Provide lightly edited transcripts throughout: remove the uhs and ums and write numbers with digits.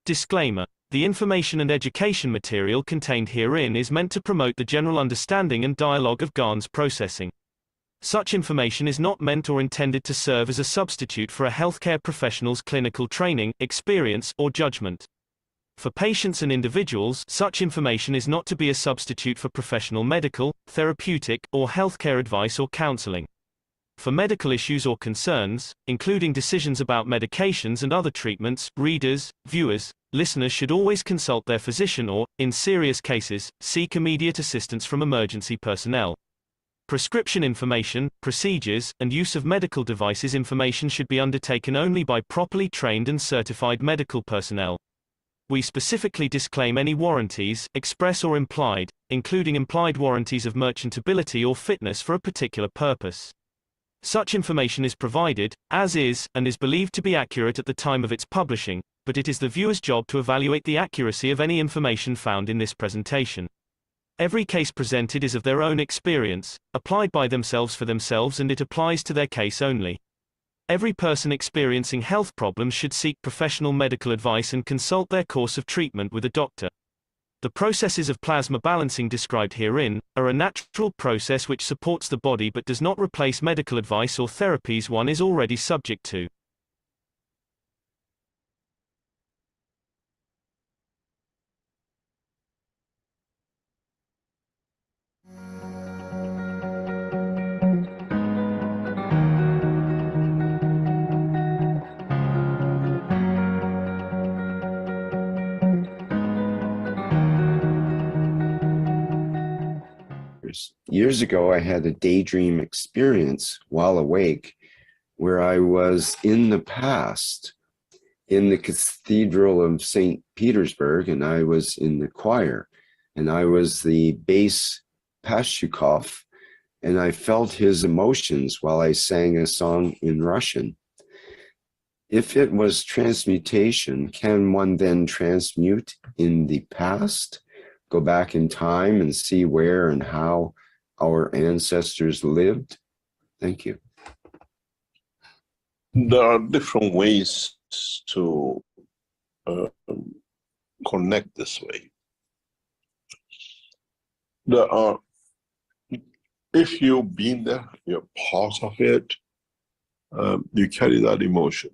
Disclaimer: the information and education material contained herein is meant to promote the general understanding and dialogue of GAN's processing. Such information is not meant or intended to serve as a substitute for a healthcare professional's clinical training, experience, or judgment. For patients and individuals, such information is not to be a substitute for professional medical, therapeutic, or healthcare advice or counseling. For medical issues or concerns, including decisions about medications and other treatments, readers, viewers, listeners should always consult their physician or, in serious cases, seek immediate assistance from emergency personnel. Prescription information, procedures, and use of medical devices information should be undertaken only by properly trained and certified medical personnel. We specifically disclaim any warranties, express or implied, including implied warranties of merchantability or fitness for a particular purpose. Such information is provided, as is, and is believed to be accurate at the time of its publishing, but it is the viewer's job to evaluate the accuracy of any information found in this presentation. Every case presented is of their own experience, applied by themselves for themselves, and it applies to their case only. Every person experiencing health problems should seek professional medical advice and consult their course of treatment with a doctor. The processes of plasma balancing described herein are a natural process which supports the body but does not replace medical advice or therapies one is already subject to. Years ago, I had a daydream experience while awake where I was in the past in the Cathedral of St. Petersburg, and I was in the choir, and I was the bass Pashchukov, and I felt his emotions while I sang a song in Russian. If it was transmutation, can one then transmute in the past, go back in time and see where and how our ancestors lived? Thank you. There are different ways to connect this way. There are, if you've been there, you're part of it, you carry that emotion.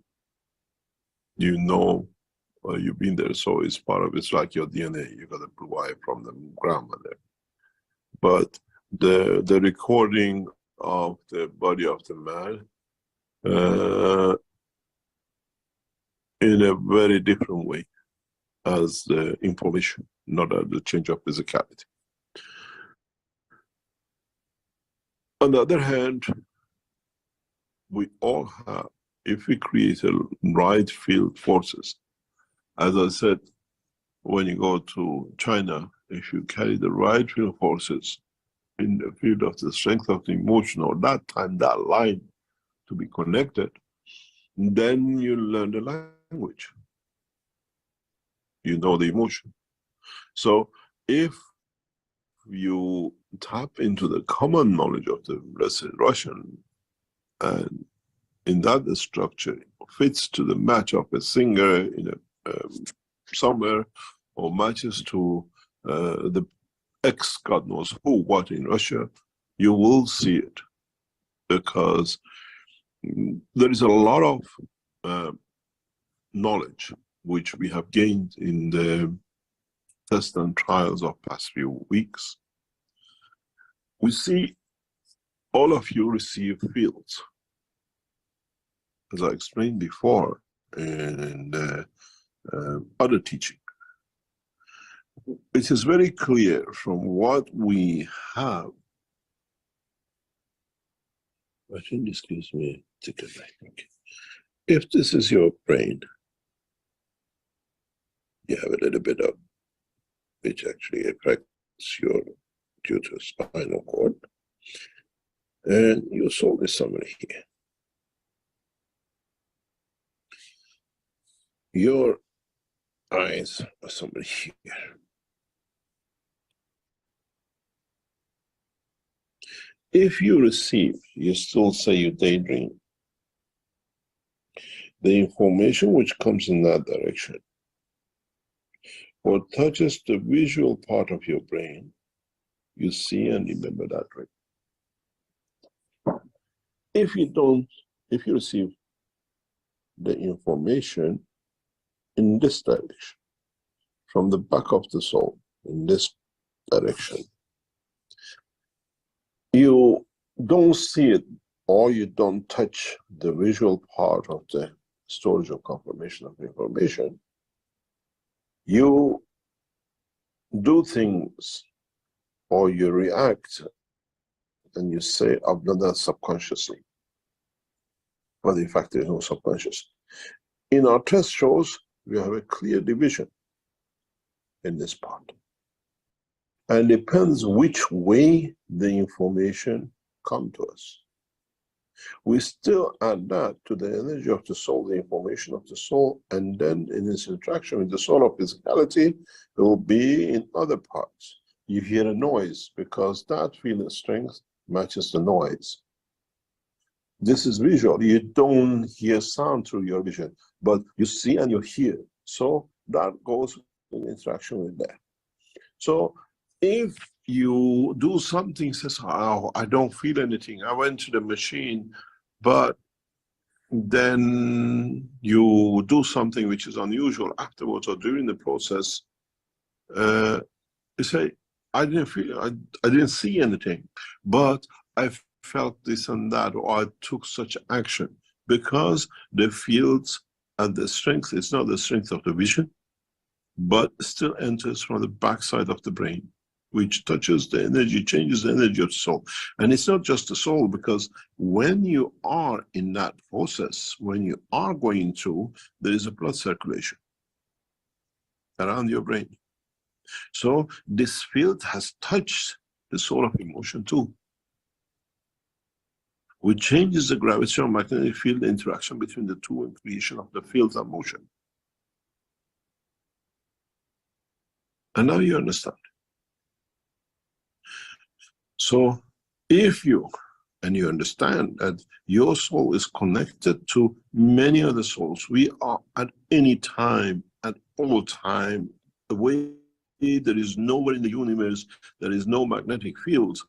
You know you've been there, so it's part of it. It's like your DNA. You got a blue eye from the grandmother. But the recording of the body of the man in a very different way as the information, not as the change of physicality. On the other hand, we all have, if we create a right field forces, as I said, when you go to China, if you carry the right field forces in the field of the strength of the emotion, or that time, that line to be connected, then you learn the language. You know the emotion. So if you tap into the common knowledge of the, let's say, Russian, and in that the structure fits to the match of a singer in a somewhere, or matches to the ex God knows who, what in Russia, you will see it, because there is a lot of knowledge which we have gained in the tests and trials of past few weeks. We see all of you receive fields, as I explained before in other teaching. It is very clear from what we have. I think, excuse me, take a break. If this is your brain, you have a little bit of, which actually affects your due to spinal cord, and your soul is somewhere here. Your eyes are somewhere here. If you receive, you still say you daydream, the information which comes in that direction or touches the visual part of your brain, you see and remember that way. If you receive the information in this direction, from the back of the soul, in this direction, you don't see it, or you don't touch the visual part of the storage or confirmation of information, you do things or you react and you say, I've done that subconsciously. But in fact, there is no subconscious. In our test shows, we have a clear division in this part. And it depends which way the information comes to us. We still add that to the energy of the soul, the information of the soul, and then in its interaction with the soul of physicality, it will be in other parts. You hear a noise because that field of strength matches the noise. This is visual. You don't hear sound through your vision, but you see and you hear. So that goes in interaction with that. So if you do something, says, oh, I don't feel anything, I went to the machine, but then you do something which is unusual afterwards or during the process, you say, I didn't see anything, but I felt this and that, or I took such action, because the fields and the strength is not the strength of the vision, but still enters from the backside of the brain, which touches the energy, changes the energy of the soul. And it's not just the soul, because when you are in that process, when you are going through, there is a blood circulation around your brain. So this field has touched the soul of emotion too, which changes the gravitational magnetic field interaction between the two and creation of the fields of motion. And now you understand. So if you understand that your soul is connected to many other souls, we are at any time, at all time, the way there is nowhere in the universe, there is no magnetic fields,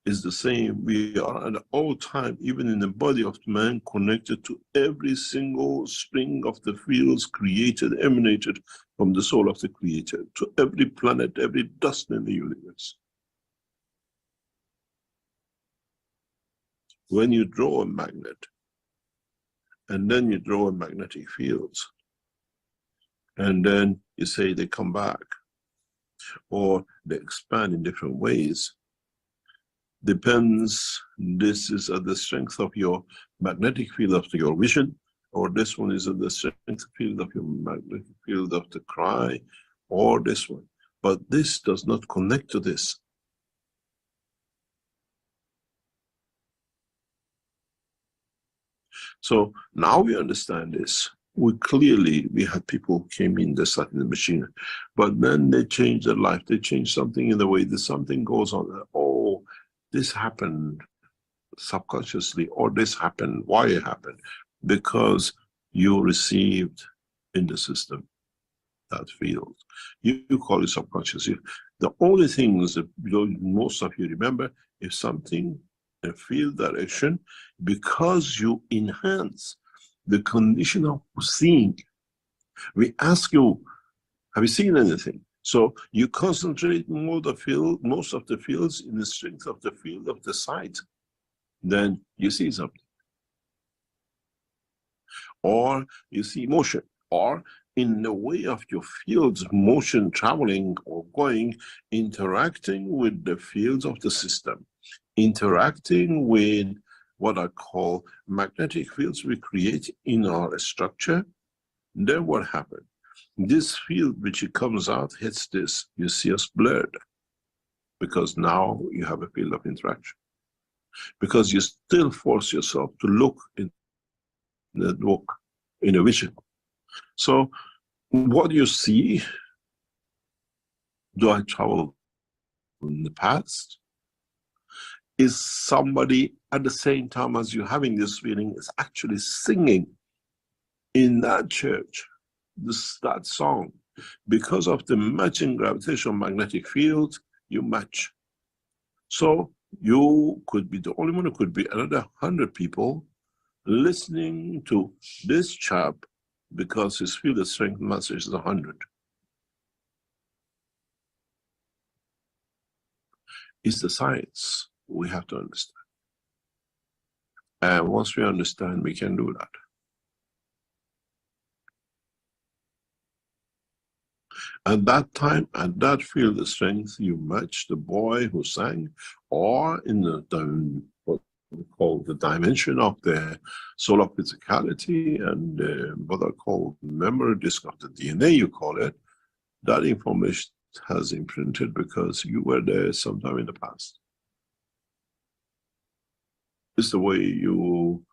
is the same. We are at all time, even in the body of the man, connected to every single spring of the fields created, emanated from the soul of the creator, to every planet, every dust in the universe. When you draw a magnet, and then you draw a magnetic fields, and then you say they come back, or they expand in different ways, depends, this is at the strength of your magnetic field of your vision, or this one is at the strength field of your magnetic field of the cry, or this one. But this does not connect to this. So now we understand this. We had people who came in, they sat in the machine, but then they changed their life. They changed something in the way that something goes on. Oh, this happened subconsciously, or this happened. Why it happened? Because you received in the system that field. You call it subconscious. The only things that most of you remember is something, a field direction, because you enhance the condition of seeing. We ask you, have you seen anything? So you concentrate most of the fields in the strength of the field of the sight, then you see something. Or you see motion, or in the way of your fields, motion traveling or going, interacting with the fields of the system, interacting with what I call magnetic fields we create in our structure. Then what happened? This field which it comes out hits this, you see us blurred, because now you have a field of interaction. Because you still force yourself to look in the book, in a vision. So what you see, do I travel in the past? Is somebody at the same time as you having this feeling is actually singing in that church, that song, Because of the matching gravitational magnetic field, you match. So you could be the only one, who could be another 100 people listening to this chap because his field strength mass is 100. It's the science we have to understand. And once we understand, we can do that. At that time, at that field strength, you match the boy who sang, or in what we call the dimension of the solar physicality and what are called memory disk of the DNA, you call it, that information has imprinted because you were there sometime in the past. It's the way you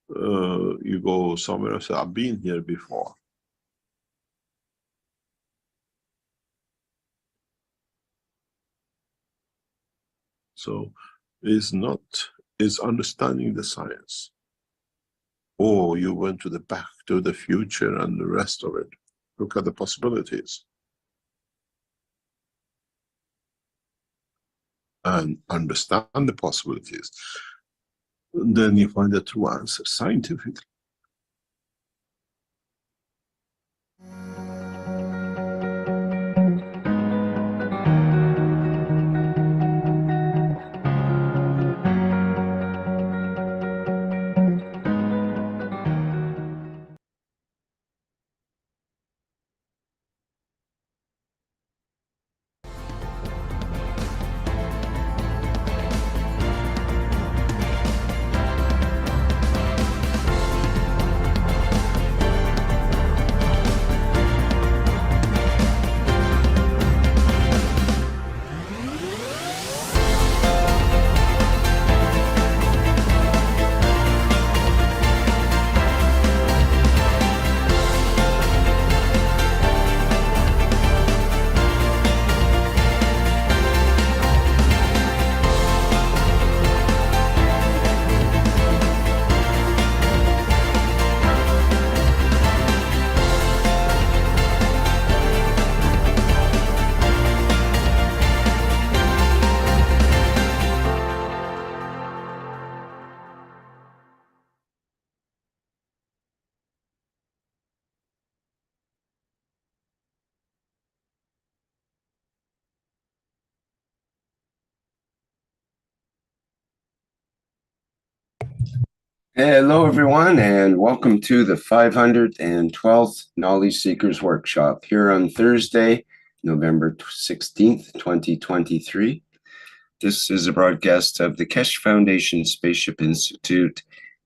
go somewhere and say, I've been here before. So it's understanding the science. Or you went to the back to the future and the rest of it. Look at the possibilities. And understand the possibilities. Then you find the true answer scientifically. Hello, everyone, and welcome to the 512th Knowledge Seekers Workshop here on Thursday, November 16th, 2023. This is a broadcast of the Keshe Foundation Spaceship Institute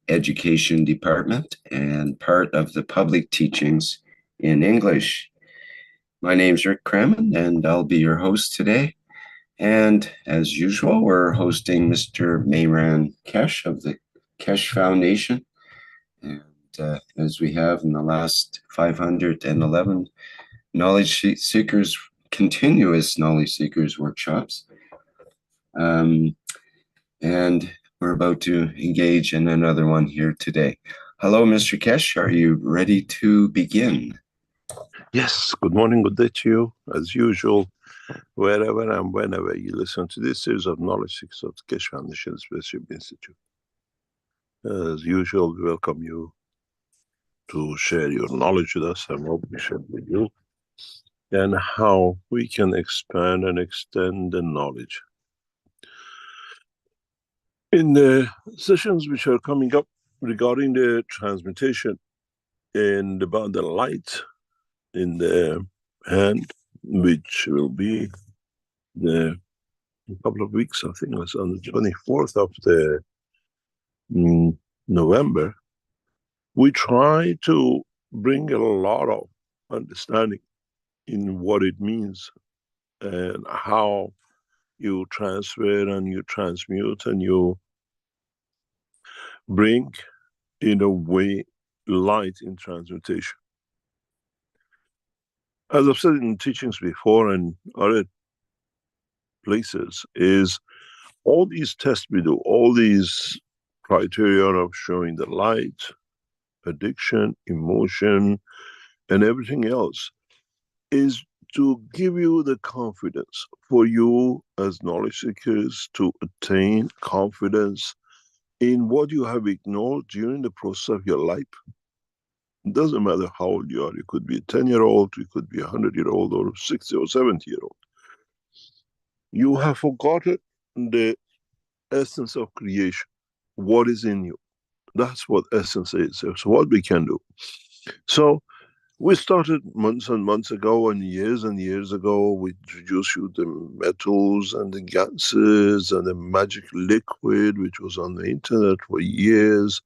Education Department and part of the public teachings in English. My name's Rick Crammond, and I'll be your host today. And as usual, we're hosting Mr. Mehran Keshe of the Keshe Foundation, and as we have in the last 511 Knowledge Seekers, continuous Knowledge Seekers workshops, and we're about to engage in another one here today. Hello, Mr. Keshe, are you ready to begin? Yes, good morning, good day to you, as usual, wherever and whenever you listen to this series of Knowledge Seekers of the Keshe Foundation Spaceship Institute. As usual, we welcome you to share your knowledge with us and what we share with you, and how we can expand and extend the knowledge. In the sessions which are coming up regarding the transmutation and about the light in the hand, which will be a couple of weeks, I think it was on the 24th of the November, we try to bring a lot of understanding in what it means and how you transfer and you transmute and you bring, in a way, light in transmutation. As I've said in teachings before and other places, is all these tests we do, all these criteria of showing the light, addiction, emotion, and everything else, is to give you the confidence for you as knowledge seekers to attain confidence in what you have ignored during the process of your life. It doesn't matter how old you are. You could be a 10-year-old, you could be a 100-year-old, or 60 or 70-year-old. You have forgotten the essence of creation. What is in you? That's what essence is. It's what we can do. So we started months and months ago and years ago. We introduced you the metals and the gases and the magic liquid, which was on the internet for years.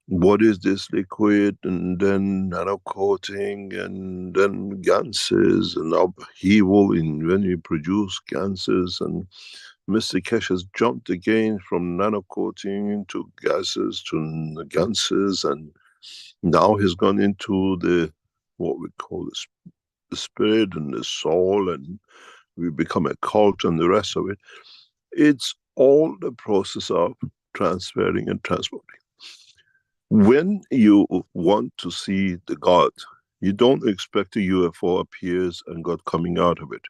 What is this liquid? And then nano coating, and then gases and upheaval in when we produce gases. And Mr. Keshe has jumped again from nano coating to gases to gases, and now he's gone into the what we call the spirit and the soul, and we become a cult and the rest of it. It's all the process of transferring and transporting. When you want to see the God, you don't expect a UFO appears and God coming out of it.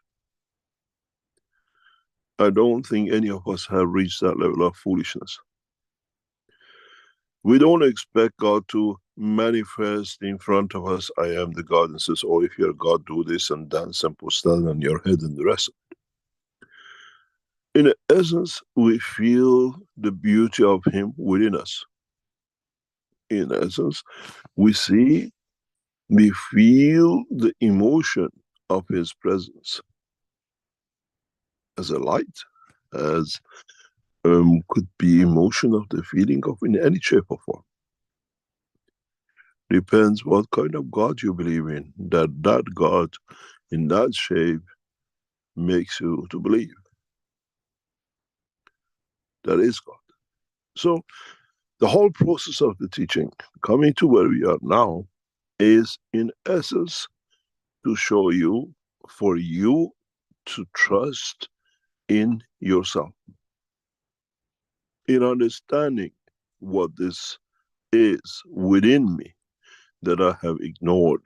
I don't think any of us have reached that level of foolishness. We don't expect God to manifest in front of us, I am the God, and says, oh, if you're God, do this and dance and put that on your head and the rest of it. In essence, we feel the beauty of Him within us. In essence, we feel the emotion of His presence as a light, as could be emotion of the feeling of in any shape or form. Depends what kind of God you believe in, that God in that shape makes you to believe. That is God. So the whole process of the teaching, coming to where we are now, is in essence to show you, for you to trust in yourself, in understanding what this is within me that I have ignored.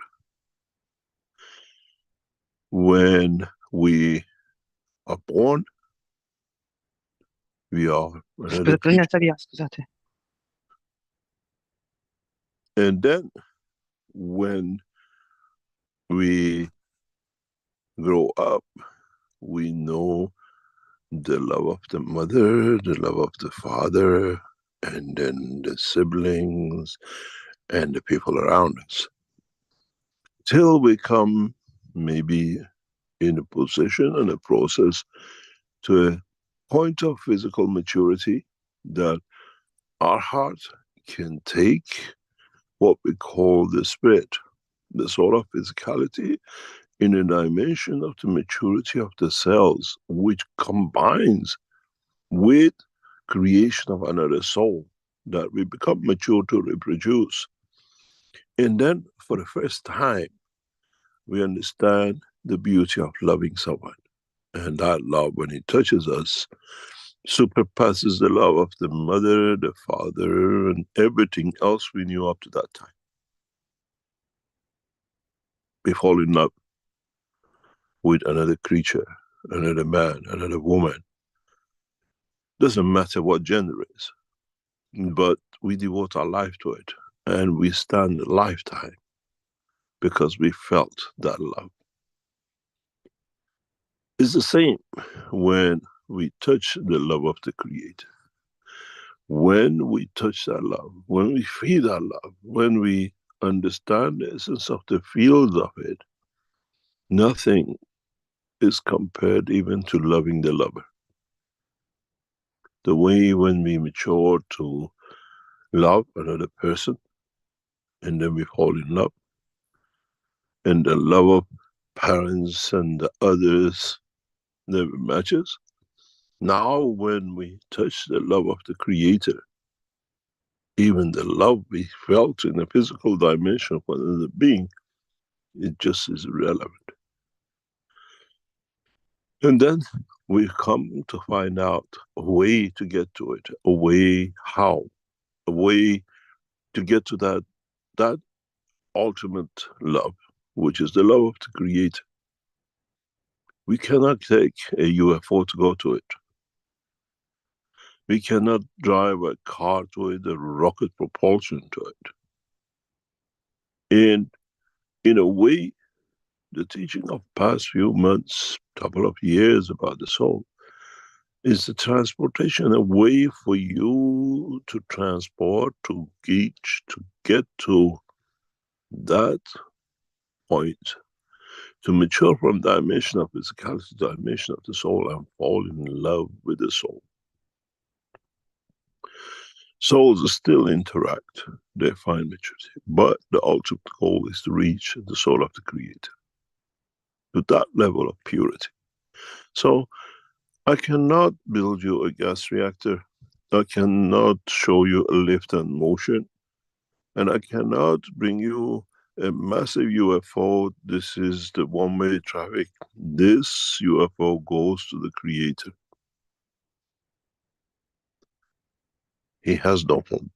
When we are born, we are another creature. And then when we grow up, we know the love of the mother, the love of the father, and then the siblings and the people around us. Till we come maybe in a position and a process to a point of physical maturity that our heart can take what we call the spirit, the soul of physicality, in a dimension of the maturity of the cells, which combines with creation of another soul, that we become mature to reproduce. And then for the first time, we understand the beauty of loving someone. And that love, when it touches us, surpasses the love of the mother, the father, and everything else we knew up to that time. We fall in love with another creature, another man, another woman. Doesn't matter what gender is, but we devote our life to it, and we stand a lifetime because we felt that love. It's the same when we touch the love of the Creator. When we touch that love, when we feel that love, when we understand the essence of the field of it, nothing is compared even to loving the lover. The way when we mature to love another person, and then we fall in love, and the love of parents and the others never matches. Now when we touch the love of the Creator, even the love we felt in the physical dimension of another being, it just is irrelevant. And then we come to find out a way to get to it, a way how, a way to get to that ultimate love, which is the love of the Creator. We cannot take a UFO to go to it. We cannot drive a car to it, a rocket propulsion to it. And in a way, the teaching of past few months, couple of years about the soul, is the transportation, a way for you to transport, to reach, to get to that point, to mature from dimension of physicality to dimension of the soul and fall in love with the soul. Souls still interact, they find maturity, but the ultimate goal is to reach the soul of the Creator, to that level of purity. So I cannot build you a gas reactor, I cannot show you a lift and motion, and I cannot bring you a massive UFO, this is the one-way traffic. This UFO goes to the Creator. He has no home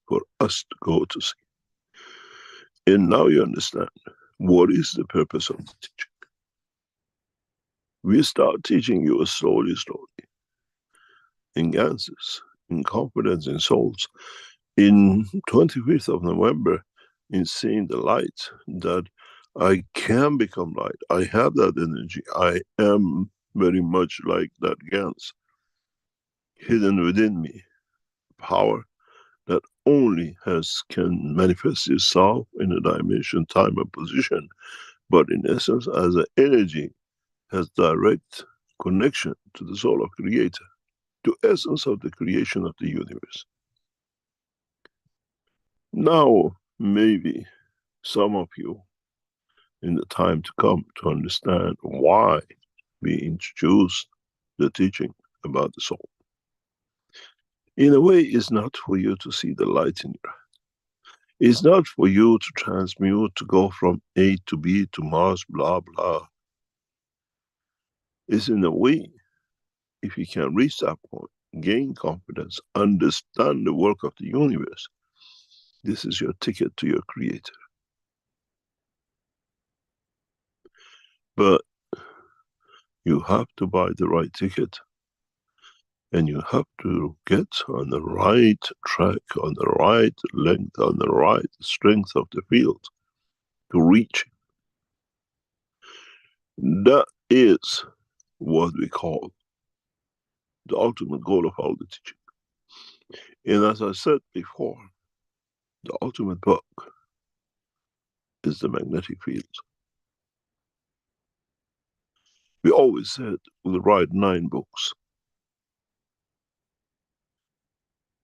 for us to go to see. And now you understand what is the purpose of the teaching. We start teaching you slowly, in Ganses, in confidence, in souls. In 25th of November, in seeing the light, that I can become light. I have that energy. I am very much like that Gans, hidden within me. Power that only can manifest itself in a dimension, time, and position, but in essence, as an energy, has direct connection to the soul of Creator, to essence of the creation of the universe. Now, maybe some of you, in the time to come, to understand why we introduced the teaching about the soul. In a way, it's not for you to see the light in your hand. It's not for you to transmute, to go from A to B to Mars, blah, blah. It's in a way, if you can reach that point, gain confidence, understand the work of the universe, this is your ticket to your Creator. But you have to buy the right ticket, and you have to get on the right track, on the right length, on the right strength of the field to reach. That is what we call the ultimate goal of all the teaching. And as I said before, the ultimate book is the magnetic field. We always said we'll write 9 books.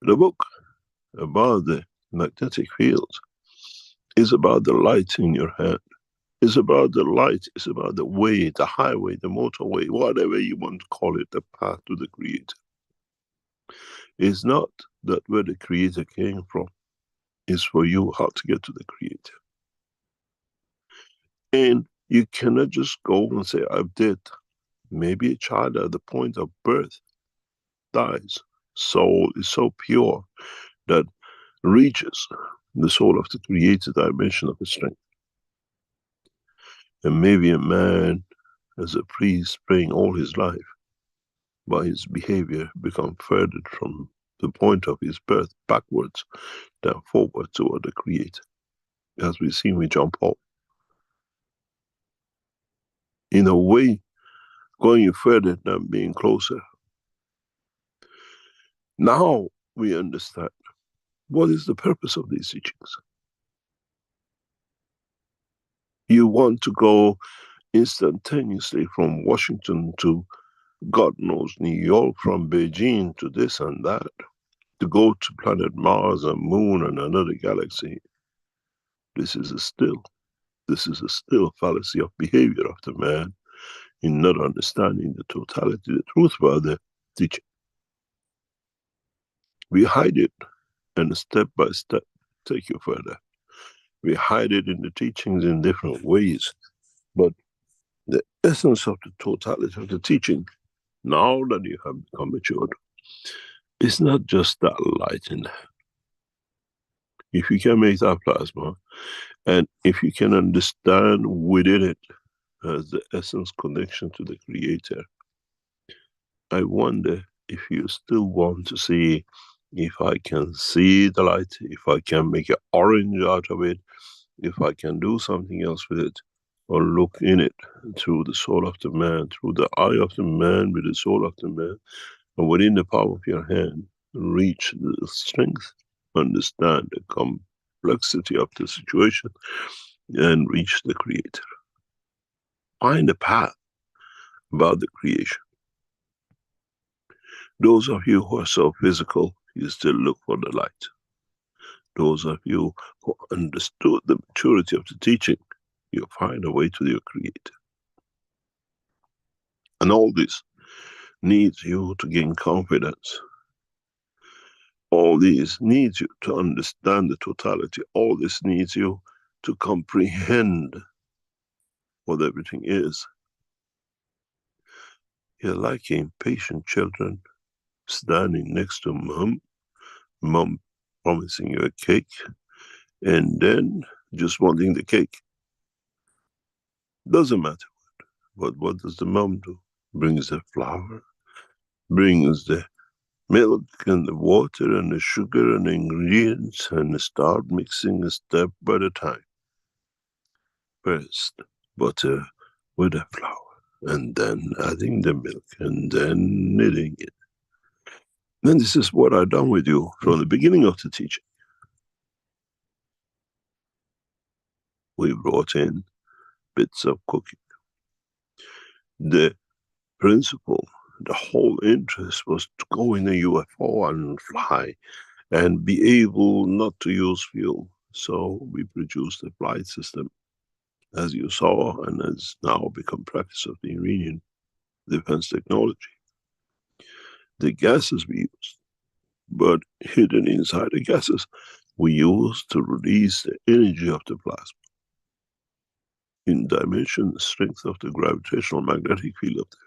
The book about the magnetic field is about the light in your hand. It's about the light, it's about the way, the highway, the motorway, whatever you want to call it, the path to the Creator. It's not that where the Creator came from, it's for you how to get to the Creator. And you cannot just go and say, I've did. Maybe a child at the point of birth dies. Soul is so pure that reaches the soul of the Creator dimension of the strength. And maybe a man, as a priest, praying all his life, by his behavior become furthered from the point of his birth backwards than forward toward the Creator, as we see with John Paul. In a way, going further than being closer. Now we understand what is the purpose of these teachings. You want to go instantaneously from Washington to God knows New York, from Beijing to this and that, to go to planet Mars and Moon and another galaxy. This is a still fallacy of behavior of the man in not understanding the totality, the truth about the teaching. We hide it, and step by step take you further. We hide it in the teachings in different ways, but the essence of the totality of the teaching, now that you have become matured, is not just that light in there. If you can make that plasma, and if you can understand within it as the essence connection to the Creator, I wonder if you still want to see if I can see the light, if I can make an orange out of it, if I can do something else with it, or look in it through the soul of the man, through the eye of the man with the soul of the man, and within the palm of your hand, reach the strength, understand the complexity of the situation, and reach the Creator. Find a path about the creation. Those of you who are so physical, you still look for the light. Those of you who understood the maturity of the teaching, you find a way to your Creator. And all this needs you to gain confidence. All this needs you to understand the totality. All this needs you to comprehend what everything is. You're like impatient children standing next to mom promising you a cake, and then just wanting the cake. Doesn't matter what does the mom do? Brings the flour, brings the milk and the water and the sugar and the ingredients, and start mixing a step by a time. First, butter with the flour, and then adding the milk, and then kneading it. Then this is what I've done with you from the beginning of the teaching. We brought in bits of cooking. The principle, the whole interest was to go in a UFO and fly and be able not to use fuel. So we produced a flight system, as you saw, and has now become practice of the Iranian defense technology. The gases we used, but hidden inside the gases, we used to release the energy of the plasma in dimension, the strength of the gravitational magnetic field of the.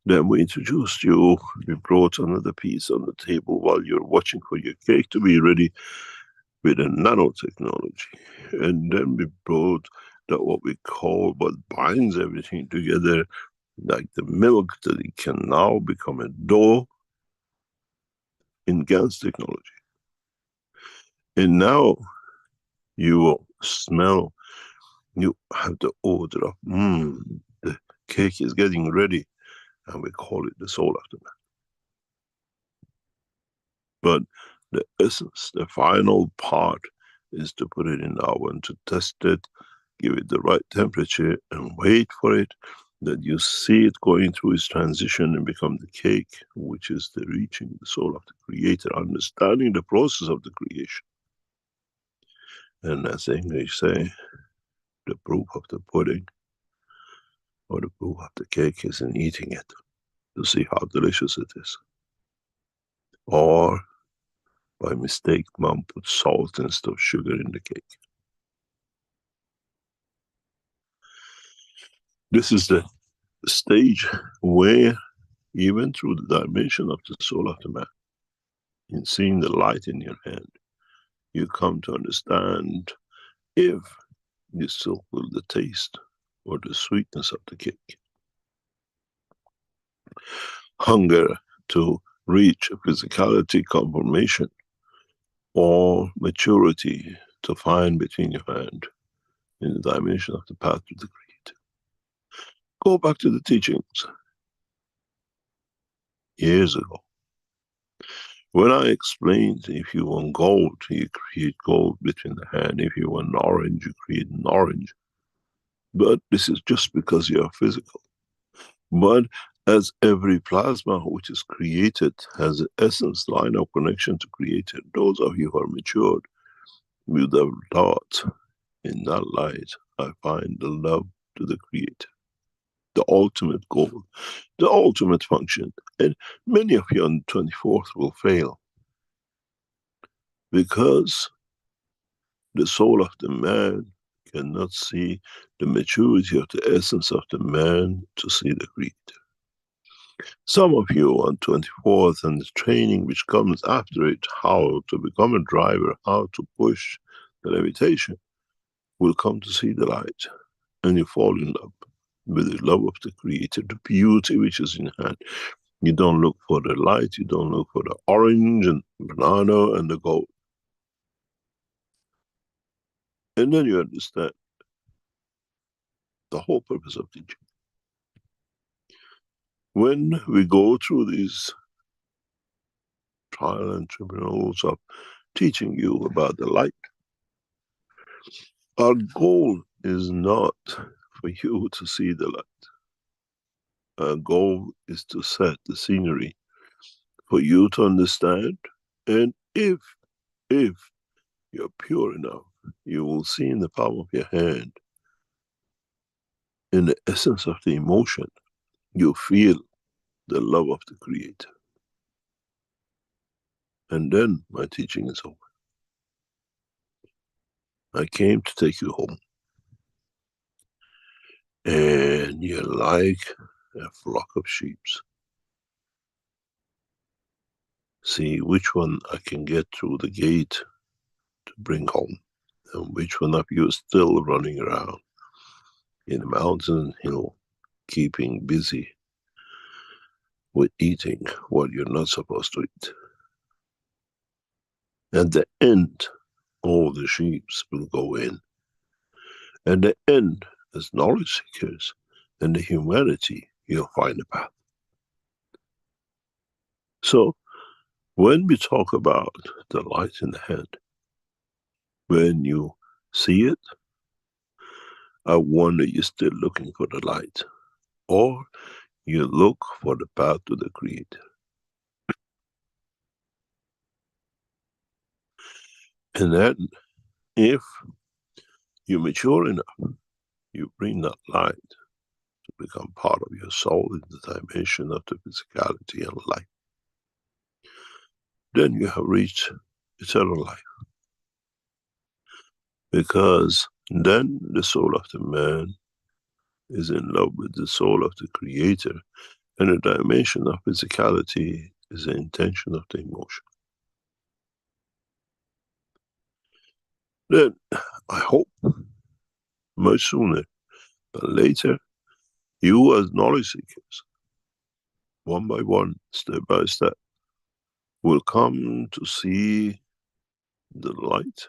Then we introduced you, we brought another piece on the table while you're watching for your cake to be ready with a nanotechnology. And then we brought that what we call, what binds everything together, like the milk, that it can now become a dough in GANS technology. And now you will smell, you have the odor of, the cake is getting ready, and we call it the soul of the man. But the essence, the final part, is to put it in the oven, to test it, give it the right temperature, and wait for it, that you see it going through its transition and become the cake, which is the reaching the soul of the Creator, understanding the process of the creation. And as the English say, the proof of the pudding, or the proof of the cake, is in eating it, to see how delicious it is. Or, by mistake, mom put salt instead of sugar in the cake. This is the stage where, even through the dimension of the soul of the man, in seeing the light in your hand, you come to understand if you still feel the taste or the sweetness of the cake. Hunger to reach physicality confirmation, or maturity to find between your hand in the dimension of the path to the Creator. Go back to the teachings years ago, when I explained, if you want gold, you create gold between the hand. If you want an orange, you create an orange. But this is just because you are physical. But as every plasma which is created has an essence, line of connection to Creator, those of you who are matured, you have thought, in that light, I find the love to the Creator, the ultimate goal, the ultimate function. And many of you on the 24th will fail, because the soul of the man cannot see the maturity of the essence of the man to see the Creator. Some of you on 24th and the training which comes after it, how to become a driver, how to push the levitation, will come to see the light, and you fall in love. with the love of the Creator, the beauty which is in hand. You don't look for the light, you don't look for the orange and banana and the gold. And then you understand the whole purpose of teaching. When we go through these trial and tribunals of teaching you about the light, our goal is not for you to see the light. Our goal is to set the scenery for you to understand, and if you're pure enough, you will see in the palm of your hand, in the essence of the emotion, you feel the love of the Creator. And then my teaching is over. I came to take you home. And you're like a flock of sheep. See which one I can get through the gate to bring home, and which one of you is still running around in the mountain and hill, keeping busy with eating what you're not supposed to eat. At the end, all the sheep will go in. At the end, as knowledge seekers and the humanity, you'll find a path. So, when we talk about the light in the hand, when you see it, I wonder you're still looking for the light, or you look for the path to the Creator. And then, if you mature enough, you bring that light to become part of your soul in the dimension of the physicality and life. Then you have reached eternal life. Because then the soul of the man is in love with the soul of the Creator, and the dimension of physicality is the intention of the emotion. Then, I hope, much sooner than later, you as knowledge seekers, one by one, step by step, will come to see the light.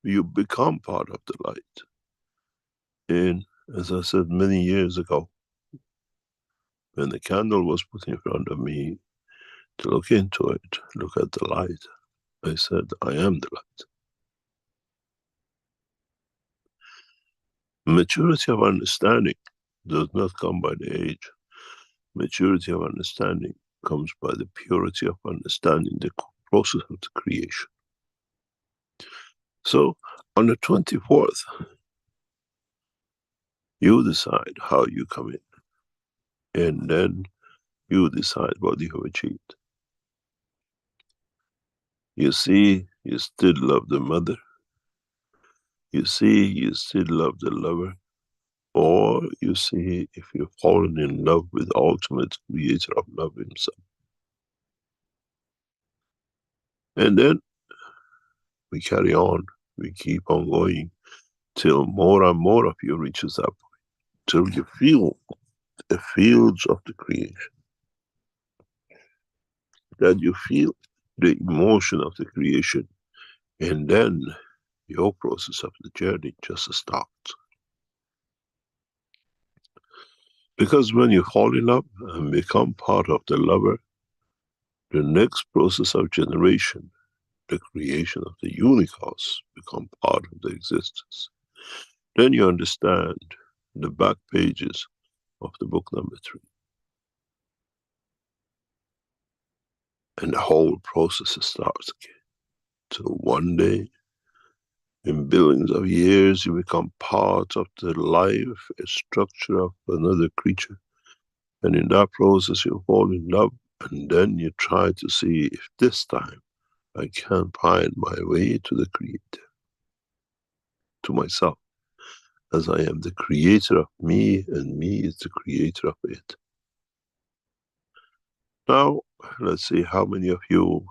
You become part of the light. And as I said many years ago, when the candle was put in front of me to look into it, look at the light, I said, I am the light. Maturity of understanding does not come by the age. Maturity of understanding comes by the purity of understanding the process of the creation. So, on the 24th, you decide how you come in, and then you decide what you have achieved. You see, you still love the mother. You see, you still love the lover. Or you see, if you've fallen in love with the ultimate creator of love himself. And then we carry on, we keep on going, till more and more of you reaches that point, till you feel the fields of the creation. That you feel the emotion of the creation, and then your process of the journey just starts. Because when you fall in love and become part of the lover, the next process of generation, the creation of the universe, become part of the existence. Then you understand the back pages of the book number 3. And the whole process starts again. Till one day, in billions of years, you become part of the life, a structure of another creature. And in that process, you fall in love, and then you try to see if this time I can find my way to the Creator, to myself, as I am the creator of me, and me is the creator of it. Now, let's see how many of you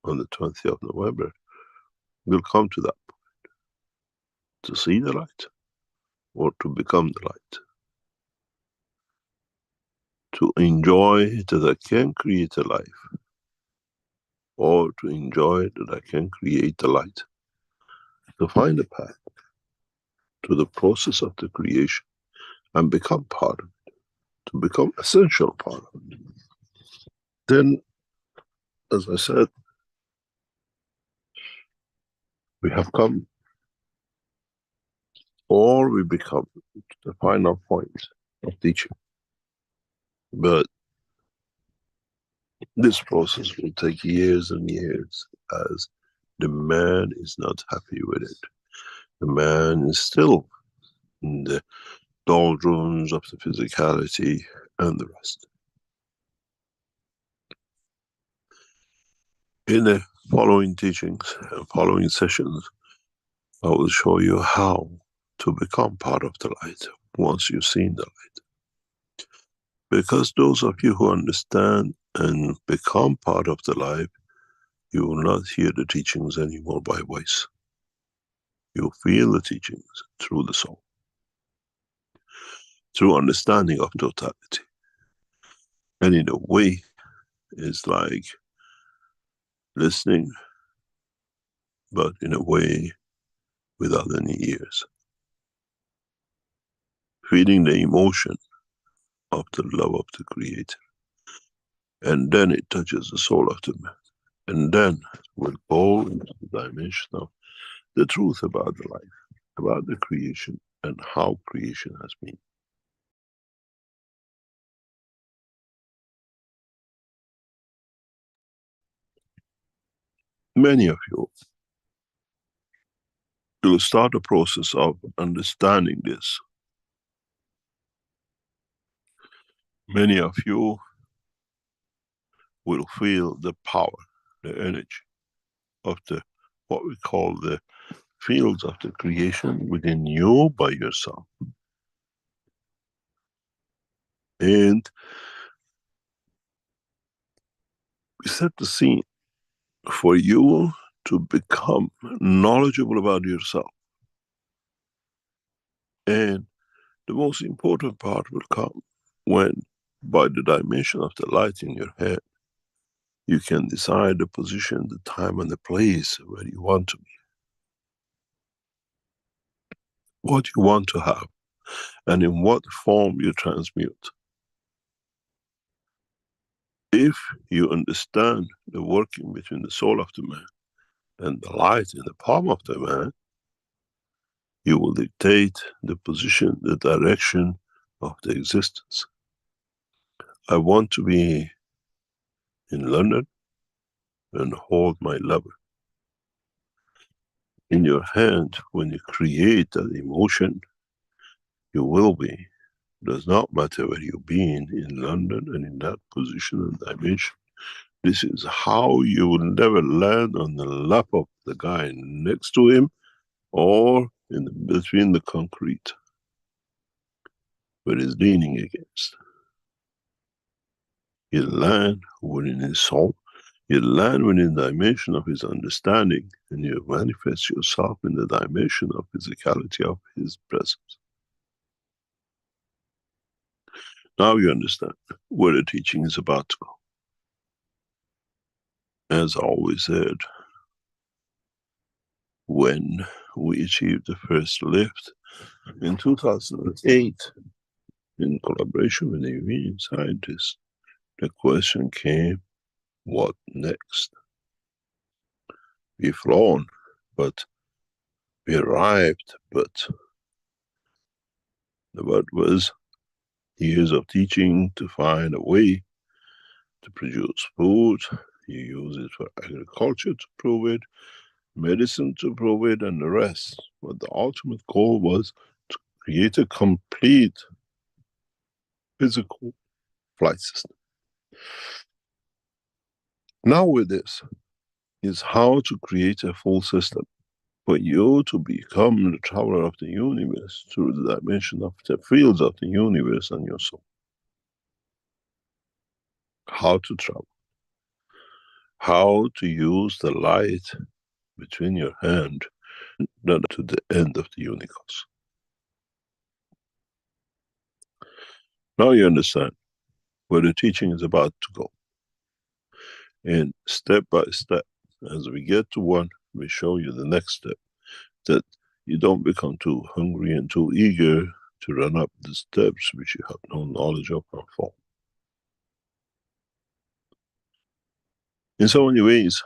on the 20th of November will come to that point, to see the light, or to become the light. to enjoy that I can create a life, or to enjoy that I can create the light, to find a path to the process of the creation and become part of it, to become essential part of it. Then, as I said, we have come, or we become the final point of teaching. But this process will take years and years, as the man is not happy with it. The man is still in the doldrums of the physicality and the rest. In the following teachings and following sessions, I will show you how to become part of the light once you've seen the light. Because those of you who understand and become part of the light, you will not hear the teachings anymore by voice. You feel the teachings through the soul, through understanding of totality. And in a way, it's like listening, but in a way without any ears. Feeling the emotion of the love of the Creator. And then it touches the soul of the man. And then we'll go into the dimension of the truth about the life, about the creation, and how creation has been. Many of you will start a process of understanding this. Many of you will feel the power, the energy of the, what we call the fields of the creation within you by yourself. And we set the scene for you to become knowledgeable about yourself. And the most important part will come when, by the dimension of the light in your head, you can decide the position, the time, and the place where you want to be. What you want to have, and in what form you transmute. If you understand the working between the soul of the man and the light in the palm of the man, you will dictate the position, the direction of the existence. I want to be in London and hold my lover. In your hand, when you create that emotion, you will be. Does not matter where you've been in London and in that position and dimension. This is how you will never land on the lap of the guy next to him or in between the concrete where he's leaning against. You land within his soul, you land within the dimension of his understanding, and you manifest yourself in the dimension of physicality of his presence. Now you understand where the teaching is about to go. As I always said, when we achieved the first lift in 2008, in collaboration with the Iranian scientists, the question came, what next? We've flown, but we arrived, but what was years of teaching to find a way to produce food. You use it for agriculture to prove it, medicine to prove it, and the rest. But the ultimate goal was to create a complete physical flight system. Now with this is how to create a full system for you to become the traveler of the universe through the dimension of the fields of the universe and your soul. How to travel. How to use the light between your hand and to the end of the universe. Now you understand where the teaching is about to go. And step by step, as we get to one, we show you the next step, that you don't become too hungry and too eager to run up the steps which you have no knowledge of and fall. In so many ways,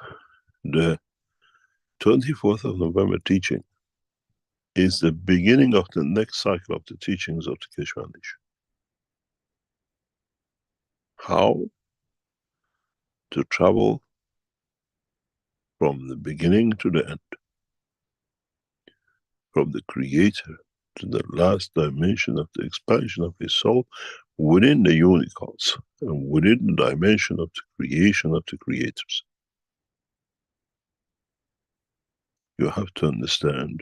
the 24th of November teaching is the beginning of the next cycle of the teachings of the Keshe Foundation. How to travel from the beginning to the end, from the creator to the last dimension of the expansion of his soul within the unicos and within the dimension of the creation of the creators. You have to understand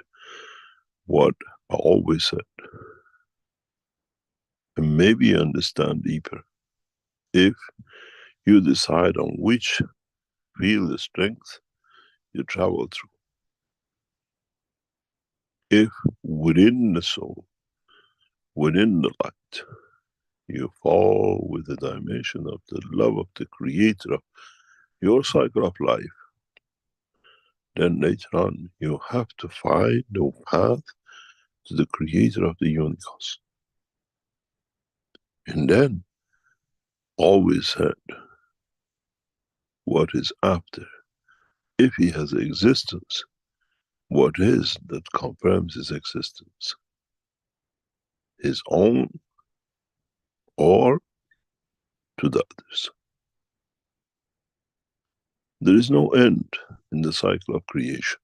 what I always said, and maybe understand deeper if you decide on which field of strength you travel through. If within the soul, within the light, you fall with the dimension of the love of the creator of your cycle of life, then later on you have to find the path to the creator of the universe. And then always said, what is after? If he has existence, what is that confirms his existence? His own or to the others? There is no end in the cycle of creation.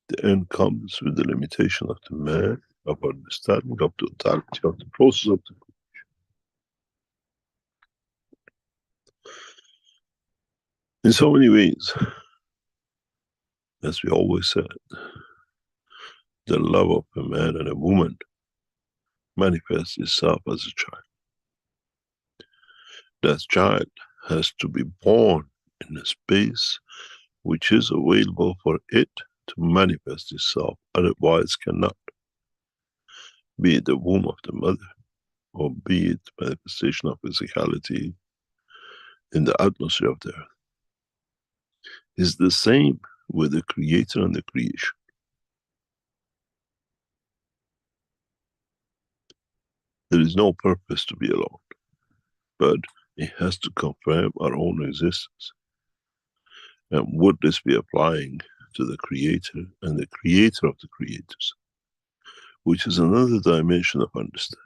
The end comes with the limitation of the man, of understanding of the totality of the process of the creation. In so many ways, as we always said, the love of a man and a woman manifests itself as a child. That child has to be born in a space which is available for it to manifest itself, otherwise cannot. Be it the womb of the mother, or be it manifestation of physicality in the atmosphere of the earth. It's the same with the creator and the creation. There is no purpose to be alone, but it has to confirm our own existence. And would this be applying to the creator and the creator of the creators, which is another dimension of understanding.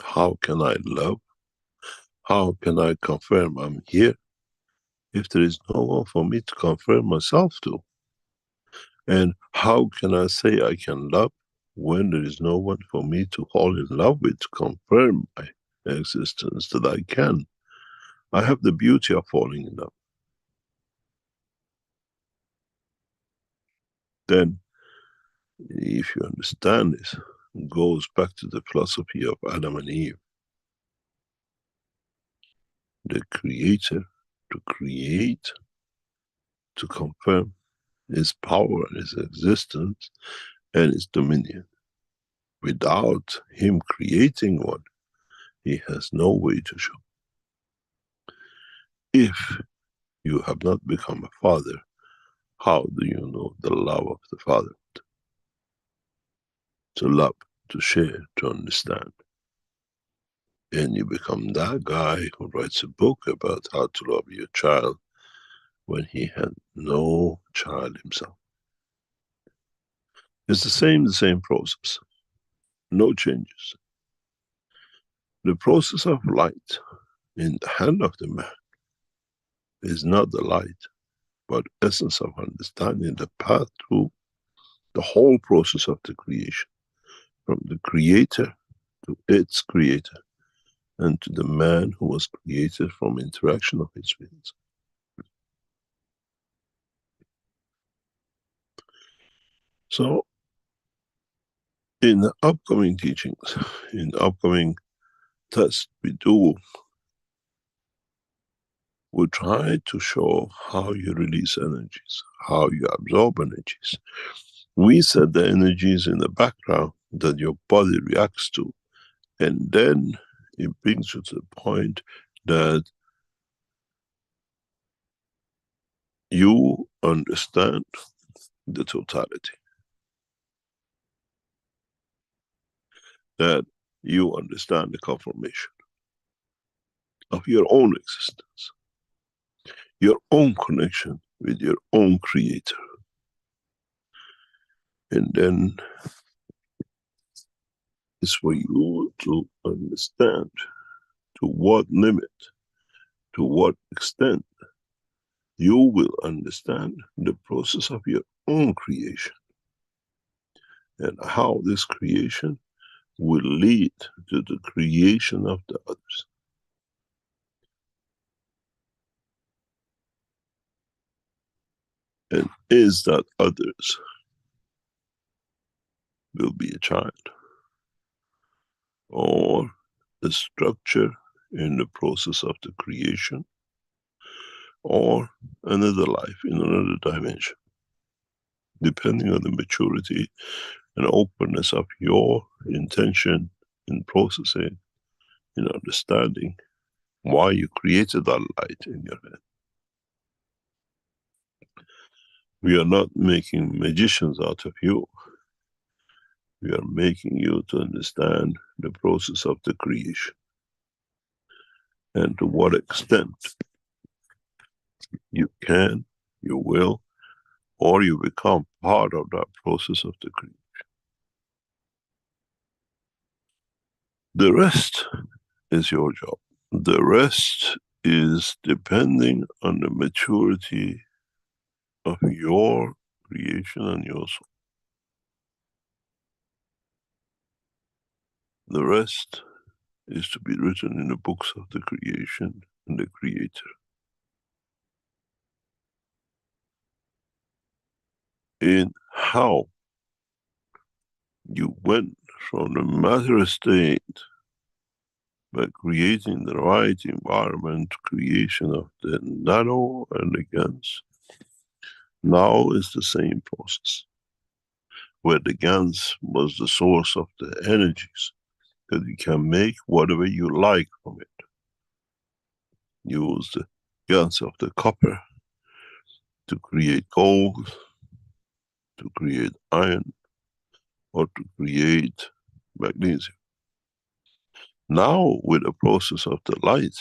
How can I love? How can I confirm I'm here if there is no one for me to confirm myself to? And how can I say I can love when there is no one for me to fall in love with, to confirm my existence that I can? I have the beauty of falling in love. Then, if you understand this, it goes back to the philosophy of Adam and Eve. The creator to create, to confirm his power and his existence and his dominion. Without him creating one, he has no way to show. If you have not become a father, how do you know the love of the fatherhood? To love, to share, to understand. And you become that guy who writes a book about how to love your child when he had no child himself. It's the same process. No changes. The process of light in the hand of the man is not the light, but essence of understanding the path through the whole process of the creation, from the creator to its creator, and to the man who was created from interaction of his fields. So, in the upcoming teachings, in the upcoming tests we do, we try to show how you release energies, how you absorb energies. We set the energies in the background that your body reacts to And then it brings you to the point that you understand the totality, that you understand the confirmation of your own existence, your own connection with your own creator. And then it's for you to understand to what limit, to what extent you will understand the process of your own creation and how this creation will lead to the creation of the others. And is that others will be a child or a structure in the process of the creation or another life in another dimension, depending on the maturity and openness of your intention in processing, in understanding why you created that light in your head. We are not making magicians out of you. We are making you to understand the process of the creation and to what extent you can, you will, or you become part of that process of the creation. The rest is your job. The rest is depending on the maturity of your creation and your soul. The rest is to be written in the books of the creation and the creator. In how you went from the matter state by creating the right environment, creation of the nano and the GANs. Now is the same process, where the GANs was the source of the energies, that you can make whatever you like from it. Use the GANs of the copper to create gold, to create iron, or to create magnesium. Now, with the process of the light,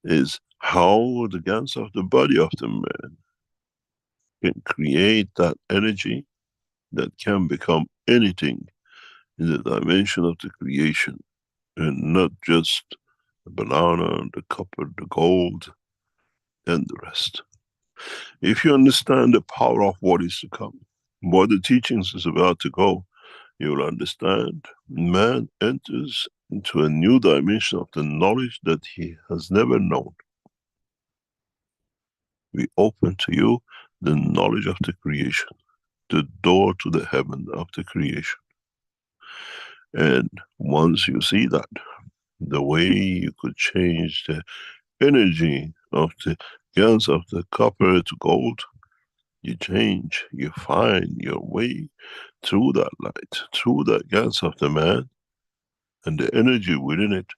is how the GANs of the body of the man can create that energy that can become anything in the dimension of the creation, and not just the banana, the copper, the gold, and the rest. If you understand the power of what is to come, what the teachings is about to go, you will understand man enters into a new dimension of the knowledge that he has never known. We open to you the knowledge of the creation, the door to the heaven of the creation. And once you see that, the way you could change the energy of the GANs of the copper to gold, you change, you find your way through that light, through that GANs of the man, and the energy within it,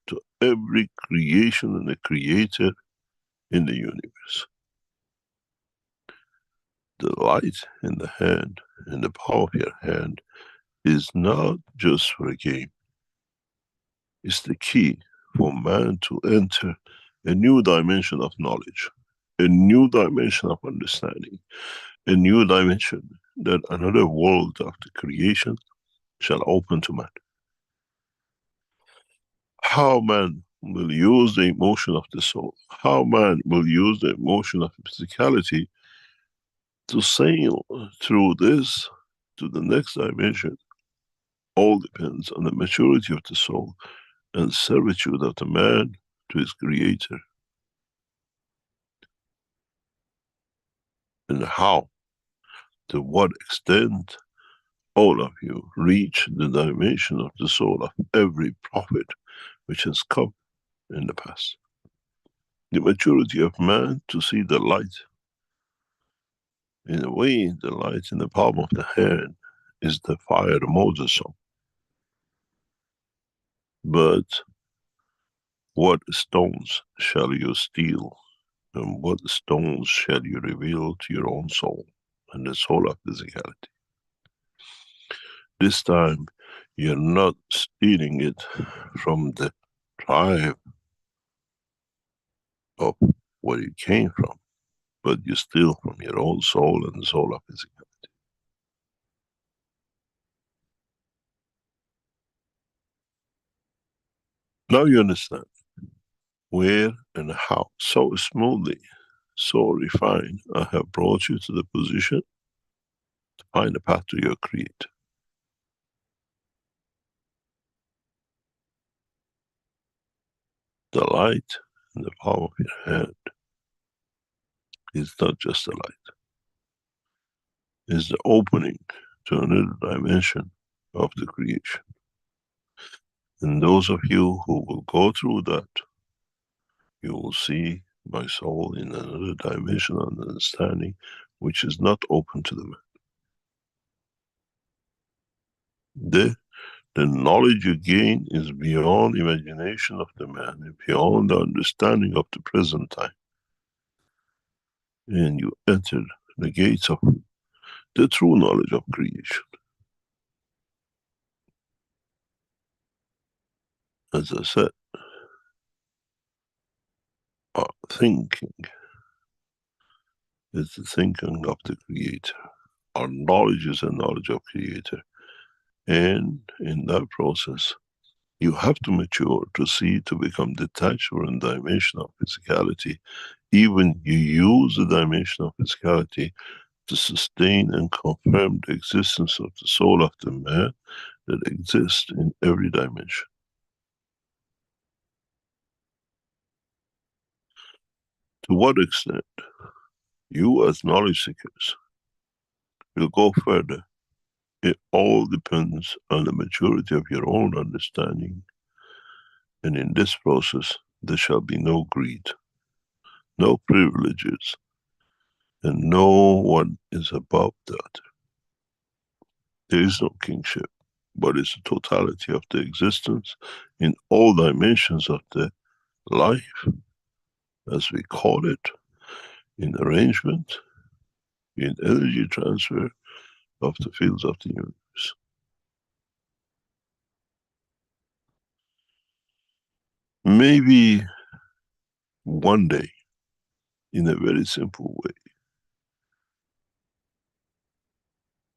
to every creation and the creator in the universe. The light in the hand, in the palm of your hand, is not just for a game. It's the key for man to enter a new dimension of knowledge, a new dimension of understanding, a new dimension that another world of the creation shall open to man. How man will use the emotion of the soul, how man will use the emotion of physicality to sail through this to the next dimension, all depends on the maturity of the soul and servitude of the man to his creator. And how, to what extent all of you reach the dimension of the soul of every prophet which has come in the past. The maturity of man to see the light. In a way, the light in the palm of the hand is the fire of Moses' song. But what stones shall you steal, and what stones shall you reveal to your own soul and the soul of physicality? This time, you're not stealing it from the tribe of where you came from, but you steal from your own soul and the soul of physicality. Now you understand where and how, so smoothly, so refined, I have brought you to the position to find a path to your Creator. The light in the palm of your hand is not just a light, it's the opening to another dimension of the creation. And those of you who will go through that, you will see my soul in another dimension of understanding which is not open to the man. The knowledge you gain is beyond imagination of the man and beyond the understanding of the present time. And you enter the gates of the true knowledge of creation. As I said, our thinking is the thinking of the Creator. Our knowledge is the knowledge of Creator. And in that process, you have to mature to see, to become detached from the dimension of physicality. Even you use the dimension of physicality to sustain and confirm the existence of the soul of the man that exists in every dimension. To what extent you as knowledge seekers will go further, it all depends on the maturity of your own understanding. And in this process, there shall be no greed, no privileges, and no one is above the other. There is no kingship, but it's the totality of the existence in all dimensions of the life, as we call it, in arrangement, in energy transfer of the fields of the universe. Maybe one day, in a very simple way,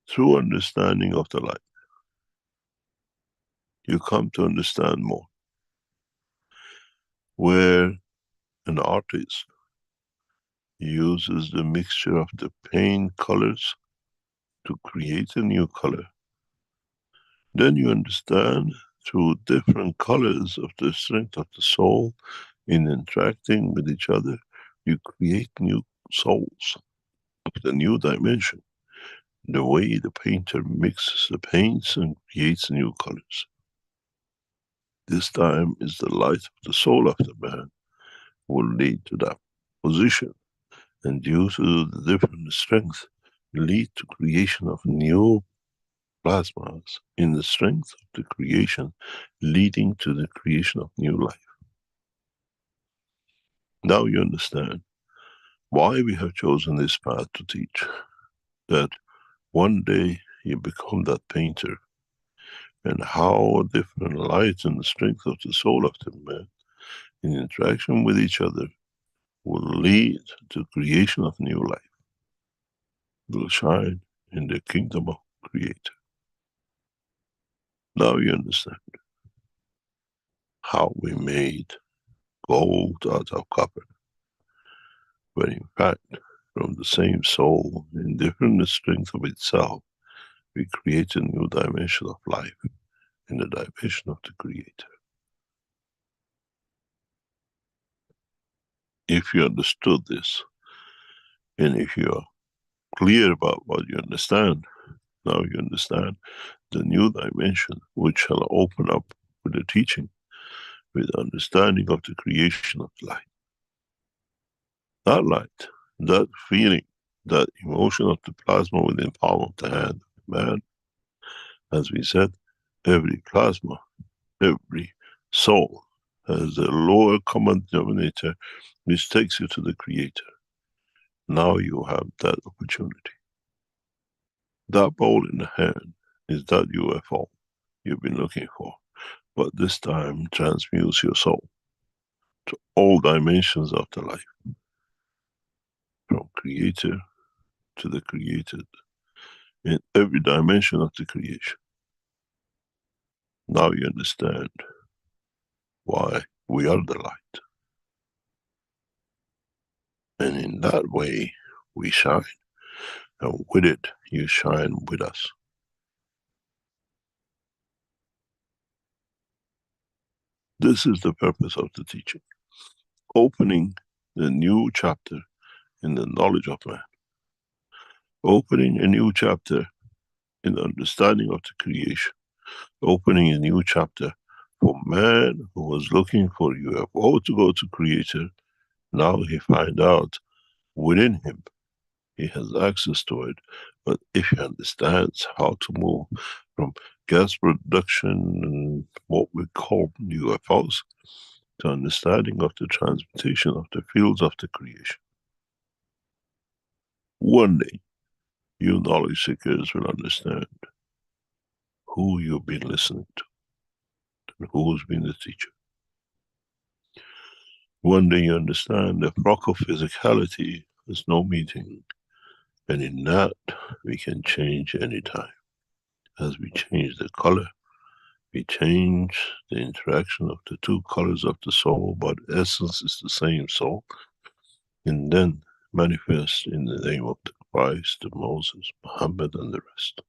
through understanding of the light, you come to understand more, where an artist uses the mixture of the paint colors to create a new color. Then you understand through different colors of the strength of the soul in interacting with each other, you create new souls of the new dimension. The way the painter mixes the paints and creates new colors. This time is the light of the soul of the man will lead to that position, and due to the different strength, lead to creation of new plasmas in the strength of the creation, leading to the creation of new life. Now you understand why we have chosen this path to teach, that one day you become that painter, and how different light and the strength of the soul of the man in interaction with each other will lead to creation of new life, will shine in the kingdom of Creator. Now you understand how we made gold out of copper, when in fact, from the same soul, in different strength of itself, we create a new dimension of life, in the dimension of the Creator. If you understood this, and if you are clear about what you understand, now you understand the new dimension which shall open up with the teaching, with understanding of the creation of light. That light, that feeling, that emotion of the plasma within the palm of the hand of man, as we said, every plasma, every Soul has a lower common denominator which takes you to the Creator. Now you have that opportunity. That ball in the hand is that UFO you've been looking for, but this time transmutes your soul to all dimensions of the life, from Creator to the created, in every dimension of the creation. Now you understand why we are the light. And in that way, we shine. And with it, you shine with us. This is the purpose of the teaching. Opening the new chapter in the knowledge of man. Opening a new chapter in the understanding of the creation. Opening a new chapter for man who was looking for UFO to go to Creator. Now he find out within him, he has access to it. But if he understands how to move from gas production and what we call UFOs to understanding of the transmutation of the fields of the creation, one day you knowledge seekers will understand who you've been listening to and who's been the teacher. One day you understand the rock of physicality has no meaning, and in that we can change any time. As we change the color, we change the interaction of the two colors of the soul, but essence is the same soul, and then manifest in the name of the Christ, the Moses, Muhammad, and the rest.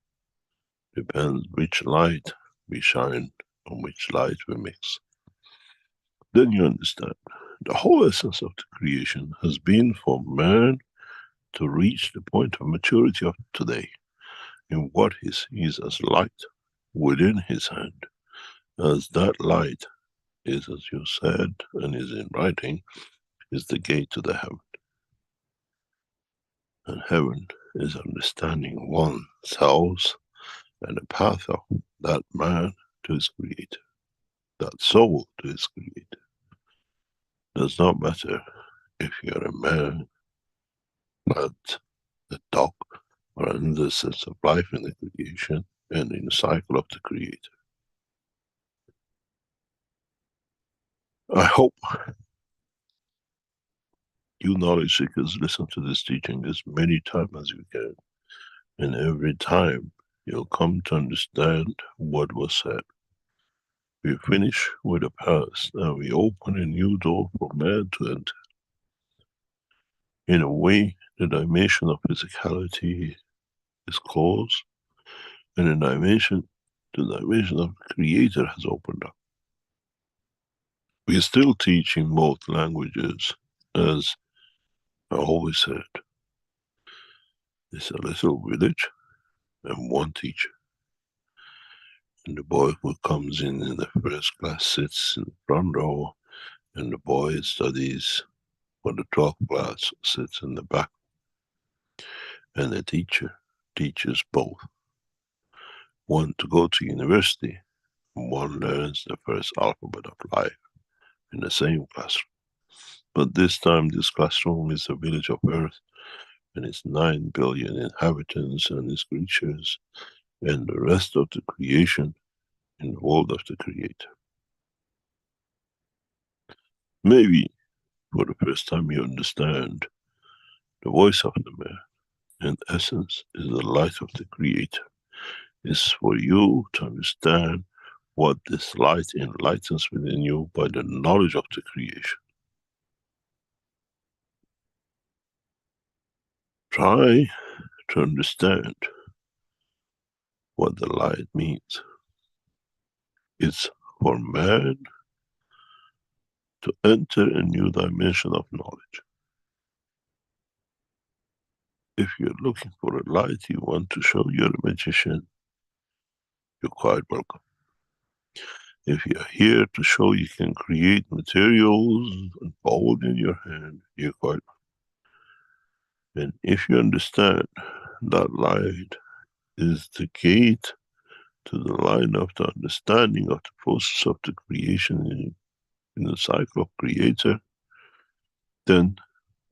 Depends which light we shine and which light we mix. Then you understand the whole essence of the creation has been for man to reach the point of maturity of today in what he sees as light within his hand. As that light is, as you said, and is in writing, is the gate to the heaven. And heaven is understanding oneself and the path of that man to his Creator, that soul to his Creator. Does not matter if you're a man, plant, a dog, or another sense of life in the creation and in the cycle of the Creator. I hope you knowledge seekers listen to this teaching as many times as you can, and every time you'll come to understand what was said. We finish with the past and we open a new door for man to enter. In a way, the dimension of physicality is closed, and the dimension of the Creator has opened up. We're still teaching both languages, as I always said. It's a little village and one teacher. And the boy who comes in the first class sits in the front row, and the boy studies for the 12th class sits in the back. And the teacher teaches both. One to go to university, and one learns the first alphabet of life in the same classroom. But this time this classroom is a village of earth, and it's 9 billion inhabitants and its creatures, and the rest of the creation in the world of the Creator. Maybe for the first time you understand the voice of the man, in essence, is the light of the Creator. It's for you to understand what this light enlightens within you by the knowledge of the creation. Try to understand what the light means. It's for man to enter a new dimension of knowledge. If you're looking for a light you want to show you're a magician, you're quite welcome. If you're here to show you can create materials and hold in your hand, you're quite welcome. And if you understand that light is the gate to the line of the understanding of the process of the creation in the cycle of creator, then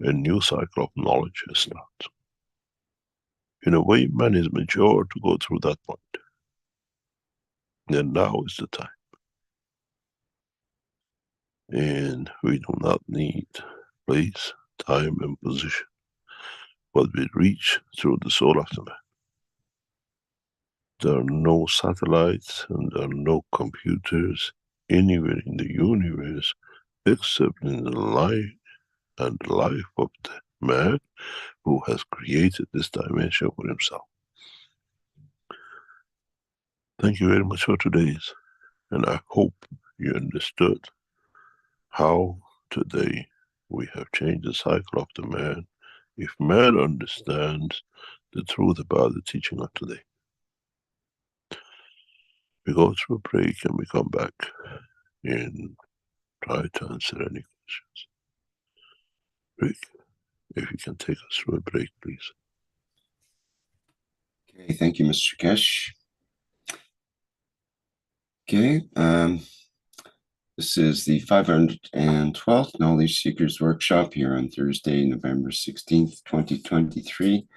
a new cycle of knowledge starts. In a way, man is mature to go through that point. And now is the time. And we do not need place, time, and position, but we reach through the soul of the man. There are no satellites and there are no computers anywhere in the universe except in the light and life of the man who has created this dimension for himself. Thank you very much for today's, and I hope you understood how today we have changed the cycle of the man. If man understands the truth about the teaching of today. We go through a break and we come back and try to answer any questions. Rick, if you can take us through a break, please. Okay, thank you, Mr. Keshe. Okay, this is the 512th Knowledge Seekers Workshop here on Thursday, November 16th, 2023.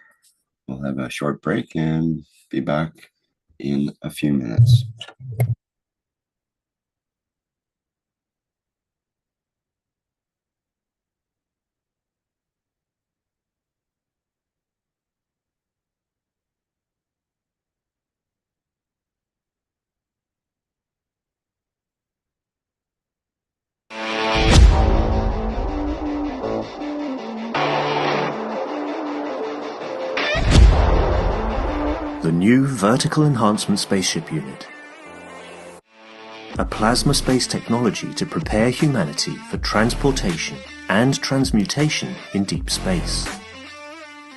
We'll have a short break and be back in a few minutes. The new Vertical Enhancement Spaceship Unit. A plasma space technology to prepare humanity for transportation and transmutation in deep space.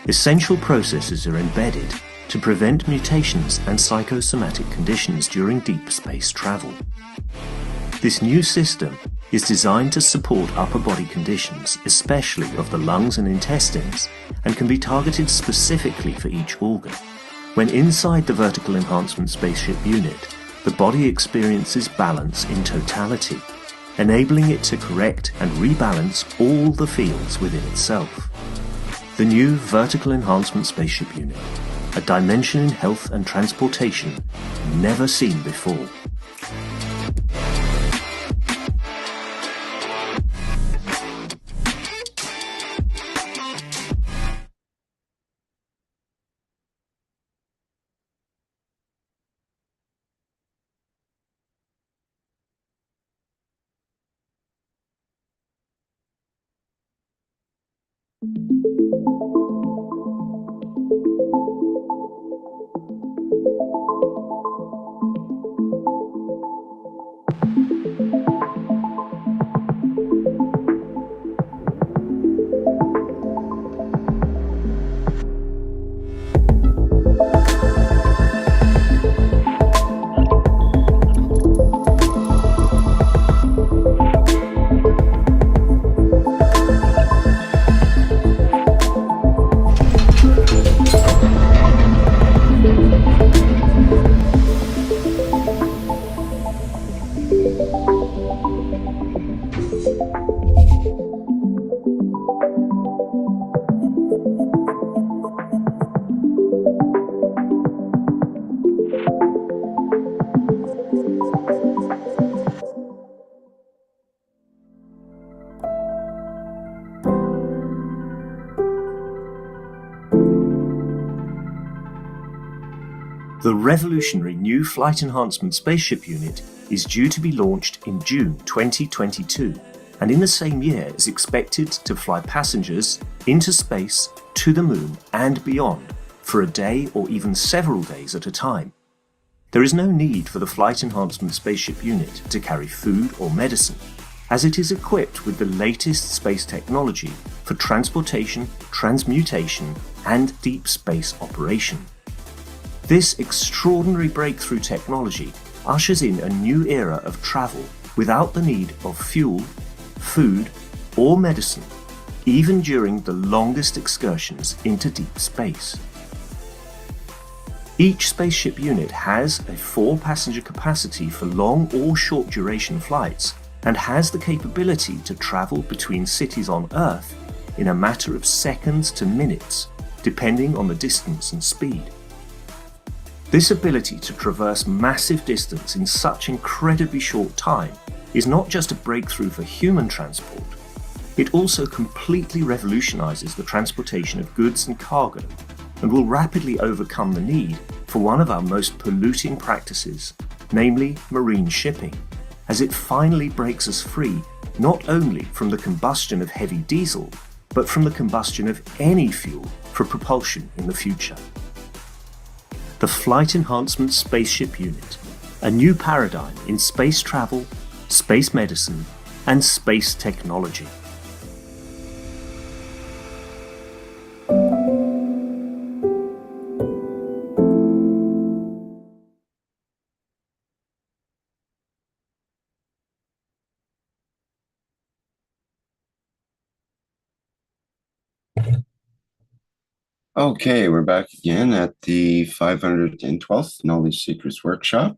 Essential processes are embedded to prevent mutations and psychosomatic conditions during deep space travel. This new system is designed to support upper body conditions, especially of the lungs and intestines, and can be targeted specifically for each organ. When inside the Vertical Enhancement Spaceship Unit, the body experiences balance in totality, enabling it to correct and rebalance all the fields within itself. The new Vertical Enhancement Spaceship Unit, a dimension in health and transportation never seen before. The revolutionary new Flight Enhancement Spaceship Unit is due to be launched in June 2022, and in the same year is expected to fly passengers into space, to the moon and beyond for a day or even several days at a time. There is no need for the Flight Enhancement Spaceship Unit to carry food or medicine, as it is equipped with the latest space technology for transportation, transmutation and deep space operation. This extraordinary breakthrough technology ushers in a new era of travel without the need of fuel, food, or medicine, even during the longest excursions into deep space. Each spaceship unit has a 4-passenger capacity for long or short duration flights and has the capability to travel between cities on Earth in a matter of seconds to minutes, depending on the distance and speed. This ability to traverse massive distance in such incredibly short time is not just a breakthrough for human transport, it also completely revolutionizes the transportation of goods and cargo and will rapidly overcome the need for one of our most polluting practices, namely marine shipping, as it finally breaks us free not only from the combustion of heavy diesel, but from the combustion of any fuel for propulsion in the future. The Flight Enhancement Spaceship Unit, a new paradigm in space travel, space medicine, and space technology. Okay, we're back again at the 512th Knowledge Seekers Workshop.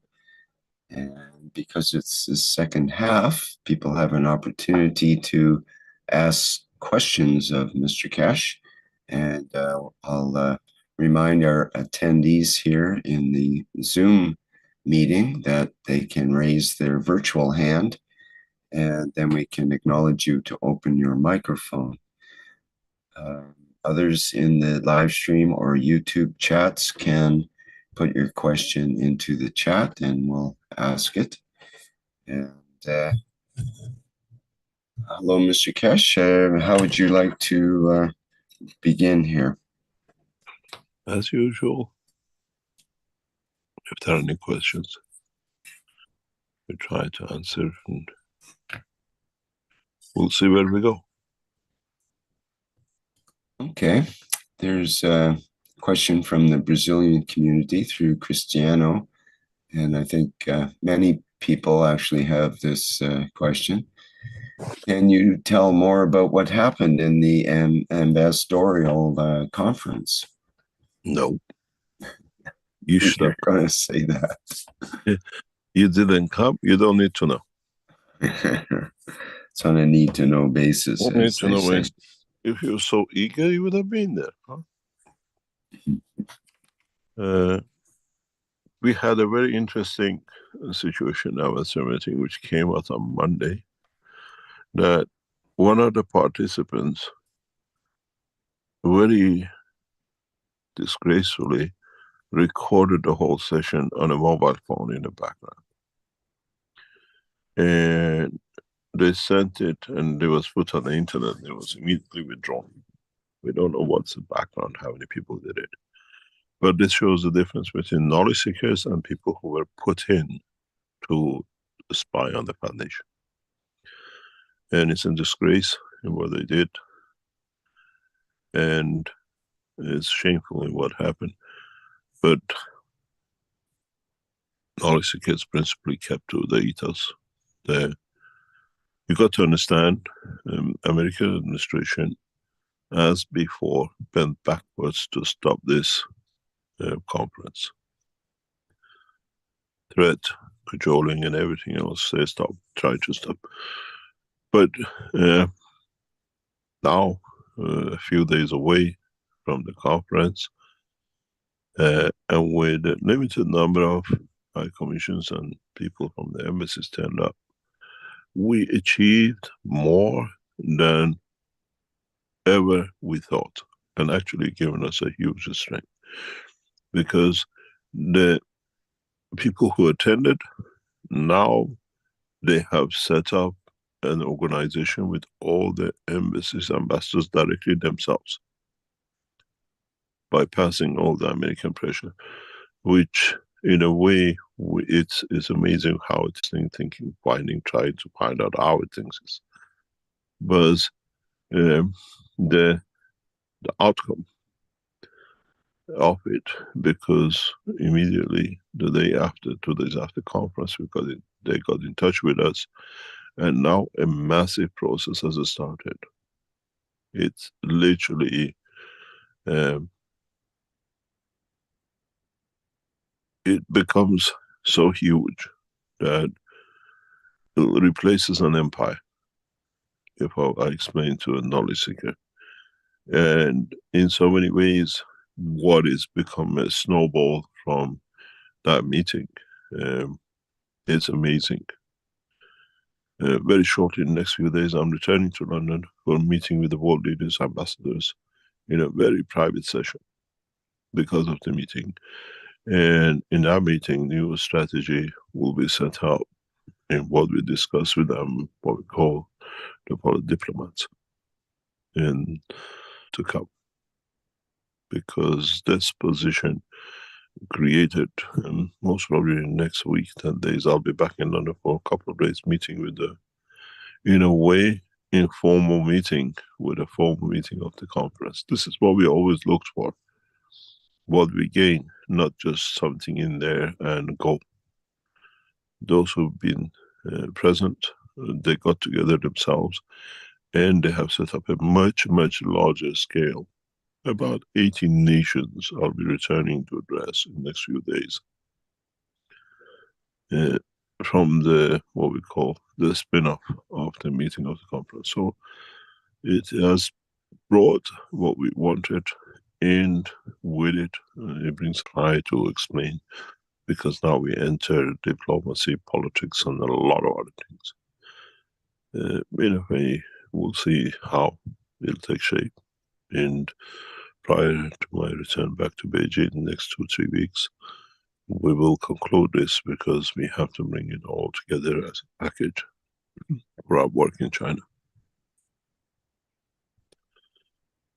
And because it's the second half, people have an opportunity to ask questions of Mr. Keshe. And I'll remind our attendees here in the Zoom meeting that they can raise their virtual hand, and then we can acknowledge you to open your microphone. Others in the live stream or YouTube chats can put your question into the chat and we'll ask it. And hello, Mr. Keshe. How would you like to begin here? As usual, if there are any questions, we try to answer and we'll see where we go. Okay, there's a question from the Brazilian community through Cristiano, and I think many people actually have this question. Can you tell more about what happened in the ambassadorial conference? No. You should have. You're going to say that. You didn't come, you don't need to know. It's on a need-to-know basis. Don't need to know. If you're so eager, you would have been there. Huh? We had a very interesting situation at our meeting, which came out on Monday, that one of the participants very disgracefully recorded the whole session on a mobile phone in the background. And they sent it and it was put on the internet and it was immediately withdrawn. We don't know what's the background, how many people did it. But this shows the difference between knowledge seekers and people who were put in to spy on the foundation. And it's a disgrace in what they did. And it's shameful in what happened. But knowledge seekers principally kept to the ethos. You got to understand, American administration, as before, bent backwards to stop this conference. Threat, cajoling, and everything else, they stop, try to stop. But now, a few days away from the conference, and with a limited number of high commissions and people from the embassies turned up, we achieved more than ever we thought, and actually given us a huge strength. Because the people who attended, now they have set up an organization with all the embassies, ambassadors directly themselves, bypassing all the American pressure, which in a way, it's amazing how it's thinking, trying to find out how it thinks. But the outcome of it, because immediately the day after, 2 days after conference, they got in touch with us, and now a massive process has started. It's literally it becomes so huge that it replaces an empire, if I explain to a knowledge seeker. And in so many ways, what is become a snowball from that meeting, it's amazing. Very shortly, in the next few days, I'm returning to London for a meeting with the world leaders, ambassadors, in a very private session because of the meeting. And in that meeting, new strategy will be set out in what we discuss with them, what we call the diplomats, and to come. Because this position created, and most probably in the next week, 10 days, I'll be back in London for a couple of days meeting with the, in a way, informal meeting with a formal meeting of the conference. This is what we always looked for. What we gain, not just something in there and go. Those who've been present, they got together themselves and they have set up a much, much larger scale. About 18 nations I'll be returning to address in the next few days. From the, what we call, the spin-off of the meeting of the conference. So it has brought what we wanted, and with it, it brings pride to explain, because now we enter diplomacy, politics, and a lot of other things. In a way, we'll see how it'll take shape. And prior to my return back to Beijing in the next 2-3 weeks, we will conclude this, because we have to bring it all together as a package for our work in China.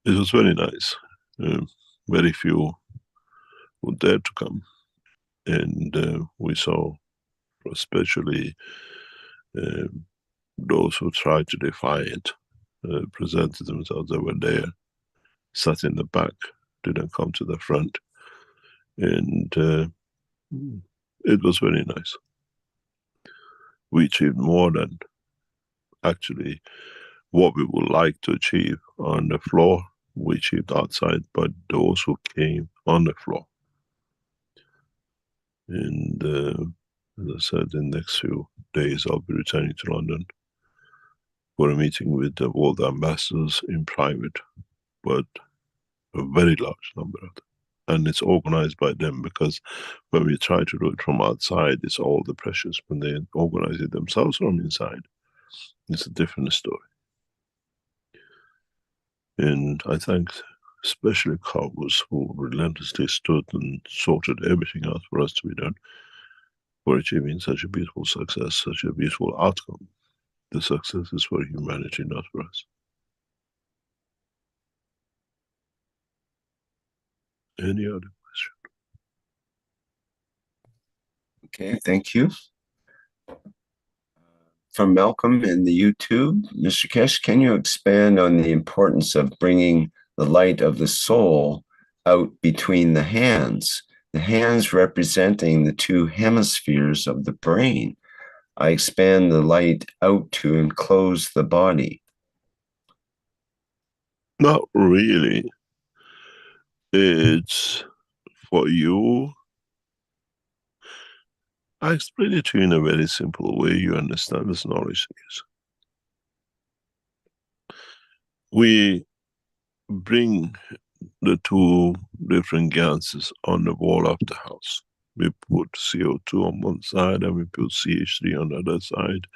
It was very nice. Very few who dared to come. And we saw, especially those who tried to defy it, presented themselves, they were there, sat in the back, didn't come to the front. And it was very nice. We achieved more than actually what we would like to achieve on the floor. We achieved outside, but those who came on the floor. And as I said, in the next few days, I'll be returning to London for a meeting with the world ambassadors in private, but a very large number of them. And it's organized by them, because when we try to do it from outside, it's all the pressures. When they organize it themselves from inside, it's a different story. And I thank especially Carlos, who relentlessly stood and sorted everything out for us to be done, for achieving such a beautiful success, such a beautiful outcome. The success is for humanity, not for us. Any other question? Okay, thank you. From Malcolm in the YouTube, Mr. Keshe, can you expand on the importance of bringing the light of the soul out between the hands representing the two hemispheres of the brain? I expand the light out to enclose the body. Not really. It's for you. I explain it to you in a very simple way. You understand as knowledge seekers. We bring the two different gases on the wall of the house. We put CO2 on one side and we put CH3 on the other side.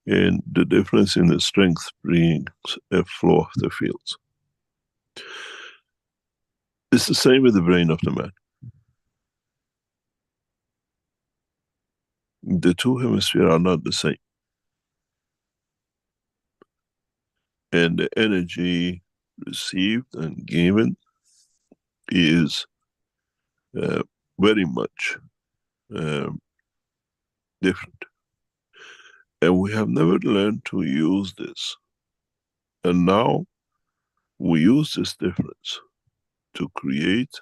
And the difference in the strength brings a flow of the fields. It's the same with the brain of the man. The two hemispheres are not the same. And the energy received and given is very much different. And we have never learned to use this. And now we use this difference to create,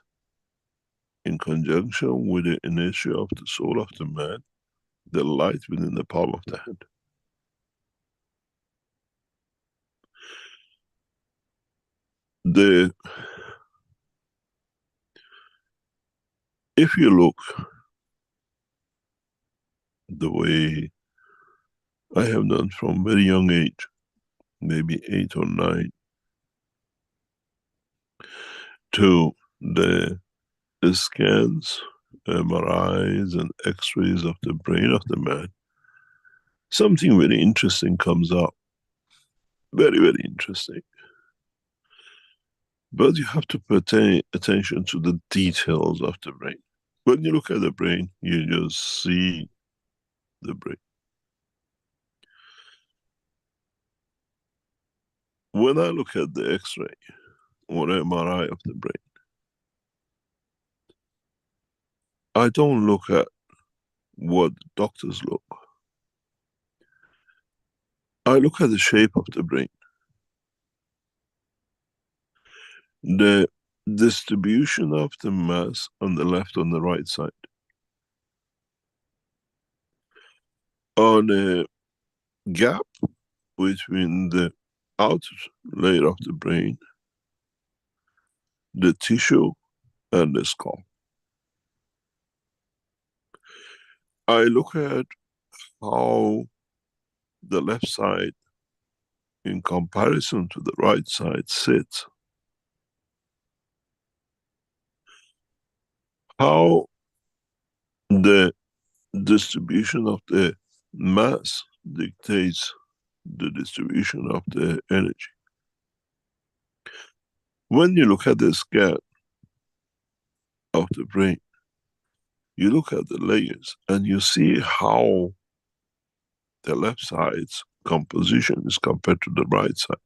in conjunction with the inertia of the soul of the man, the light within the palm of the hand. If you look the way I have done from very young age, maybe 8 or 9, to the scans, MRIs and X-rays of the brain of the man, something very interesting comes up. Very, very interesting. But you have to pay attention to the details of the brain. When you look at the brain, you just see the brain. When I look at the X-ray or MRI of the brain, I don't look at what doctors look. I look at the shape of the brain, the distribution of the mass on the left and the right side. On a gap between the outer layer of the brain, the tissue and the skull. I look at how the left side in comparison to the right side sits. How the distribution of the mass dictates the distribution of the energy. When you look at the scan of the brain, you look at the layers and you see how the left side's composition is compared to the right side.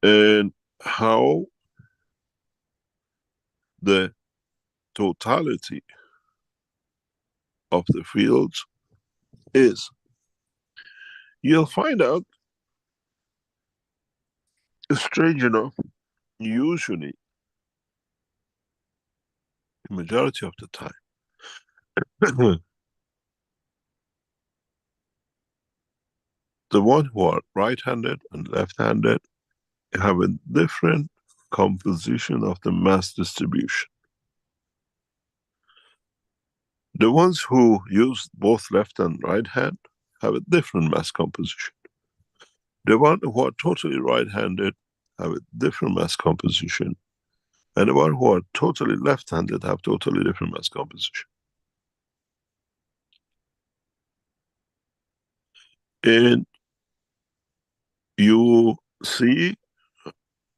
And how the totality of the fields is. You'll find out, strange enough, usually, the majority of the time, the one who are right-handed and left-handed have a different composition of the mass distribution. The ones who use both left and right hand have a different mass composition. The ones who are totally right-handed have a different mass composition. And the ones who are totally left-handed have totally different mass composition. And you see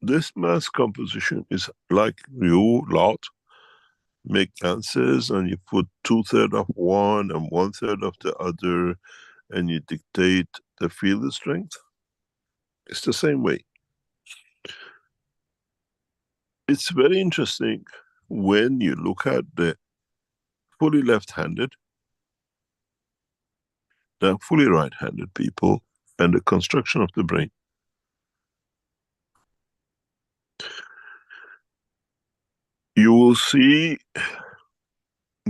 this mass composition is like you lot make cancers and you put 2/3 of one and 1/3 of the other and you dictate the field strength. It's the same way. It's very interesting when you look at the fully left-handed, the fully right-handed people and the construction of the brain. You will see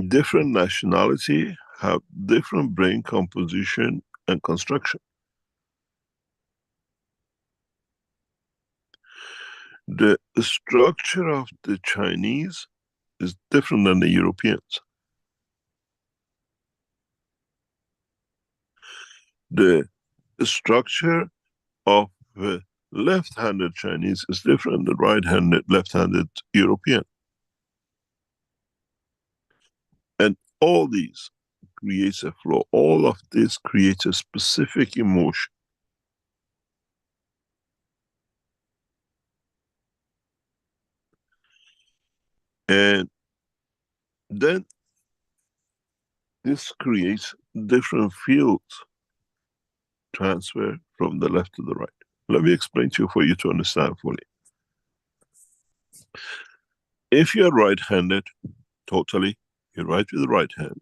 different nationality have different brain composition and construction. The structure of the Chinese is different than the Europeans. The structure of the left-handed Chinese is different than the right-handed, left-handed European. And all these creates a flow. All of this creates a specific emotion. And then this creates different fields transfer from the left to the right. Let me explain to you for you to understand fully. If you're right-handed, totally, you write with the right hand,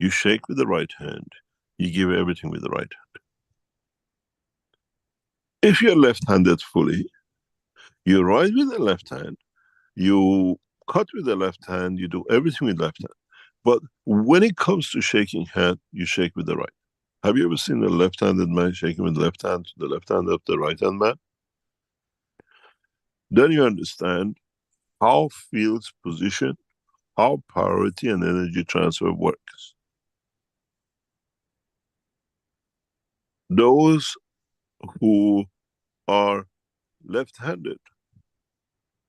you shake with the right hand, you give everything with the right hand. If you're left-handed fully, you write with the left hand, you cut with the left hand, you do everything with the left hand. But when it comes to shaking hand, you shake with the right. Have you ever seen a left-handed man shaking with the left hand to the left hand of the right-hand man? Then you understand how fields position how polarity and energy transfer works. Those who are left-handed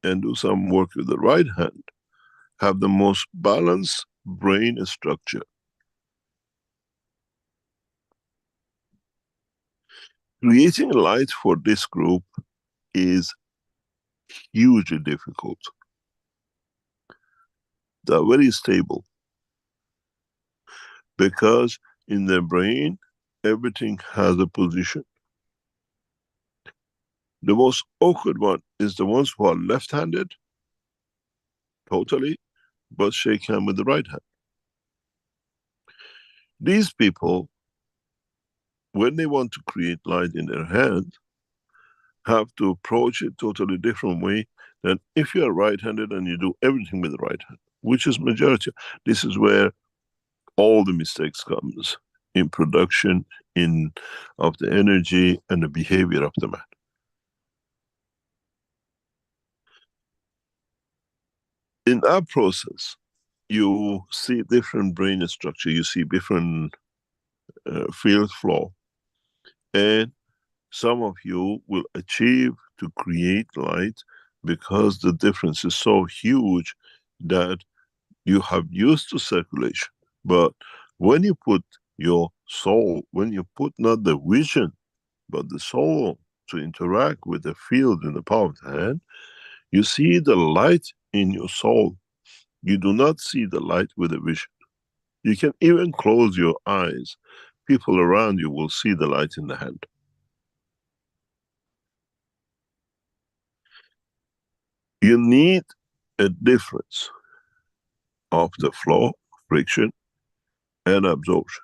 and do some work with the right hand have the most balanced brain structure. Creating light for this group is hugely difficult. They're very stable because in their brain, everything has a position. The most awkward one is the ones who are left-handed, totally, but shake hand with the right hand. These people, when they want to create light in their hand, have to approach it totally different way than if you are right-handed and you do everything with the right hand, which is majority. This is where all the mistakes comes in production of the energy and the behavior of the man. In that process, you see different brain structure, you see different field flow, and some of you will achieve to create light because the difference is so huge that you have used to circulation. But when you put your soul, when you put not the vision, but the soul to interact with the field in the palm of the hand, you see the light in your soul. You do not see the light with the vision. You can even close your eyes. People around you will see the light in the hand. You need a difference of the flow, friction, and absorption.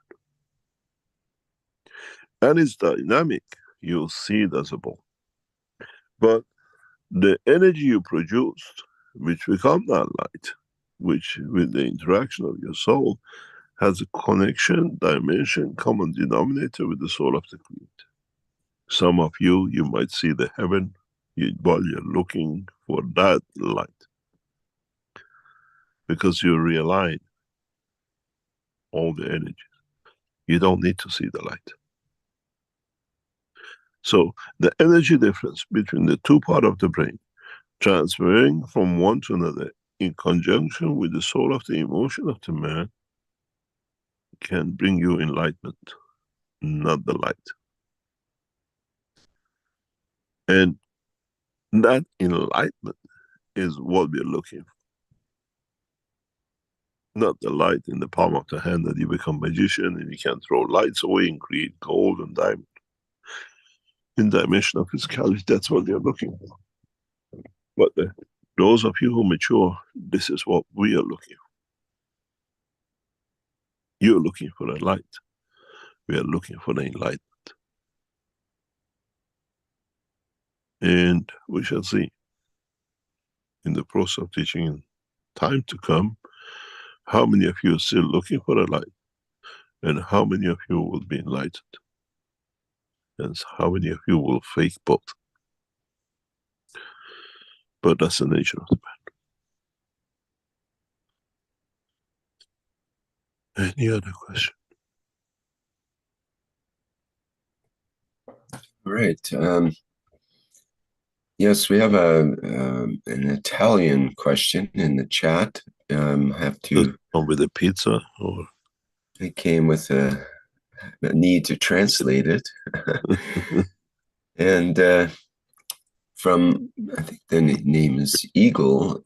And it's dynamic. You'll see it as a ball. But the energy you produced, which becomes that light, which with the interaction of your soul, has a connection, dimension, common denominator with the soul of the creator. Some of you might see the heaven while you're looking for that light. Because you realign all the energies. You don't need to see the light. So the energy difference between the two parts of the brain transferring from one to another in conjunction with the soul of the emotion of the man can bring you enlightenment, not the light. And that enlightenment is what we're looking for. Not the light in the palm of the hand that you become magician and you can throw lights away and create gold and diamond. In dimension of physicality, that's what we are looking for. But those of you who mature, this is what we are looking for. You're looking for a light. We are looking for the enlightenment. And we shall see in the process of teaching in time to come, how many of you are still looking for a light and how many of you will be enlightened. And how many of you will fake both. But that's the nature of the man. Any other question? All right. Yes, we have an Italian question in the chat. Have to come with a pizza, or it came with a need to translate it, and from I think the name is Eagle.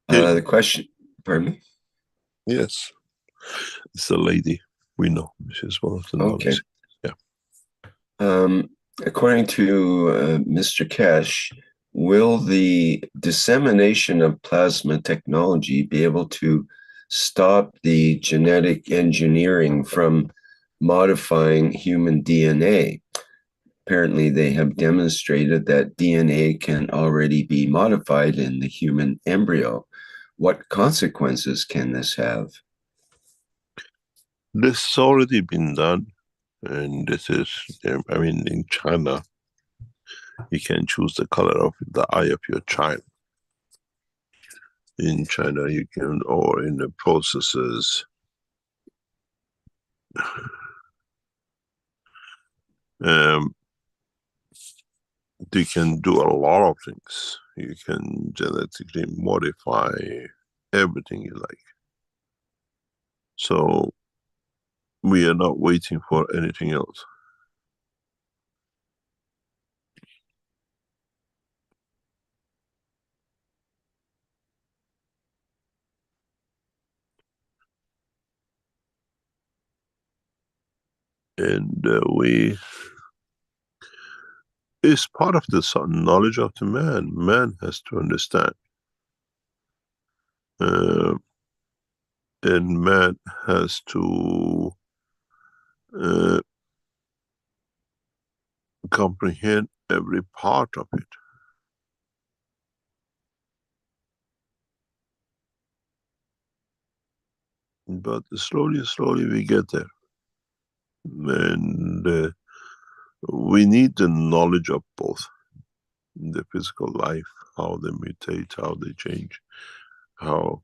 The question, pardon me. Yes, it's a lady we know. She's one of the okay. Yeah. According to Mr. Keshe, will the dissemination of plasma technology be able to stop the genetic engineering from modifying human DNA? Apparently, they have demonstrated that DNA can already be modified in the human embryo. What consequences can this have? This has already been done. And this is, I mean, in China, you can choose the color of the eye of your child. in China, you can, or in the processes. They can do a lot of things. You can genetically modify everything you like. So we are not waiting for anything else. And it's part of the knowledge of the man. Man has to understand. And man has to comprehend every part of it. But slowly, slowly we get there. And we need the knowledge of both. The physical life, how they mutate, how they change, how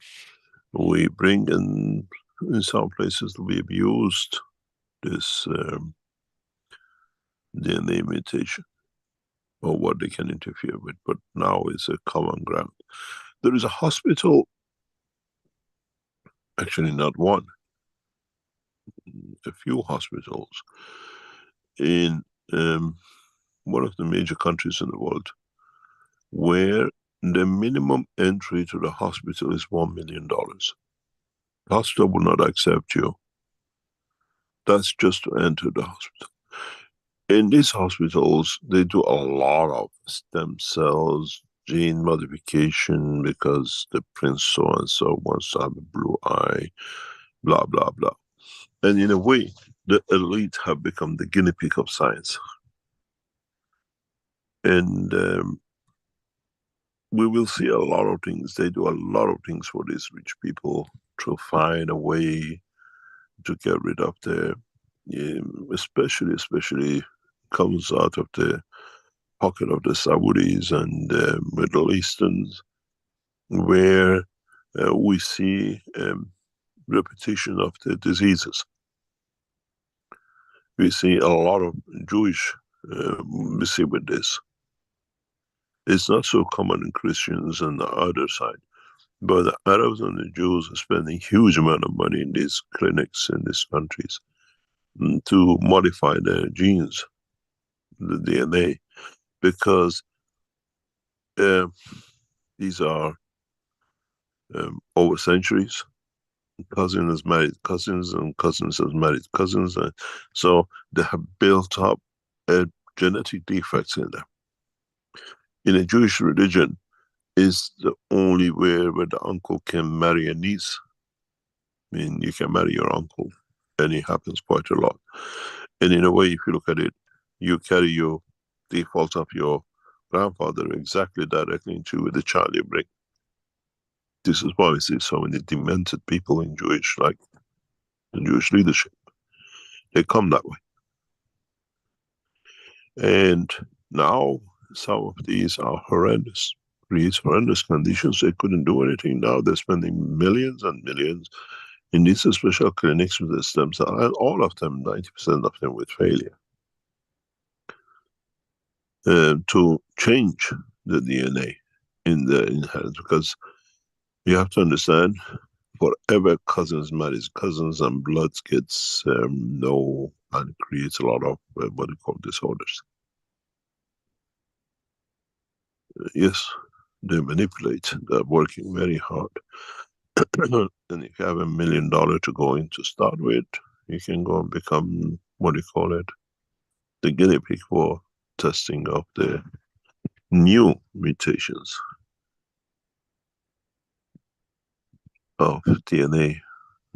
we bring in some places we've used this DNA mutation or what they can interfere with, but now it's a common ground. There is a hospital, actually not one, a few hospitals in one of the major countries in the world where the minimum entry to the hospital is $1 million. The hospital will not accept you. That's just to enter the hospital. In these hospitals, they do a lot of stem cells, gene modification, because the prince so-and-so wants to have a blue eye, blah, blah, blah. And in a way, the elite have become the guinea pig of science. And we will see a lot of things. They do a lot of things for these rich people to find a way to get rid of the, especially comes out of the pocket of the Saudis and Middle Easterns, where we see repetition of the diseases. We see a lot of Jewish, we see with this. It's not so common in Christians and the other side, but the Arabs and the Jews are spending huge amount of money in these clinics in these countries to modify their genes, the DNA, because these are over centuries. Cousin has married cousins and cousins has married cousins, and so they have built up genetic defects in them. In a Jewish religion, is the only way where the uncle can marry a niece. I mean, you can marry your uncle, and it happens quite a lot. And in a way, if you look at it, you carry your default of your grandfather exactly directly into the child you bring. This is why we see so many demented people in Jewish, like the Jewish leadership. They come that way. And now some of these are horrendous, creates horrendous conditions. They couldn't do anything. Now they're spending millions and millions in these special clinics with the stem cell, and all of them, 90% of them with failure, to change the DNA in the inheritance. Because you have to understand, forever cousins marries cousins and blood gets no, and creates a lot of what you call disorders. Yes, they manipulate. They're working very hard. And if you have $1 million to go in to start with, you can go and become, what do you call it, the guinea pig for testing of the new mutations of DNA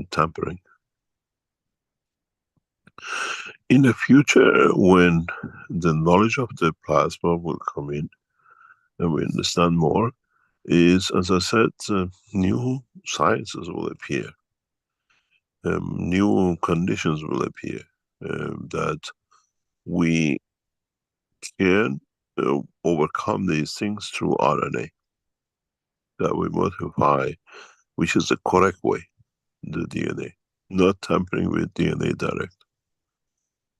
tampering. In the future, when the knowledge of the plasma will come in and we understand more, is, as I said, new sciences will appear. New conditions will appear that we can overcome these things through RNA. that we modify, which is the correct way, the DNA, not tampering with DNA direct.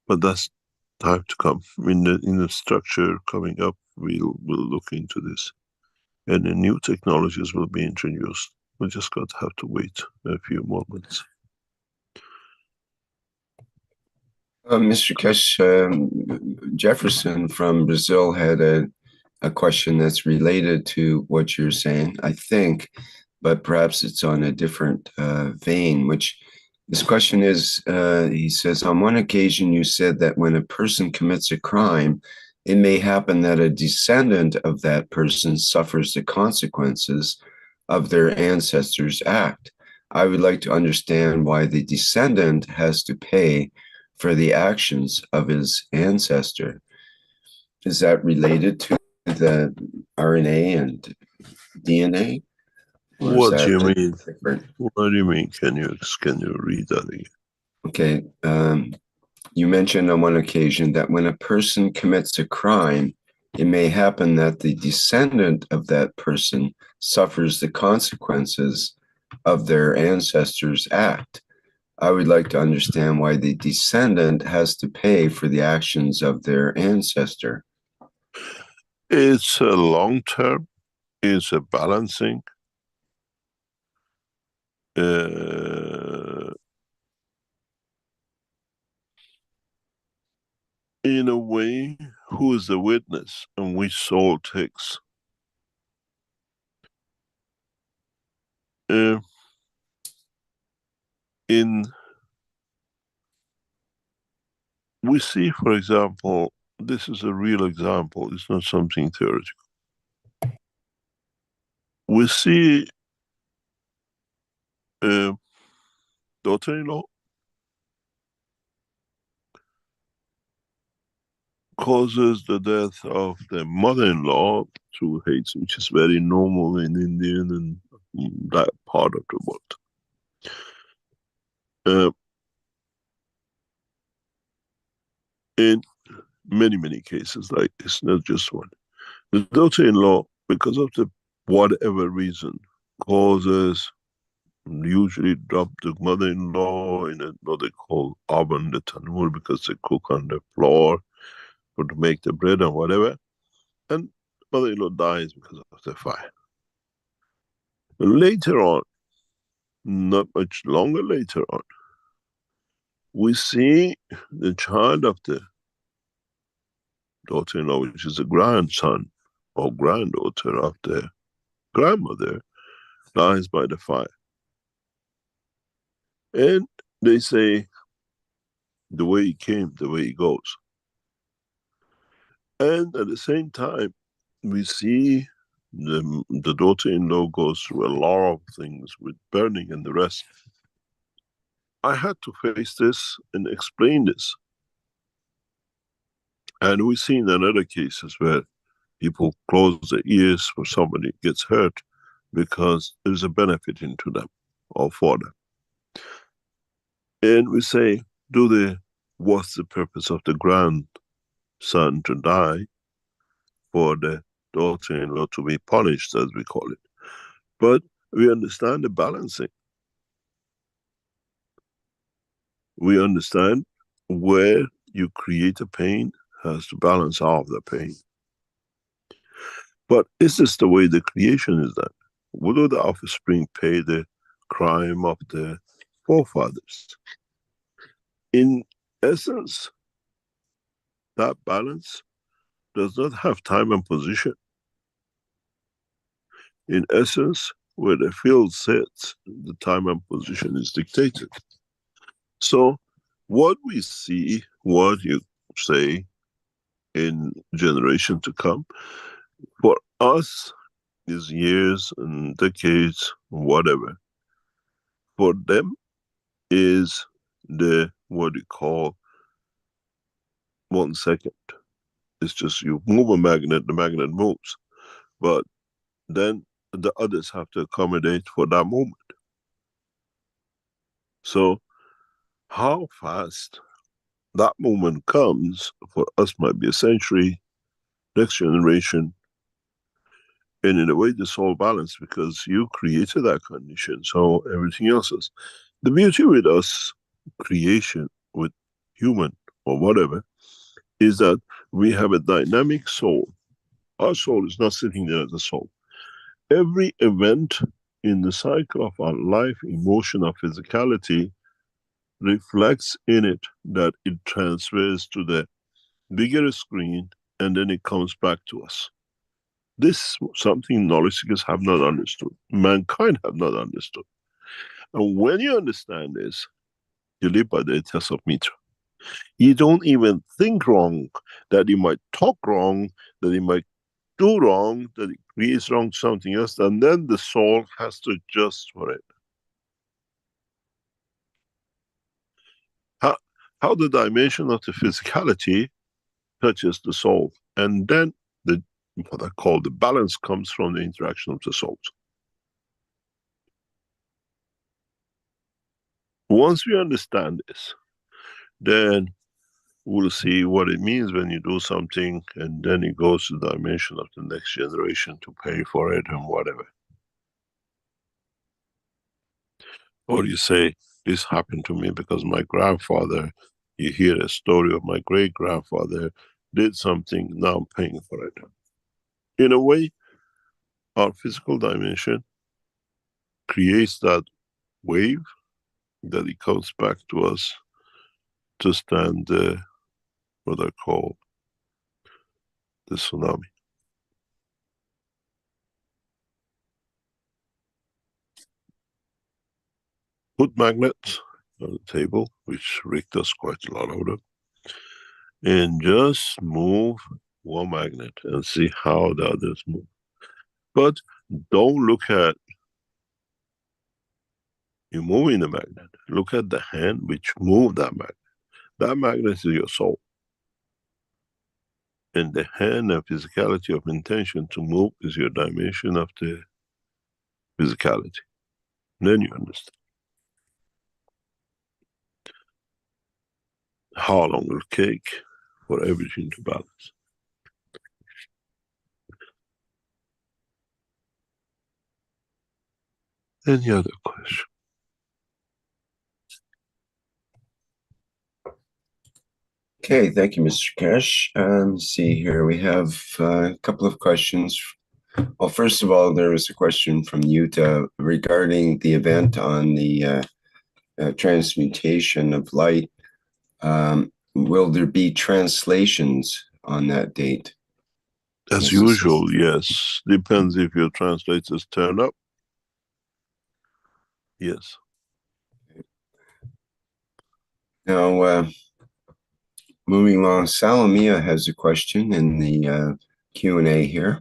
But that's time to come. In the structure coming up, we'll look into this. And the new technologies will be introduced. We just got to have to wait a few moments. Mr. Keshe, Jefferson from Brazil had a question that's related to what you're saying, I think, but perhaps it's on a different vein, which this question is, he says, on one occasion you said that when a person commits a crime, it may happen that a descendant of that person suffers the consequences of their ancestors' act. I would like to understand why the descendant has to pay for the actions of his ancestor. Is that related to the RNA and DNA? What do you mean? Different? What do you mean? Can you read that again? Okay. You mentioned on one occasion that when a person commits a crime, it may happen that the descendant of that person suffers the consequences of their ancestors' act. I would like to understand why the descendant has to pay for the actions of their ancestor. It's a long term, it's a balancing. In a way, who is the witness and which soul takes? We see, for example, this is a real example, it's not something theoretical. We see daughter-in-law causes the death of the mother-in-law through hate, which is very normal in Indian and that part of the world. In many cases like this, not just one. The daughter-in-law, because of the whatever reason, causes, usually drop the mother-in-law in what they call oven, the tanur, because they cook on the floor or to make the bread and whatever, and mother-in-law dies because of the fire. Later on, not much longer later on, we see the child of the daughter-in-law, which is a grandson or granddaughter of the grandmother, dies by the fire. And they say, the way he came, the way he goes. And at the same time, we see the daughter-in-law goes through a lot of things with burning and the rest. I had to face this and explain this. And we've seen in other cases where people close their ears for somebody gets hurt because there's a benefit into them or for them. And we say, what's the purpose of the grandson to die for the daughter-in-law to be punished, as we call it? But we understand the balancing. We understand where you create a pain has to balance out the pain. But is this the way the creation is done? Will the offspring pay the crime of the forefathers? In essence, that balance does not have time and position. In essence, where the field sits, the time and position is dictated. So what we see, what you say in generation to come, for us is years and decades, whatever. For them is what you call 1 second. It's just you move a magnet, the magnet moves. But then the others have to accommodate for that moment. So how fast that moment comes for us might be a century, next generation And in a way, the soul balance, because you created that condition, so everything else is. The beauty with us, creation, with human or whatever, is that we have a dynamic soul. Our soul is not sitting there as a soul. Every event in the cycle of our life, emotion, or physicality reflects in it that it transfers to the bigger screen and then it comes back to us. This is something knowledge seekers have not understood. Mankind have not understood. And when you understand this, you live by the test of Mitra. You don't even think wrong, that you might talk wrong, that you might do wrong, that it creates wrong something else, and then the soul has to adjust for it. How the dimension of the physicality touches the soul, and then what I call the balance comes from the interaction of the souls. Once we understand this, then we'll see what it means when you do something and then it goes to the dimension of the next generation to pay for it and whatever. Or you say, this happened to me because my grandfather, you hear a story of my great-grandfather did something, now I'm paying for it. In a way, our physical dimension creates that wave that it comes back to us to stand what I call the tsunami. Put magnets on the table, which Rick does quite a lot of them, and just move one magnet and see how the others move. But don't look at you moving the magnet. Look at the hand which moved that magnet. That magnet is your soul. And the hand and physicality of intention to move is your dimension of the physicality. Then you understand. How long will it take for everything to balance? Any other question? Okay, thank you, Mr. Keshe. Let's see here. We have a couple of questions. Well, first of all, there was a question from Utah regarding the event on the transmutation of light. Will there be translations on that date? As usual, yes. Depends if your translators turn up. Yes. Now, moving along, Salomia has a question in the Q&A here.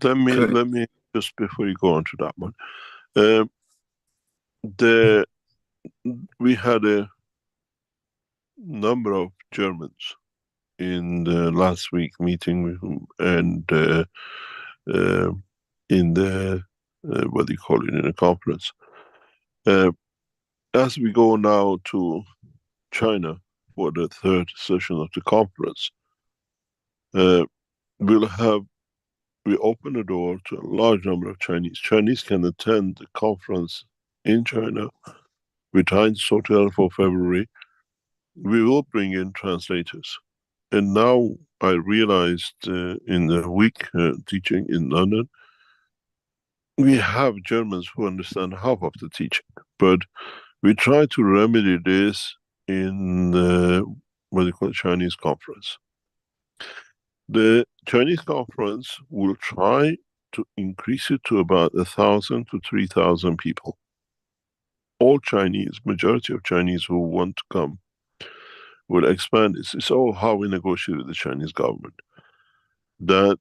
Let me just before you go on to that one. We had a number of Germans in the last week meeting, and in the what do you call it, in a conference. As we go now to China for the third session of the conference, we open the door to a large number of Chinese. Chinese can attend the conference in China. We're trying to sort it out for February. We will bring in translators. And now I realized in the week teaching in London, we have Germans who understand half of the teaching, but we try to remedy this in the what they call Chinese conference. The Chinese conference will try to increase it to about 1,000 to 3,000 people. All Chinese, majority of Chinese who want to come will expand this. It's all how we negotiate with the Chinese government. That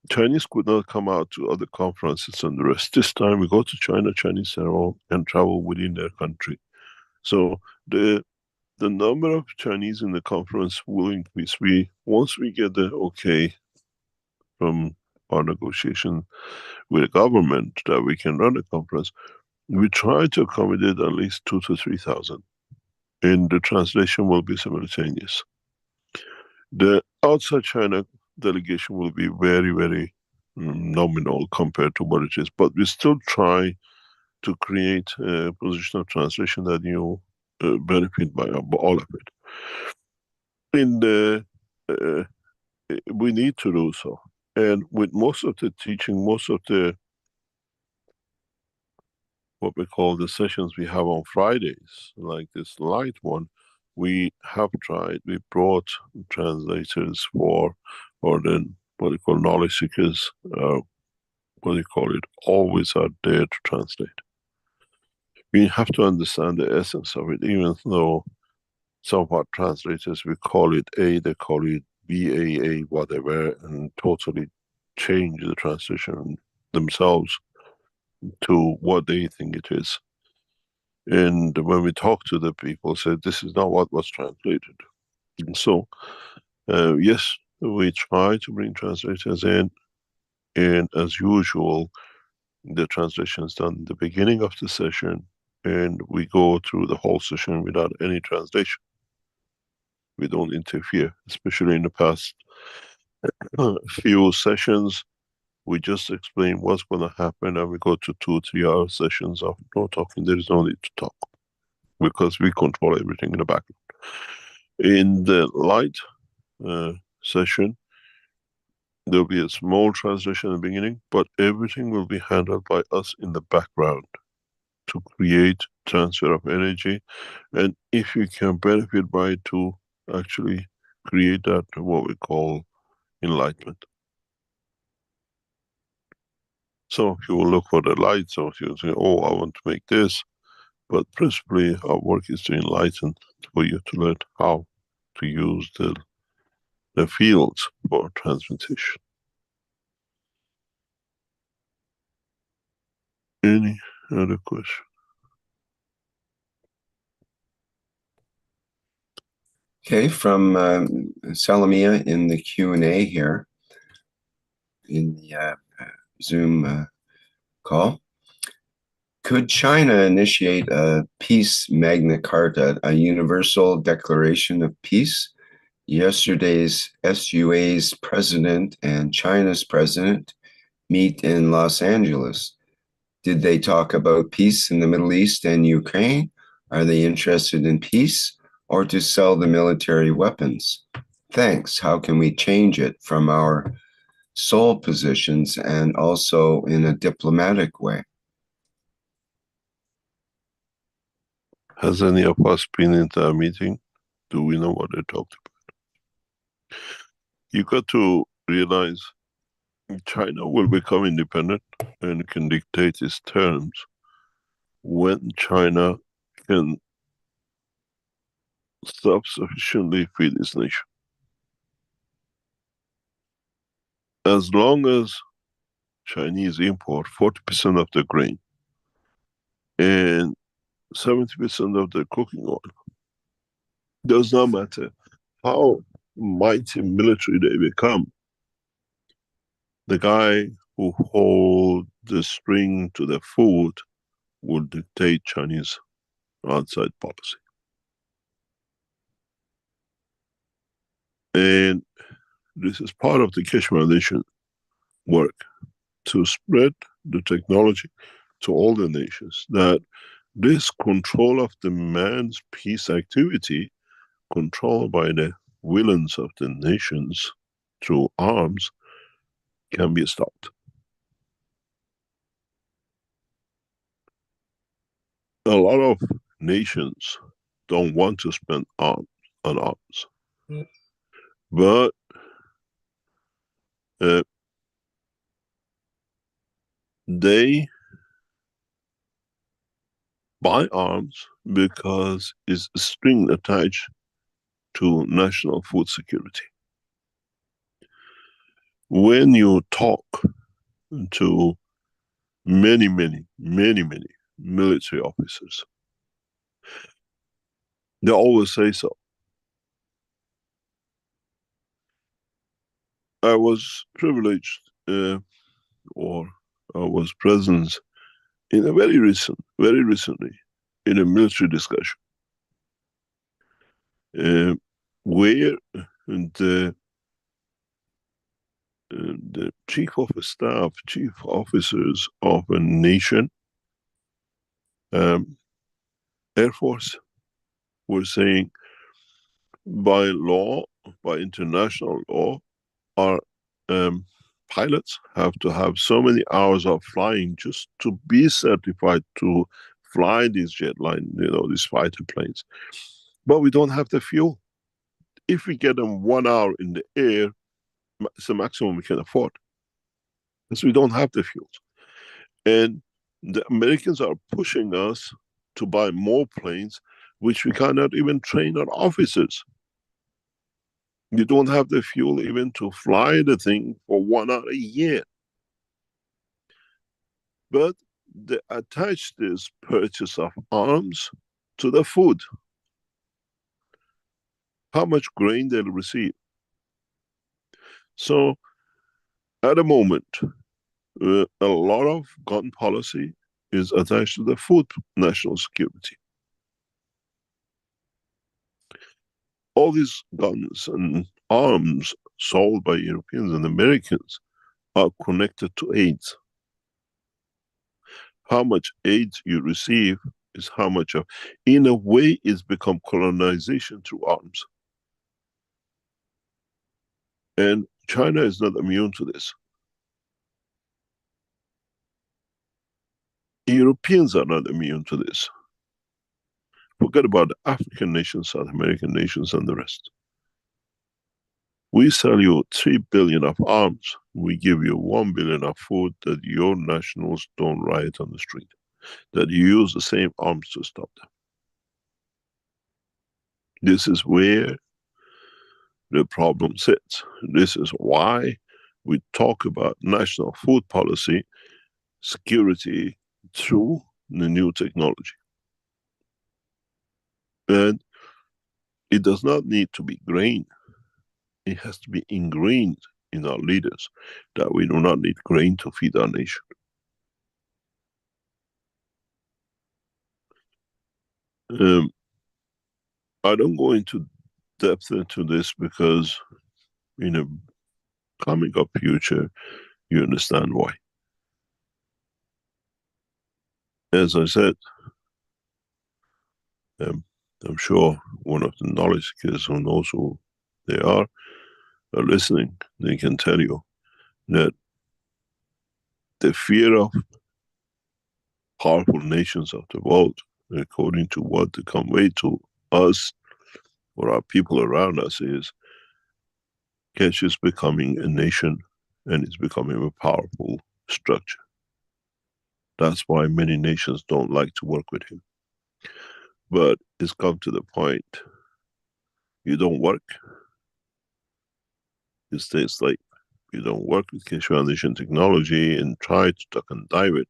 Chinese could not come out to other conferences and the rest. This time we go to China, Chinese can travel within their country. So the number of Chinese in the conference will increase. Once we get the okay from our negotiation with the government that we can run a conference, we try to accommodate at least 2,000 to 3,000. And the translation will be simultaneous. The outside China delegation will be very, very nominal compared to what it is, but we still try to create a position of translation that you benefit by all of it. In the we need to do so, and with most of the teaching, most of the what we call the sessions we have on Fridays, like this light one, we have tried. We brought translators for, or then what you call knowledge seekers. What do you call it? Always are there to translate. We have to understand the essence of it, even though some of our translators, we call it A, they call it BAA, whatever, and totally change the translation themselves to what they think it is. And when we talk to the people, say this is not what was translated. And so, yes, we try to bring translators in, and as usual, the translation is done in the beginning of the session, and we go through the whole session without any translation. We don't interfere, especially in the past few sessions. We just explain what's going to happen, and we go to 2-3 hour sessions of no talking. There is no need to talk because we control everything in the background. In the light session, there'll be a small translation in the beginning, but everything will be handled by us in the background to create transfer of energy, and if you can benefit by it, to actually create that what we call enlightenment. So if you will look for the light, so if you say, oh, I want to make this, but principally our work is to enlighten, for you to learn how to use the fields for transmutation. Any other question? Okay, from Salamia in the Q&A here, in the Zoom call. Could China initiate a peace Magna Carta, a universal declaration of peace? Yesterday's SUA's president and China's president meet in Los Angeles. Did they talk about peace in the Middle East and Ukraine? Are they interested in peace or to sell the military weapons? Thanks. How can we change it from our sole positions and also in a diplomatic way? Has any of us been in that meeting? Do we know what they talked about? You got to realize China will become independent and can dictate its terms when China can self-sufficiently feed its nation. As long as Chinese import 40% of the grain and 70% of the cooking oil, does not matter how mighty military they become, the guy who holds the string to the food will dictate Chinese outside policy. And this is part of the Keshe Foundation work, to spread the technology to all the nations, that this control of the man's peace activity, controlled by the villains of the nations through arms, can be stopped. A lot of nations don't want to spend on arms, but they buy arms because it's a string attached to national food security. When you talk to many military officers, they always say so. I was privileged, or I was present in a very recently, in a military discussion, where the the chief of staff, chief officers of a nation, Air Force, were saying by law, by international law, our pilots have to have so many hours of flying just to be certified to fly these jet line, these fighter planes. But we don't have the fuel. If we get them 1 hour in the air, it's the maximum we can afford. Because we don't have the fuels. And the Americans are pushing us to buy more planes, which we cannot even train our officers. You don't have the fuel even to fly the thing for 1 hour a year. But they attach this purchase of arms to the food. How much grain they'll receive. So at the moment, a lot of gun policy is attached to the food national security. All these guns and arms sold by Europeans and Americans are connected to AIDS. How much AIDS you receive is how much of, in a way, it's become colonization through arms. And China is not immune to this. Europeans are not immune to this. Forget about the African nations, South American nations, and the rest. We sell you 3 billion of arms. We give you 1 billion of food that your nationals don't riot on the street. That you use the same arms to stop them. This is where the problem sits. This is why we talk about national food policy, security through the new technology. And it does not need to be grain. It has to be ingrained in our leaders that we do not need grain to feed our nation. I don't go into depth into this because in a coming up future, you understand why. As I said, I'm sure one of the knowledge seekers who knows who they are listening. They can tell you that the fear of powerful nations of the world, according to what they convey to us or our people around us, is Keshe is becoming a nation and it's becoming a powerful structure. That's why many nations don't like to work with him. But it's come to the point, you don't work, you stay asleep. You don't work with Keshe Foundation technology and try to duck and dive it.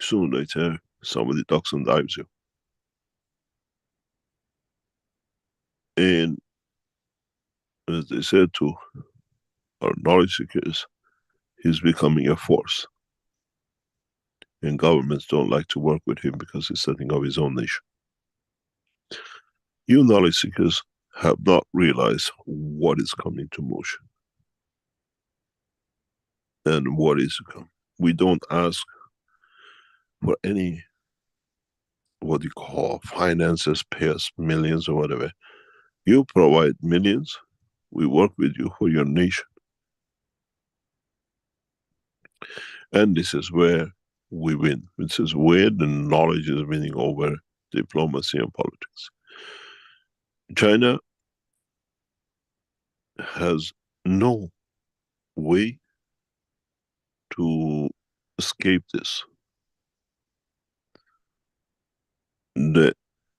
Sooner or later, somebody ducks and dives you. And as they said to our knowledge seekers, he's becoming a force. And governments don't like to work with him because he's setting up his own nation. You knowledge seekers have not realized what is coming to motion. And what is to come. We don't ask for any, what you call, finances, pay us millions or whatever. You provide millions, we work with you for your nation. And this is where we win. This is where the knowledge is winning over diplomacy and politics. China has no way to escape this. The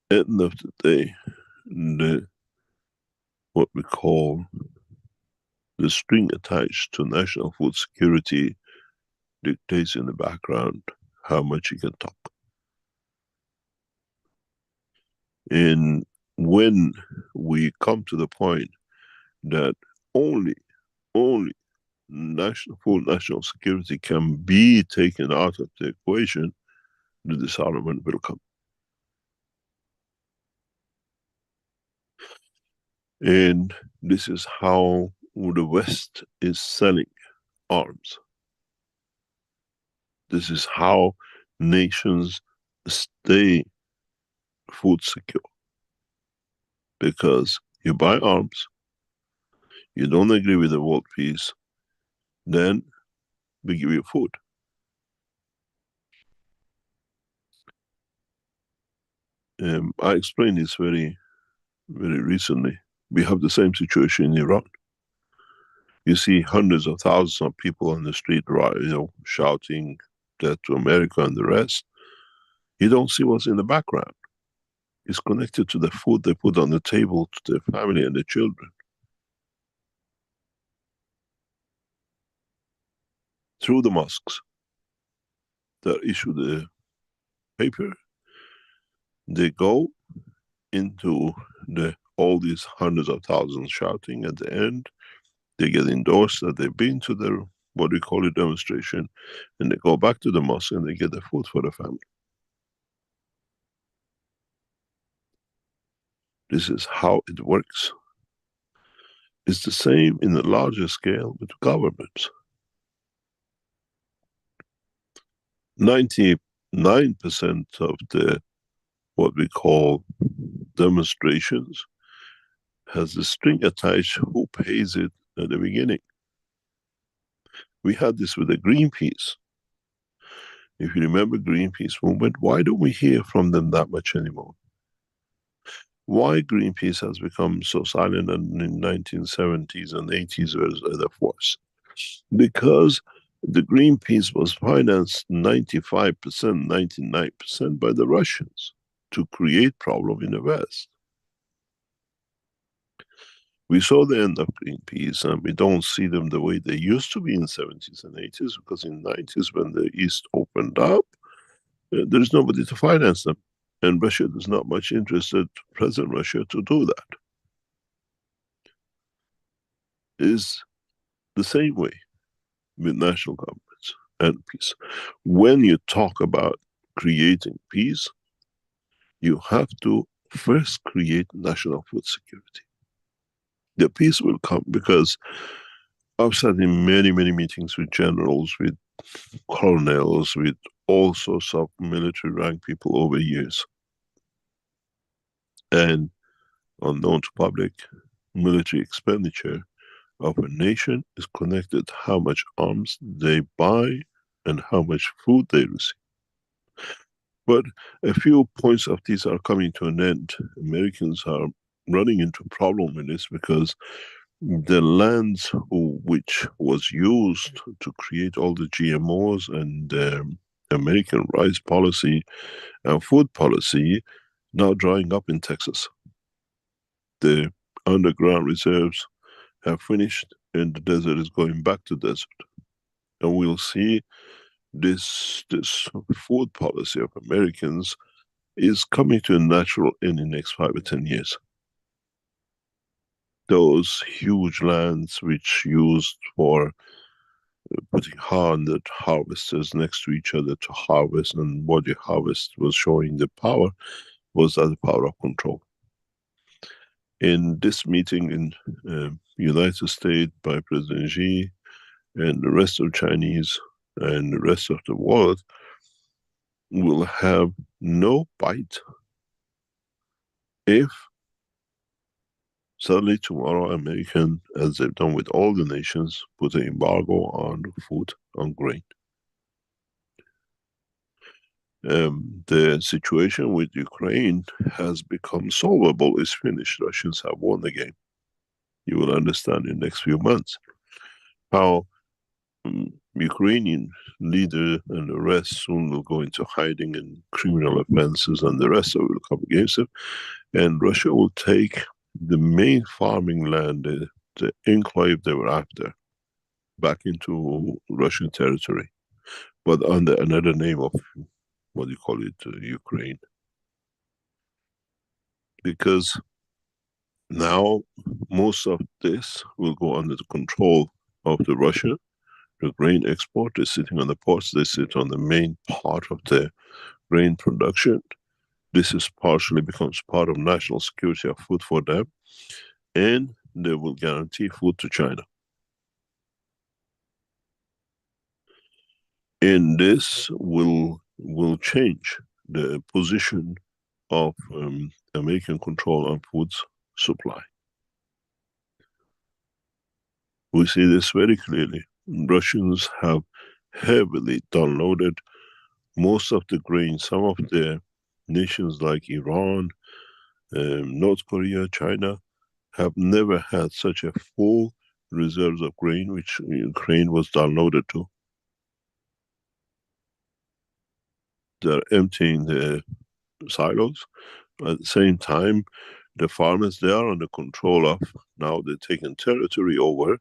end of the day, what we call the string attached to national food security dictates in the background how much you can talk. And when we come to the point that only full national security can be taken out of the equation, the disarmament will come. And this is how the West is selling arms. This is how nations stay food secure. Because you buy arms, you don't agree with the world peace, then we give you food. I explained this very recently. We have the same situation in Iran. You see hundreds of thousands of people on the street, shouting death to America and the rest. You don't see what's in the background. It's connected to the food they put on the table to their family and their children. Through the mosques that issue the paper, they go into all these hundreds of thousands shouting. At the end, they get endorsed that they've been to their, what we call a demonstration, and they go back to the mosque and they get the food for the family. This is how it works. It's the same in a larger scale with governments. 99% of the, what we call demonstrations, has a string attached who pays it at the beginning. We had this with the Greenpeace. If you remember Greenpeace movement, why don't we hear from them that much anymore? Why Greenpeace has become so silent in the 1970s and 80s was the force? Because the Greenpeace was financed 95%, 99% by the Russians to create problem in the West. We saw the end of Greenpeace, and we don't see them the way they used to be in 70s and 80s, because in 90s when the East opened up, there is nobody to finance them. And Russia is not much interested, present Russia, to do that. Is the same way with national governments and peace. When you talk about creating peace, you have to first create national food security. The peace will come because I've sat in many meetings with generals, with colonels, with all sorts of military rank people over years. And unknown to public, military expenditure of a nation is connected to how much arms they buy and how much food they receive. But a few points of these are coming to an end. Americans are running into a problem with this because the lands which was used to create all the GMOs and American rice policy and food policy now drying up in Texas. The underground reserves have finished and the desert is going back to desert. And we'll see this food policy of Americans is coming to a natural end in the next 5 or 10 years. Those huge lands which used for putting 100 harvesters next to each other to harvest, and what you harvest was showing the power, was that the power of control. In this meeting in United States by President Xi and the rest of Chinese and the rest of the world will have no bite if suddenly tomorrow American, as they've done with all the nations, put an embargo on food, on grain. The situation with Ukraine has become solvable. It's finished. Russians have won the game. You will understand in the next few months how Ukrainian leader and the rest soon will go into hiding and criminal offenses, and the rest will come against them. And Russia will take the main farming land, the enclave they were after, back into Russian territory, but under another name of, what do you call it, Ukraine. Because now most of this will go under the control of the Russia. The grain export is sitting on the ports, they sit on the main part of the grain production. This is partially becomes part of national security of food for them. And they will guarantee food to China. And this will change the position of American control on food supply. We see this very clearly. Russians have heavily downloaded most of the grain. Some of the nations like Iran, North Korea, China have never had such a full reserves of grain, which Ukraine was downloaded to. They're emptying the silos. At the same time, the farmers, they are under control of, now they're taking territory over.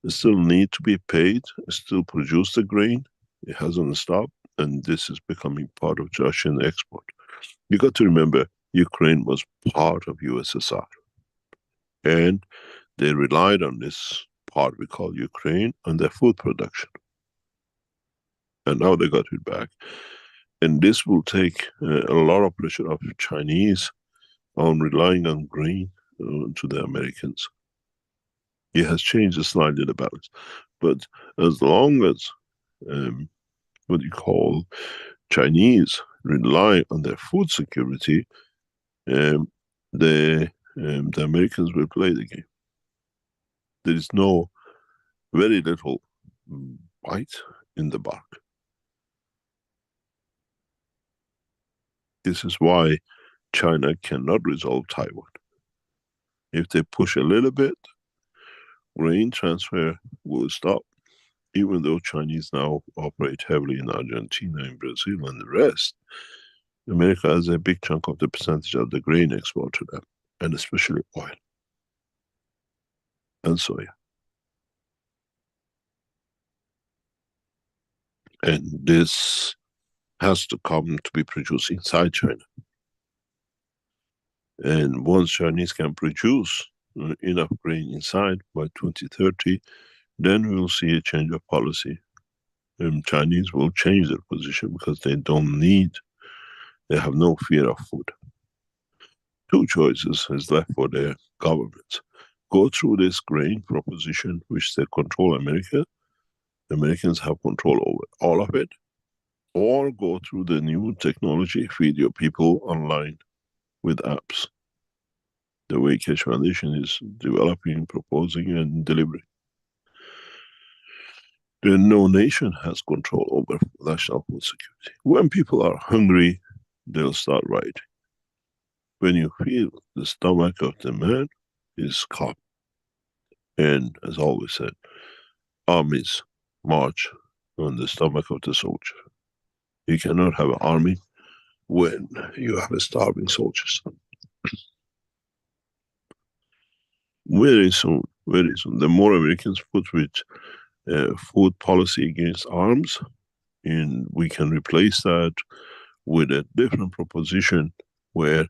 They still need to be paid, still produce the grain. It hasn't stopped, and this is becoming part of Russian export. You got to remember, Ukraine was part of USSR, and they relied on this part we call Ukraine on their food production. And now they got it back. And this will take a lot of pressure off the Chinese on relying on grain to the Americans. It has changed slightly the balance. But as long as what you call Chinese rely on their food security, the Americans will play the game. There is very little bite in the bark. This is why China cannot resolve Taiwan. If they push a little bit, grain transfer will stop, even though Chinese now operate heavily in Argentina, in Brazil, and the rest. America has a big chunk of the percentage of the grain export to them, and especially oil and soya. And this has to come to be produced inside China. And once Chinese can produce enough grain inside by 2030, then we will see a change of policy. And Chinese will change their position because they have no fear of food. Two choices is left for the governments. Go through this grain proposition, which they control America. The Americans have control over all of it. Or go through the new technology, feed your people online with apps. The way Keshe Foundation is developing, proposing, and delivering. Then no nation has control over national food security. When people are hungry, they'll start rioting. When you feel the stomach of the man is calm. And as always said, armies march on the stomach of the soldier. You cannot have an army when you have starving soldiers. Very soon, the more Americans put with food policy against arms, and we can replace that with a different proposition where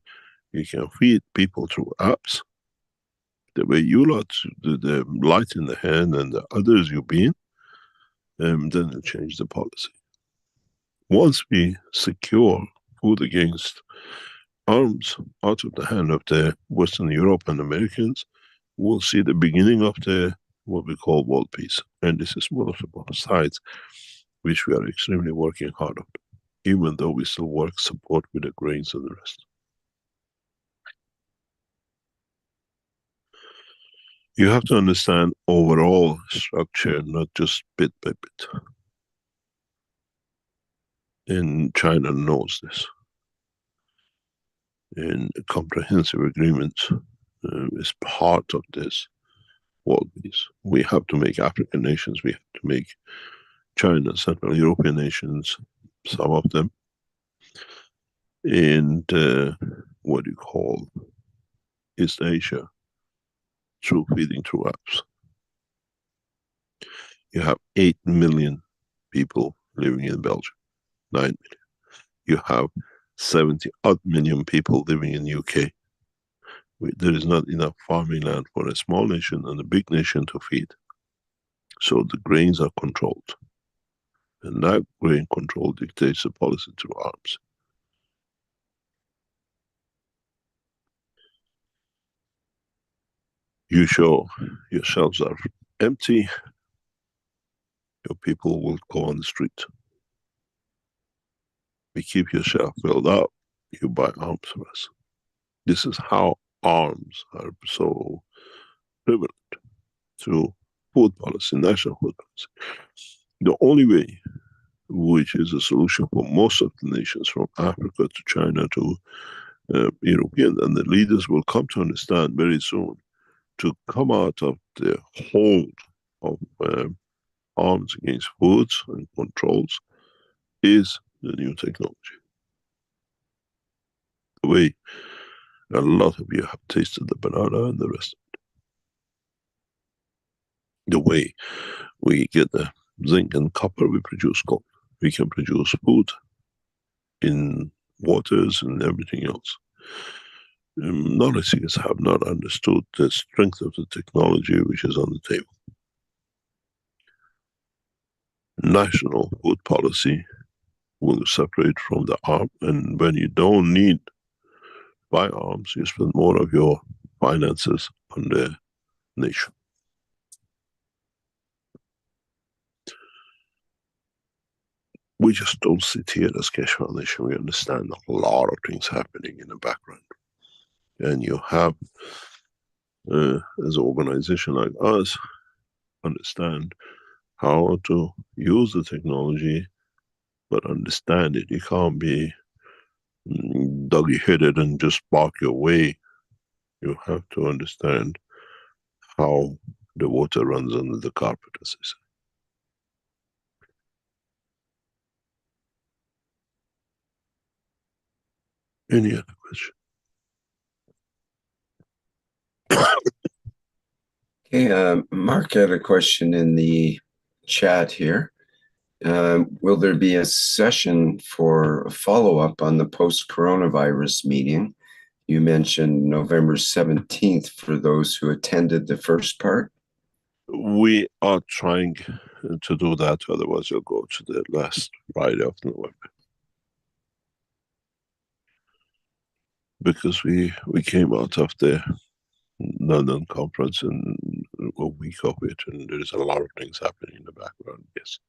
you can feed people through apps, the way you lot, the light in the hand and the others you've been, then it'll change the policy. Once we secure food against arms out of the hand of the Western Europe and Americans, we'll see the beginning of the what we call world peace. And this is multiple sides, which we are extremely working hard on, even though we still support with the grains and the rest. You have to understand overall structure, not just bit by bit. And China knows this. And a comprehensive agreement is part of this world peace. We have to make African nations, we have to make China, Central European nations, some of them, and what you call East Asia, through feeding through apps. You have 8 million people living in Belgium, 9 million. You have 70-odd million people living in UK. There is not enough farming land for a small nation and a big nation to feed. So the grains are controlled. And that grain control dictates the policy through arms. you show your shelves are empty, your people will go on the street. We keep your shelf filled up, you buy arms from us. This is how arms are so prevalent through food policy, national food policy. The only way, which is a solution for most of the nations from Africa to China to European, and the leaders will come to understand very soon, to come out of the hold of arms against foods and controls is the new technology. The way a lot of you have tasted the banana and the rest. The way we get the zinc and copper, we produce gold. We can produce food in waters and everything else. Knowledge have not understood the strength of the technology which is on the table. National food policy will separate from the arm, and when you don't need buy arms, you spend more of your finances on the nation. We just don't sit here as Keshe Foundation. We understand a lot of things happening in the background. And you have, as an organization like us, understand how to use the technology, but understand it. You can't be doggy-headed and just bark your way. You have to understand how the water runs under the carpet, as I say. Any other question? Okay, Mark had a question in the chat here. Will there be a session for follow-up on the post-coronavirus meeting? You mentioned November 17th for those who attended the first part. We are trying to do that, otherwise you'll go to the last Friday of November. Because we came out of the London conference in a week of it, and there is a lot of things happening in the background, yes.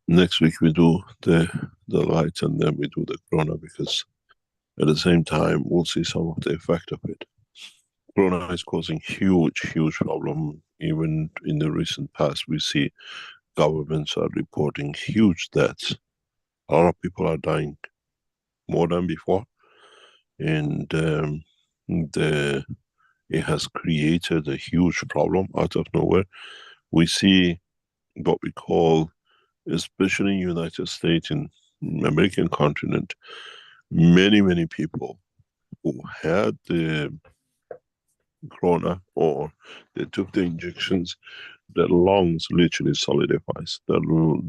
Next week we do the lights, and then we do the corona, because at the same time we'll see some of the effect of it. Corona is causing huge problem. Even in the recent past, we see governments are reporting huge deaths. A lot of people are dying more than before, and it has created a huge problem out of nowhere. We see what we call, especially in United States, in American continent, many people who had the corona or they took the injections, their lungs literally solidifies. They're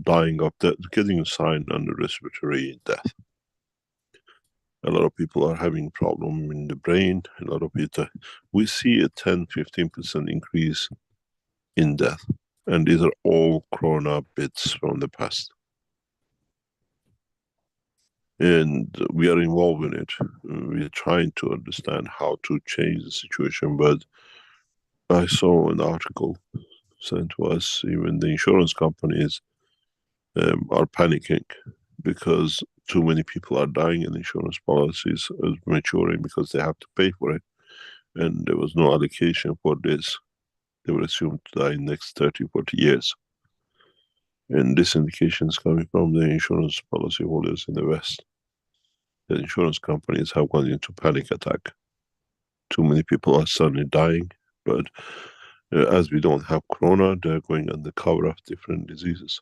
dying of that, getting a sign on the respiratory death. A lot of people are having problem in the brain. A lot of it, we see a 10-15% increase in death, and these are all corona bits from the past. And we are involved in it. We are trying to understand how to change the situation, but I saw an article sent to us, even the insurance companies are panicking because too many people are dying and insurance policies are maturing because they have to pay for it. And there was no allocation for this. They were assumed to die in the next 30-40 years. And this indication is coming from the insurance policy holders in the West. The insurance companies have gone into panic attack. Too many people are suddenly dying, but as we don't have corona, they're going on the cover of different diseases.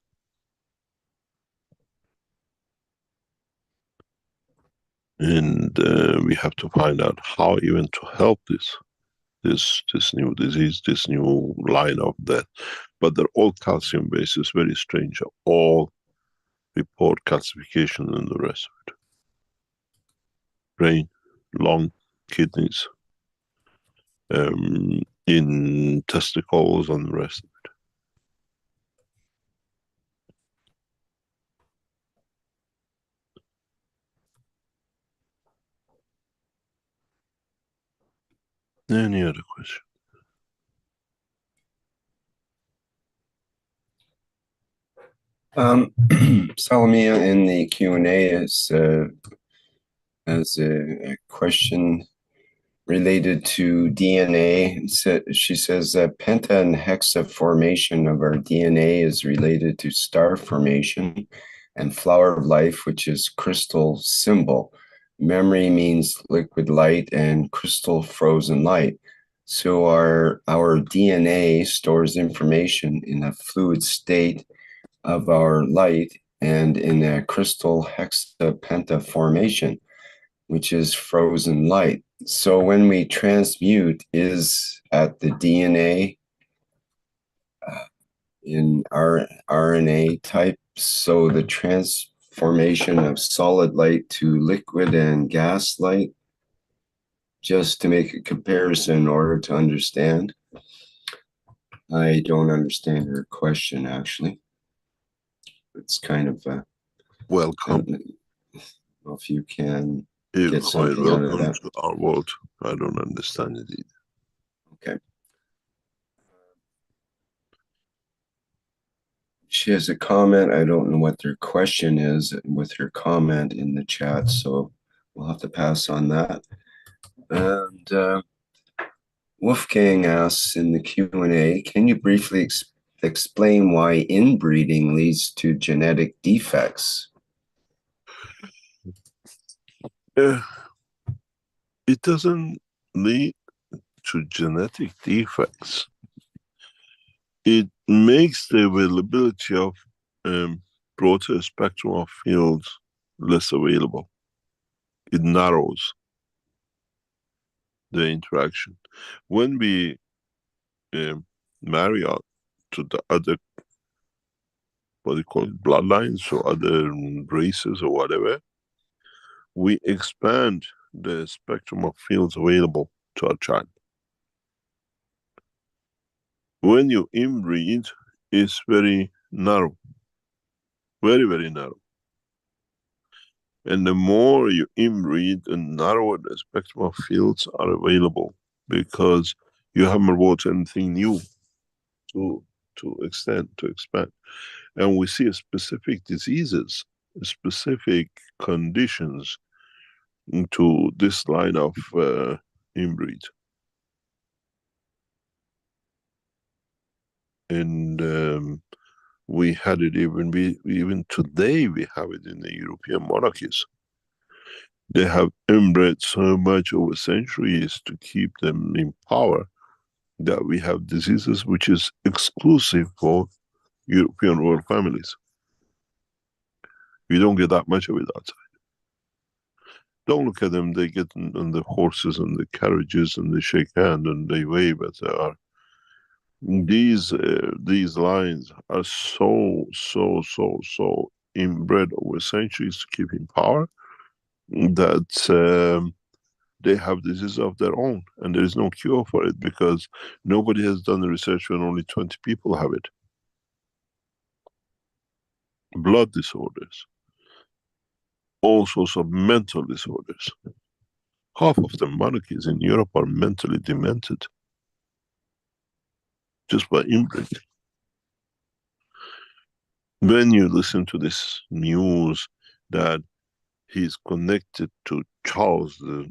And we have to find out how even to help this new disease, this new line of death. But they're all calcium based. It's very strange. All report calcification and the rest of it. Brain, lung, kidneys, in testicles and the rest of it. Any other question? Salamia in the Q&A has a question related to DNA. She says that penta and hexa formation of our DNA is related to star formation and flower of life, which is crystal symbol. Memory means liquid light and crystal frozen light. So our DNA stores information in a fluid state of our light and in a crystal hexapenta formation, which is frozen light. So when we transmute is at the DNA in our RNA type. So the transformation of solid light to liquid and gas light, just to make a comparison in order to understand. I don't understand her question, actually. It's kind of Welcome. if you can You're get quite something out of welcome that. to our world. I don't understand it either. Okay. She has a comment. I don't know what their question is with her comment in the chat, so we'll have to pass on that. And Wolfgang asks in the Q&A, can you briefly explain why inbreeding leads to genetic defects? It doesn't lead to genetic defects. It makes the availability of broader spectrum of fields less available. It narrows the interaction. When we marry out to the other, what do you call it, bloodlines or other races or whatever, we expand the spectrum of fields available to our child. When you inbreed, it's very narrow, very, very narrow. And the more you inbreed, the narrower the spectrum of fields are available, because you haven't brought anything new to extend, to expand. And we see specific diseases, specific conditions to this line of inbreed. And we had it even today, we have it in the European monarchies. They have inbred so much over centuries to keep them in power that we have diseases which is exclusive for European royal families. We don't get that much of it outside. Don't look at them, they get on the horses and the carriages and they shake hand and they wave as they are. These lines are so inbred over centuries to keep in power that they have diseases of their own, and there is no cure for it because nobody has done the research when only 20 people have it. Blood disorders, all sorts of mental disorders. Half of the monarchies in Europe are mentally demented just by inbreeding. When you listen to this news that he's connected to Charles II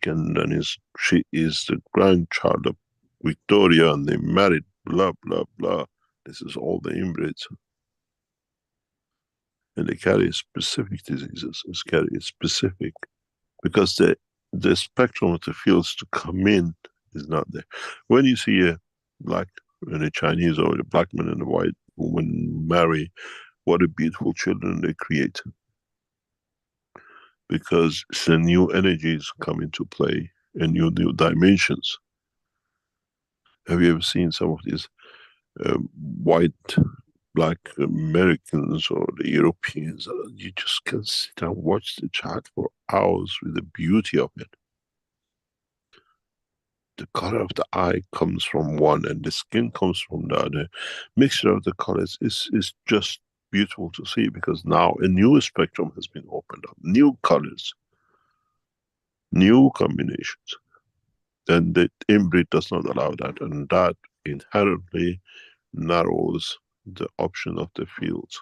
and she is the grandchild of Victoria and they married, blah, blah, blah. This is all the inbreds. And they carry specific diseases, it's carry specific, because the spectrum of the fields to come in is not there. When you see a black and a Chinese or a black man and a white woman marry, what a beautiful children they create. Because the new energies come into play and new dimensions. Have you ever seen some of these white, black Americans or the Europeans? You just can sit and watch the child for hours with the beauty of it. The color of the eye comes from one and the skin comes from the other. Mixture of the colors is just beautiful to see, because now a new spectrum has been opened up. New colors, new combinations. And the inbreed does not allow that, and that inherently narrows the option of the fields.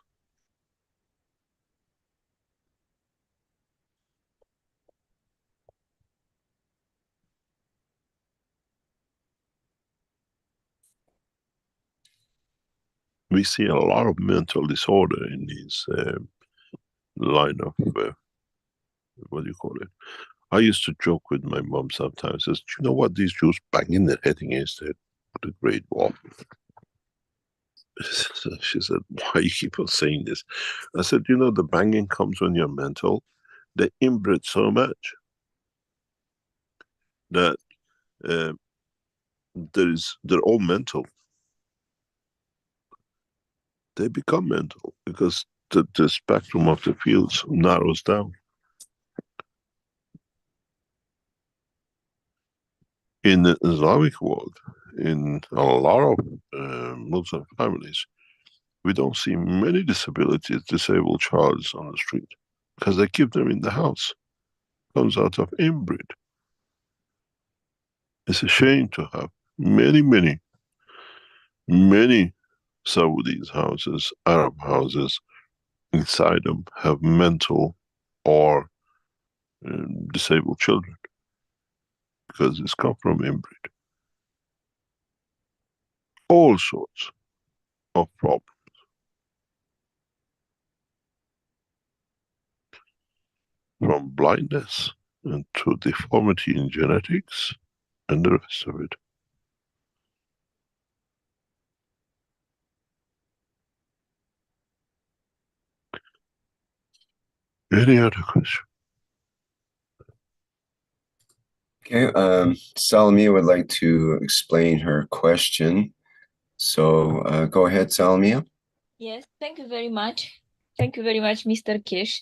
We see a lot of mental disorder in this line of, what do you call it? I used to joke with my mom sometimes, says, do you know what these Jews banging their head against the Great Wall? She said, why you keep on saying this? I said, you know, the banging comes when you're mental. They inbred so much that they're all mental. They become mental because the spectrum of the fields narrows down. In the Islamic world, in a lot of Muslim families, we don't see many disabled children on the street because they keep them in the house. Comes out of inbreed. It's a shame to have many Saudis houses, Arab houses, inside them have mental or disabled children because it's come from inbreed. All sorts of problems. From blindness and to deformity in genetics and the rest of it. Any other question? Okay, Salamia would like to explain her question. So go ahead, Salamia. Yes, thank you very much. Thank you very much, Mr. Keshe.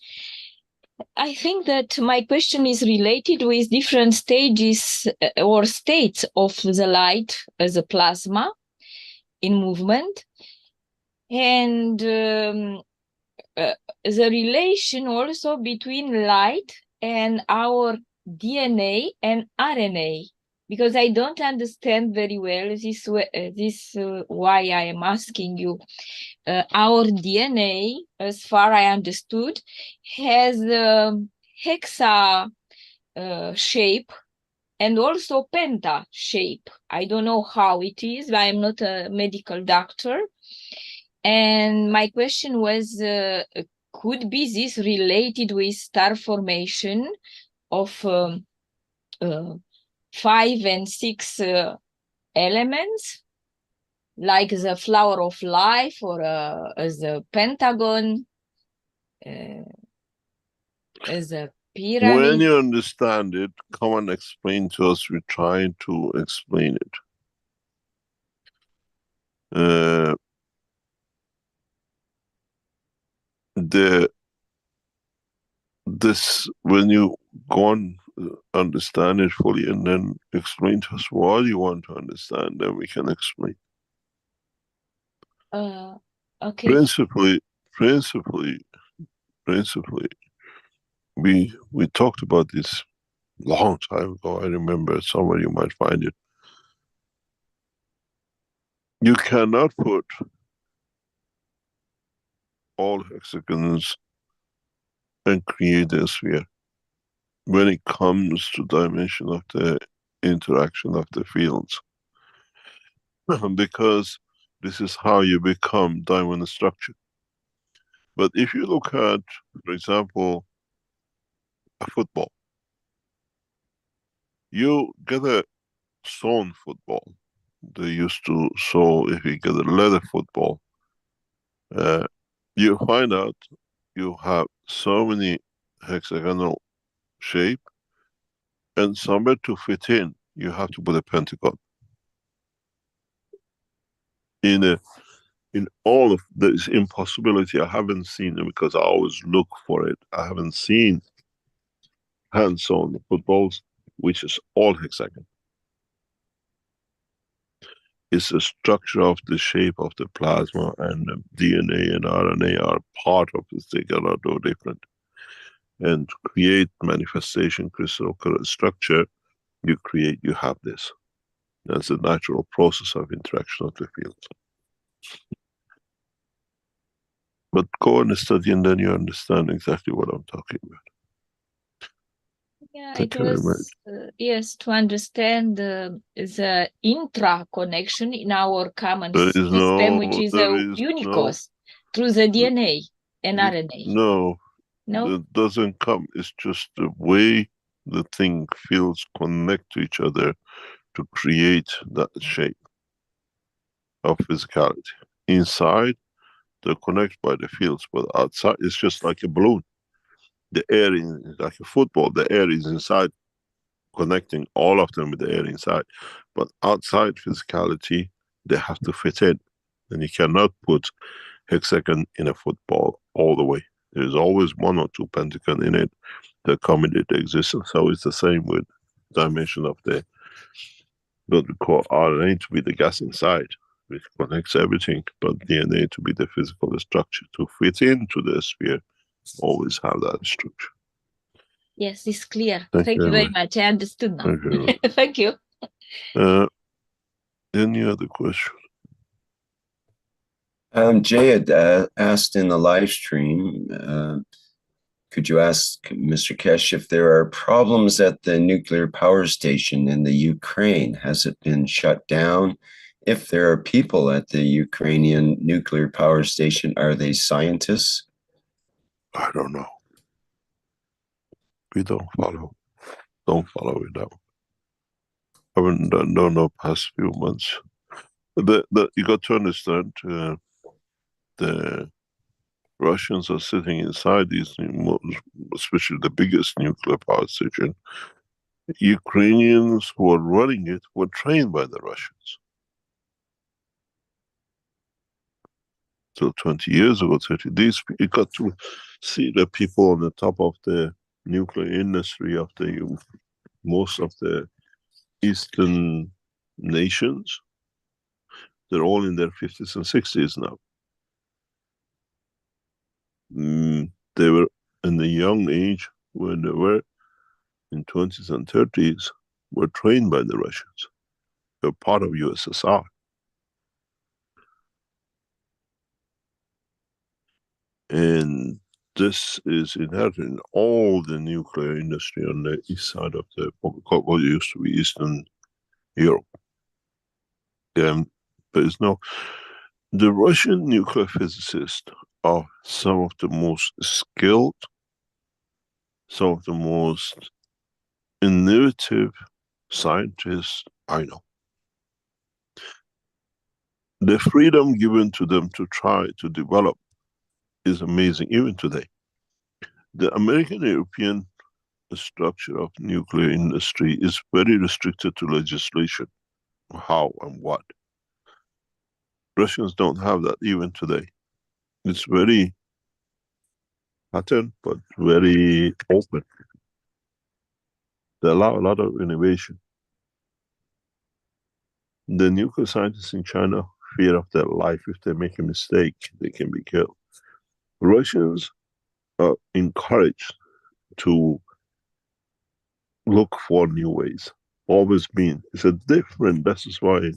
I think that my question is related with different stages or states of the light as a plasma in movement, and the relation also between light and our DNA and RNA, because I don't understand very well this why I am asking you. Our DNA, as far I understood, has a hexa shape and also penta shape. I don't know how it is. I am not a medical doctor. And my question was, could be this related with star formation of 5 and 6 elements, like the flower of life or as a pentagon, as a pyramid? When you understand it, come and explain to us. We're trying to explain it. When you go on, understand it fully and then explain to us what you want to understand, then we can explain. Okay. Principally, we talked about this long time ago. I remember somewhere you might find it. You cannot put all hexagons and create a sphere when it comes to dimension of the interaction of the fields. Because this is how you become diamond structure. But if you look at, for example, a football, you get a sewn football. They used to sew, if you get a leather football, you find out you have so many hexagonal shape, and somewhere to fit in, you have to put a pentagon. In all of this impossibility, I haven't seen it because I always look for it. I haven't seen hand-sewn footballs, which is all hexagon. It's the structure of the shape of the plasma, and the DNA and RNA are part of this. They cannot do different. And create manifestation crystal structure you create, you have this. That's a natural process of interaction of the fields. But go and study, and then you understand exactly what I'm talking about. Yeah, Thank it you very much. was, yes, to understand the intra-connection in our common There is system, which is there a is unicos through the DNA and you- RNA. no, No? it doesn't come. It's just the way the thing fields connect to each other to create that shape of physicality. Inside, they're connected by the fields, but outside, it's just like a balloon. The air is like a football. The air is inside, connecting all of them with the air inside. But outside physicality, they have to fit in. And you cannot put hexagon in a football all the way. There's always one or two pentagon in it that accommodate the existence. So it's the same with dimension of the, what we call RNA to be the gas inside, which connects everything, but DNA to be the physical structure. To fit into the sphere, always have that structure. Yes, it's clear. Thank Thank you you very very much. I understood now. Thank you very much. Thank you. Any other question? Jay had asked in the live stream, could you ask Mr. Keshe if there are problems at the nuclear power station in the Ukraine? Has it been shut down? If there are people at the Ukrainian nuclear power station, are they scientists? I don't know. We don't follow it out. I don't know past few months. You got to understand, the Russians are sitting inside these, especially the biggest nuclear power station. Ukrainians who are running it were trained by the Russians. So 20 years ago, 30, you got to see the people on the top of the nuclear industry of most of the Eastern nations. They're all in their 50s and 60s now. They were in the young age when they were in 20s and 30s, were trained by the Russians. They're part of USSR. And this is inherent in all the nuclear industry on the east side of what used to be Eastern Europe. The Russian nuclear physicists are some of the most skilled, some of the most innovative scientists I know. The freedom given to them to try to develop is amazing, even today. The American European structure of nuclear industry is very restricted to legislation, how and what. Russians don't have that even today. It's very patterned, but very open. They allow a lot of innovation. The nuclear scientists in China fear of their life. If they make a mistake, they can be killed. Russians are encouraged to look for new ways. Always been. It's a different, this is why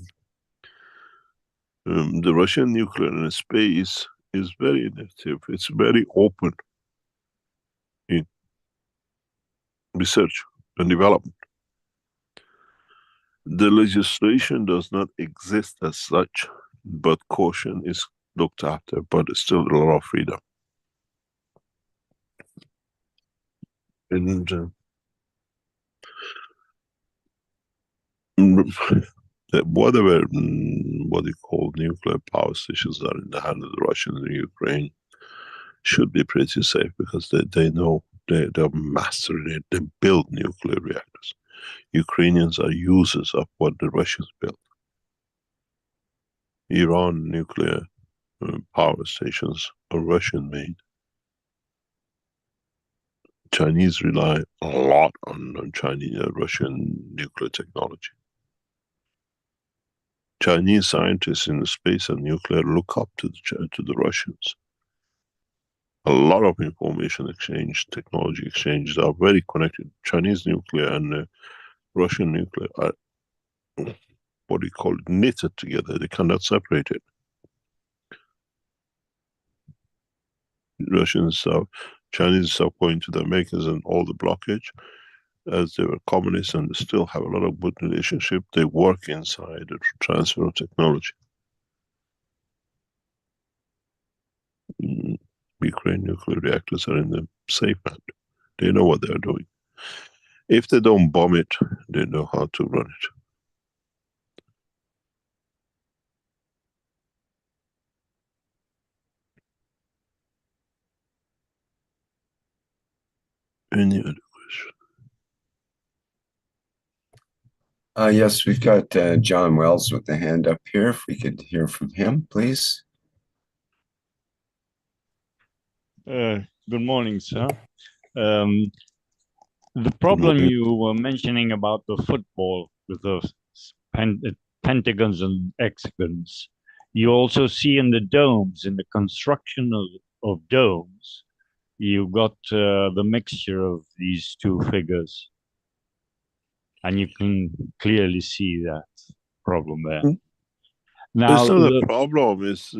the Russian nuclear in space is very innovative. It's very open in research and development. The legislation does not exist as such, but caution is looked after, but it's still a lot of freedom. And whatever, what you call nuclear power stations that are in the hand of the Russians in Ukraine should be pretty safe, because they know they're mastering it. They build nuclear reactors. Ukrainians are users of what the Russians built. Iran nuclear power stations are Russian made. Chinese rely a lot on Chinese Russian nuclear technology. Chinese scientists in the space and nuclear look up to the Russians. A lot of information exchange, technology exchange are very connected. Chinese nuclear and Russian nuclear are, what do you call it, knitted together. They cannot separate it. Russians stop, Chinese stop going to the Americans and all the blockage, as they were communists and they still have a lot of good relationship. They work inside the transfer of technology. Ukraine nuclear reactors are in the safe hand. They know what they are doing. If they don't bomb it, they know how to run it. Any other question? Yes, we've got John Wells with the hand up here. If we could hear from him, please. Good morning, sir. The problem you were mentioning about the football with the pentagons and hexagons, you also see in the domes, in the construction of domes, you got the mixture of these two figures. And you can clearly see that problem there. Now, it's not a problem, it's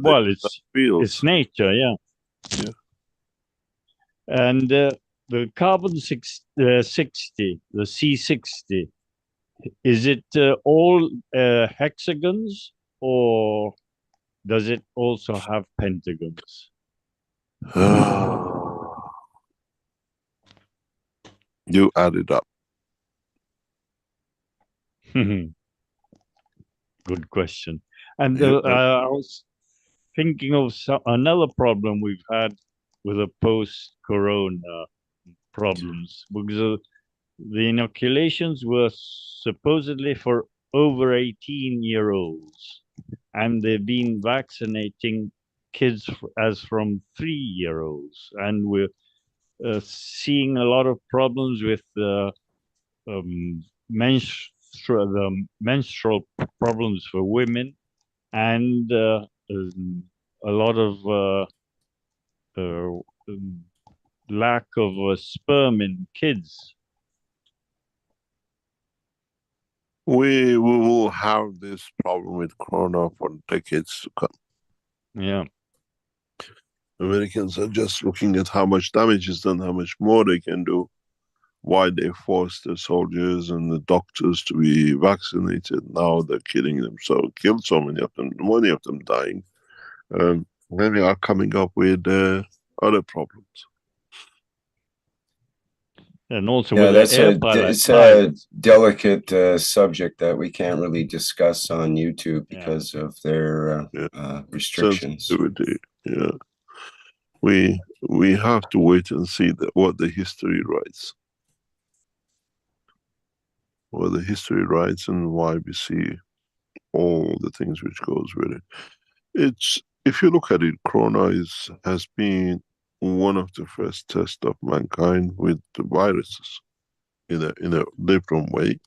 well, it's nature, yeah. Yeah. And the carbon 60, the C60, is it all hexagons, or does it also have pentagons? You add it up. Good question. And I was thinking of another problem we've had with the post-corona problems, because the inoculations were supposedly for over 18-year-olds, and they've been vaccinating kids as from 3-year-olds, and we're seeing a lot of problems with the menstrual problems for women, and a lot of lack of sperm in kids. We will have this problem with corona for decades to come. Yeah. Americans are just looking at how much damage is done, how much more they can do, why they force the soldiers and the doctors to be vaccinated. Now they're killing them, so killed so many of them dying. Many are coming up with other problems. And also with it's a delicate subject that we can't really discuss on YouTube because of their restrictions. Sensitivity. Yeah, we have to wait and see what the history writes. What the history writes and why we see all the things which goes with it. It's, if you look at it, corona has been one of the first tests of mankind with the viruses in a different way.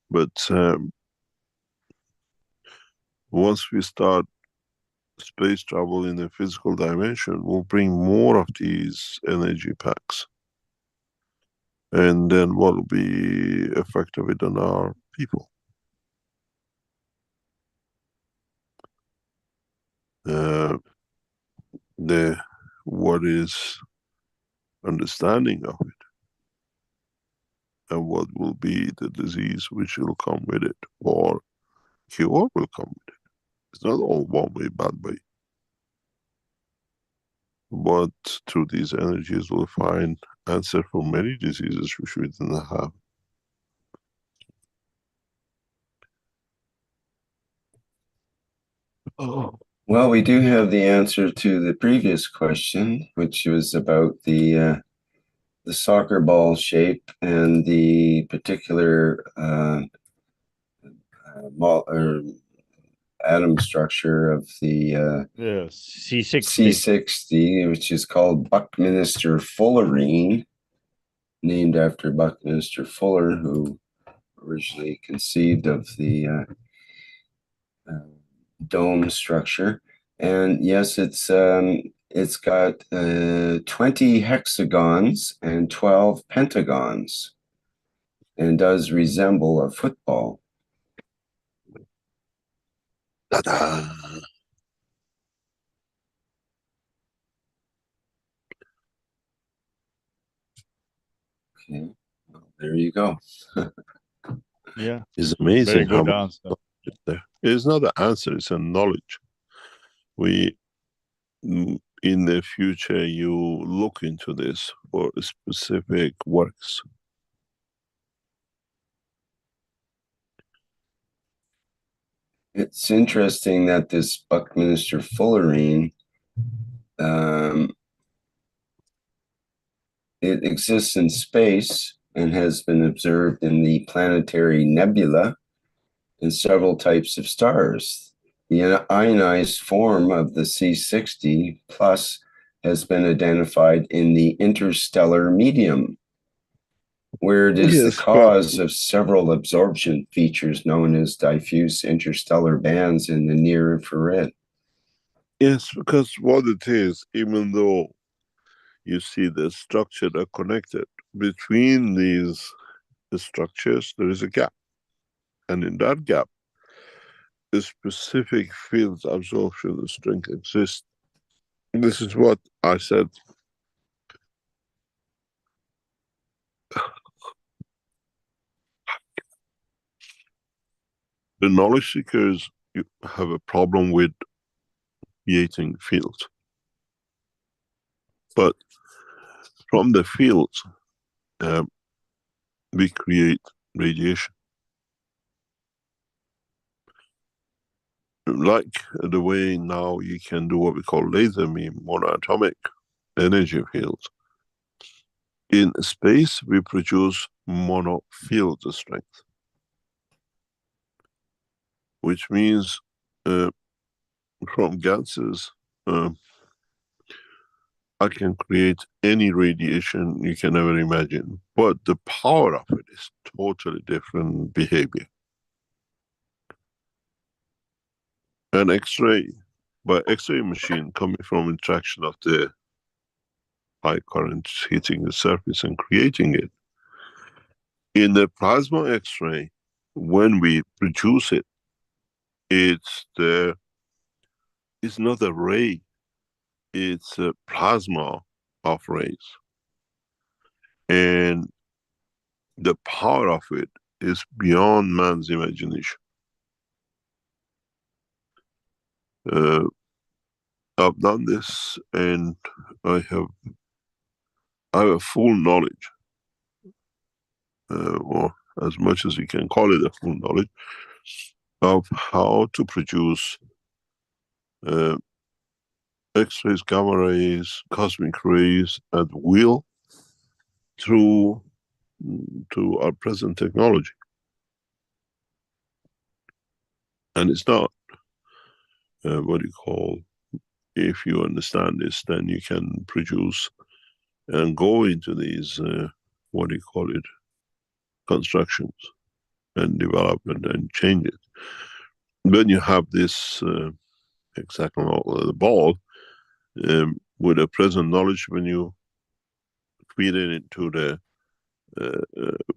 But once we start space travel in the physical dimension, we'll bring more of these energy packs. And then what will be effect of it on our people? What is understanding of it, and what will be the disease which will come with it, or cure will come with it. It's not all one way, bad way. But through these energies we'll find answer for many diseases which we didn't have. Well, we do have the answer to the previous question, which was about the soccer ball shape and the particular atom structure of the C60, which is called Buckminster fullerene, named after Buckminster Fuller, who originally conceived of the dome structure. And yes, it's got 20 hexagons and 12 pentagons. and does resemble a football. Ta-da! Okay, well, there you go. Yeah, It's amazing very how good much answer. is there. It's not an answer, it's a knowledge. In the future, you look into this for specific works. It's interesting that this Buckminster fullerene, it exists in space and has been observed in the planetary nebula and several types of stars. The ionized form of the C60 plus has been identified in the interstellar medium, where it is the Yes, but cause of several absorption features known as diffuse interstellar bands in the near infrared. yes, because what it is, even though you see the structure are connected, between these structures, there is a gap. And in that gap, a specific field absorption strength exists. This is what I said. The knowledge seekers have a problem with creating fields. But from the fields, we create radiation. Like the way now you can do what we call laser beam monoatomic energy fields. In space, we produce mono field strength, which means from gases, I can create any radiation you can ever imagine, but the power of it is totally different behavior. An X-ray, by X-ray machine coming from interaction of the high currents hitting the surface and creating it. In the plasma X-ray, when we produce it, it's not a ray, it's a plasma of rays. And the power of it is beyond man's imagination. I've done this and I have a full knowledge, or as much as you can call it a full knowledge, of how to produce X-rays, gamma rays, cosmic rays at will through to our present technology. And it's not what you call, if you understand this, then you can produce and go into these, what do you call it, constructions and development and change it. When you have this exactly the ball, with the present knowledge, when you feed it into the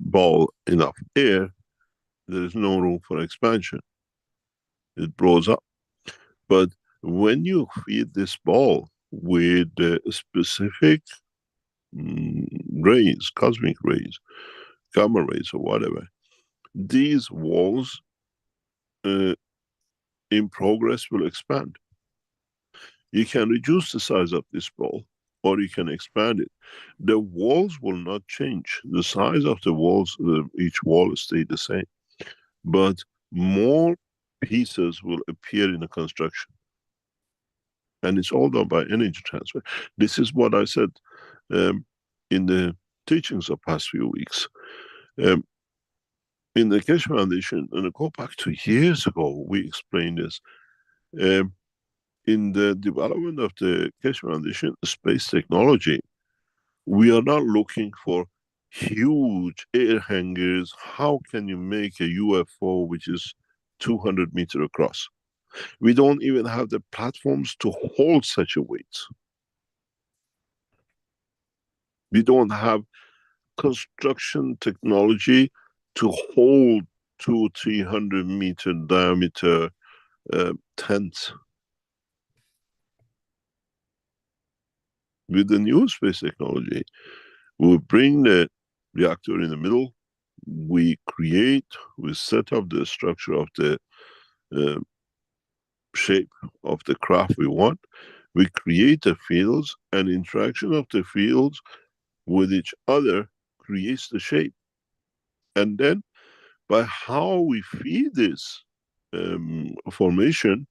ball enough air, there is no room for expansion. It blows up. But when you feed this ball with specific rays, cosmic rays, gamma rays or whatever, these walls in progress will expand. You can reduce the size of this ball or you can expand it. The walls will not change. The size of the walls, each wall will stay the same. But more pieces will appear in the construction. And it's all done by energy transfer. This is what I said in the teachings of past few weeks. In the Keshe Foundation, and I go back to years ago, we explained this. In the development of the Keshe Foundation space technology, we are not looking for huge air hangars. How can you make a UFO which is 200 meters across? We don't even have the platforms to hold such a weight. We don't have construction technology to hold 200-300 meter diameter tents. With the new space technology, we bring the reactor in the middle, we set up the structure of the shape of the craft we want, we create the fields, and interaction of the fields with each other creates the shape. And then by how we feed this formation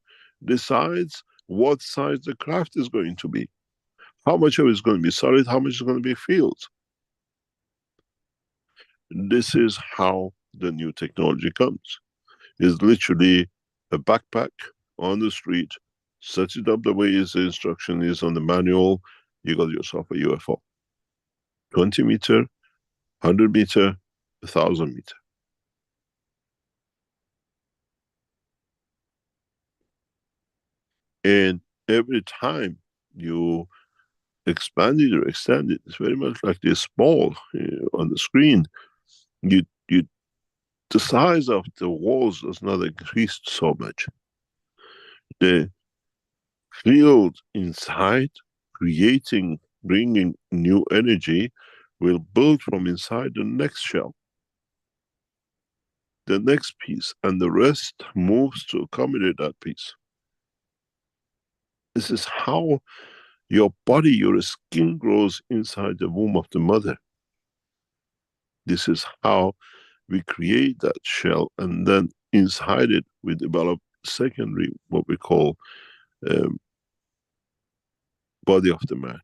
decides what size the craft is going to be. How much of it is going to be solid, how much is going to be fields. This is how the new technology comes. It's literally a backpack on the street, set it up the way the instruction is on the manual, you got yourself a UFO. 20 meter, 100 meter, 1,000 meter. And every time you expand it or extend it, it's very much like this ball on the screen. The size of the walls does not increase so much. The field inside, bringing new energy, will build from inside the next shell, the next piece, and the rest moves to accommodate that piece. This is how your body, your skin grows inside the womb of the mother. This is how we create that shell, and then inside it we develop secondary, what we call body of the man.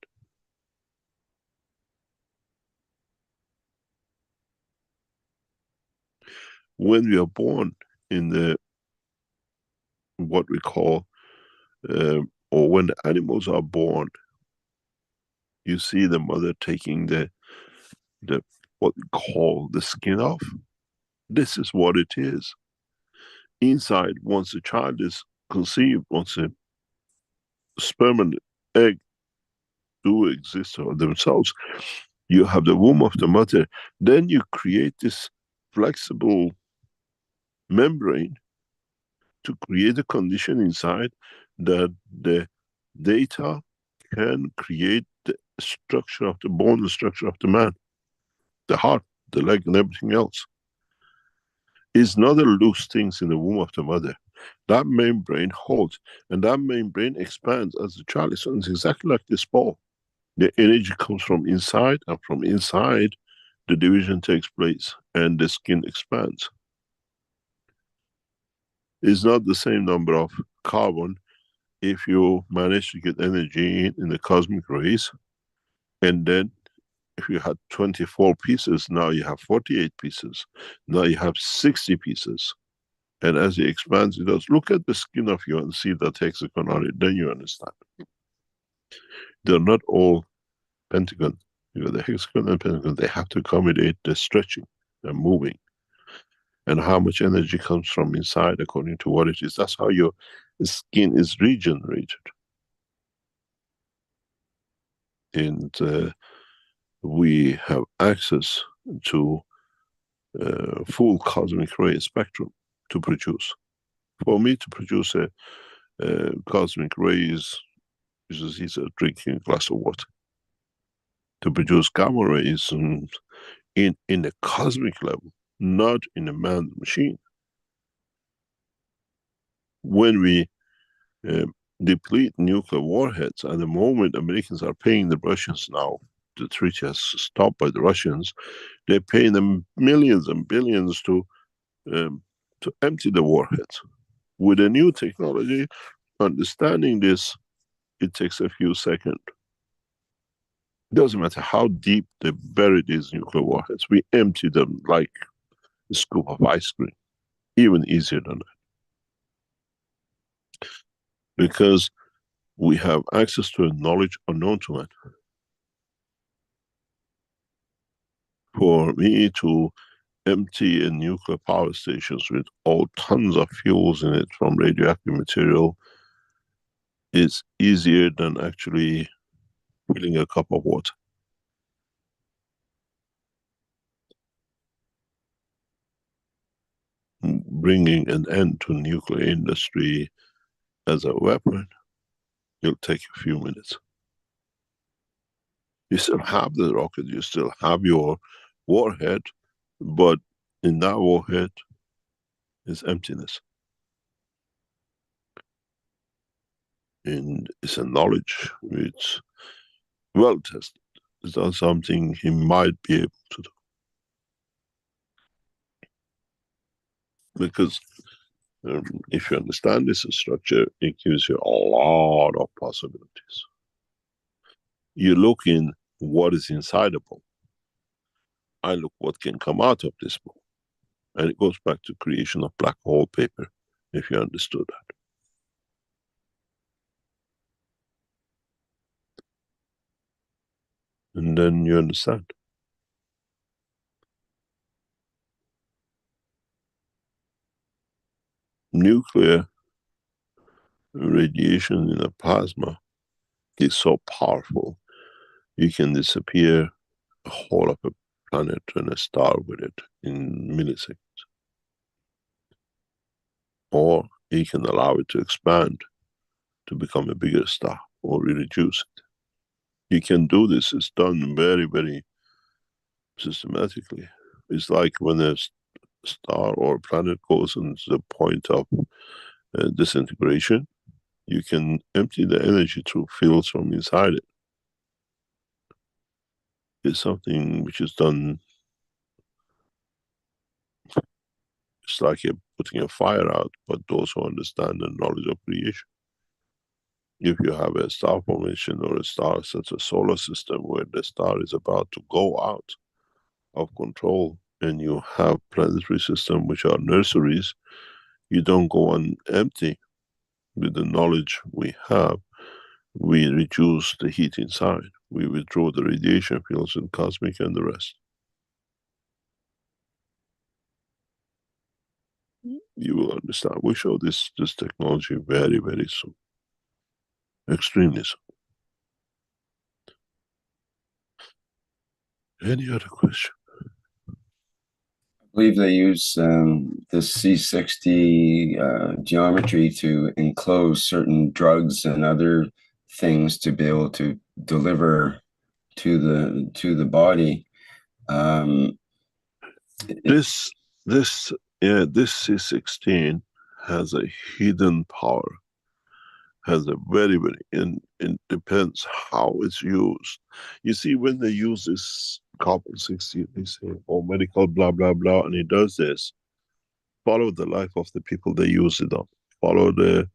When we are born in the, what we call, or when the animals are born, you see the mother taking the what we call the skin off. This is what it is. Inside, once the child is conceived, once the sperm and egg do exist of themselves, you have the womb of the mother. Then you create this flexible membrane to create a condition inside that the data can create the structure of the bone, the structure of the man, the heart, the leg, and everything else. Is not a loose things in the womb of the mother. That membrane holds, and that membrane expands as the child is. So it's exactly like this ball. The energy comes from inside, and from inside, the division takes place, and the skin expands. It's not the same number of carbon if you manage to get energy in the cosmic rays, and then if you had 24 pieces, now you have 48 pieces. Now you have 60 pieces. And as it expands, it does. Look at the skin of you and see that hexagon on it, then you understand. They're not all pentagon. You know, the hexagon and pentagon, they have to accommodate the stretching and moving. And how much energy comes from inside according to what it is. That's how your skin is regenerated. And we have access to full cosmic ray spectrum to produce. For me to produce a cosmic rays, is easier drinking a glass of water. To produce gamma rays in a cosmic level, not in a manned machine. When we deplete nuclear warheads, at the moment Americans are paying the Russians now, the treaty has stopped by the Russians, they're paying them millions and billions to empty the warheads. With a new technology, understanding this, it takes a few seconds. Doesn't matter how deep they bury these nuclear warheads, we empty them like a scoop of ice cream, even easier than that. Because we have access to a knowledge unknown to man. For me to empty a nuclear power stations with all tons of fuels in it from radioactive material is easier than actually filling a cup of water. bringing an end to nuclear industry as a weapon, it'll take a few minutes. You still have the rocket, you still have your warhead, but in that warhead is emptiness. And it's a knowledge which well tested. It's not something he might be able to do. Because if you understand this structure, it gives you a lot of possibilities. You look in what is inside a ball. I look what can come out of this ball. And it goes back to creation of black hole paper, if you understood that. And then you understand. Nuclear radiation in a plasma is so powerful, you can disappear a whole of a planet and a star with it in milliseconds. Or you can allow it to expand to become a bigger star, or reduce it. You can do this, it's done very, very systematically. It's like when a star or planet goes into the point of disintegration, you can empty the energy through fields from inside it. It's something which is done. It's like putting a fire out, but those who understand the knowledge of creation. If you have a star formation or a star such a solar system where the star is about to go out of control, and you have planetary systems which are nurseries, you don't go on empty. With the knowledge we have, we reduce the heat inside. We withdraw the radiation fields and cosmic and the rest. You will understand. We show this technology very, very soon. Extremely soon. Any other question? I believe they use the C60 geometry to enclose certain drugs and other things to be able to deliver to the body. This C16 has a hidden power. Has a very, very, and it depends how it's used. You see, when they use this carbon 60, they say, oh, medical, blah, blah, blah, and it does this. Follow the life of the people they use it on. Follow the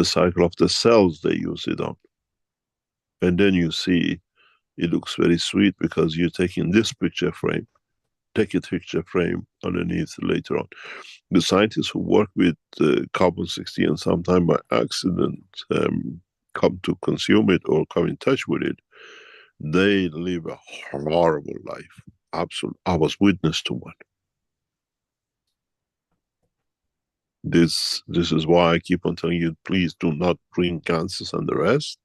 cycle of the cells they use it on. And then you see, it looks very sweet because you're taking this picture frame, take a picture frame underneath later on. The scientists who work with carbon 60 and sometimes by accident come to consume it or come in touch with it, they live a horrible life. Absolutely. I was witness to one. This is why I keep on telling you, please do not bring cancers and the rest,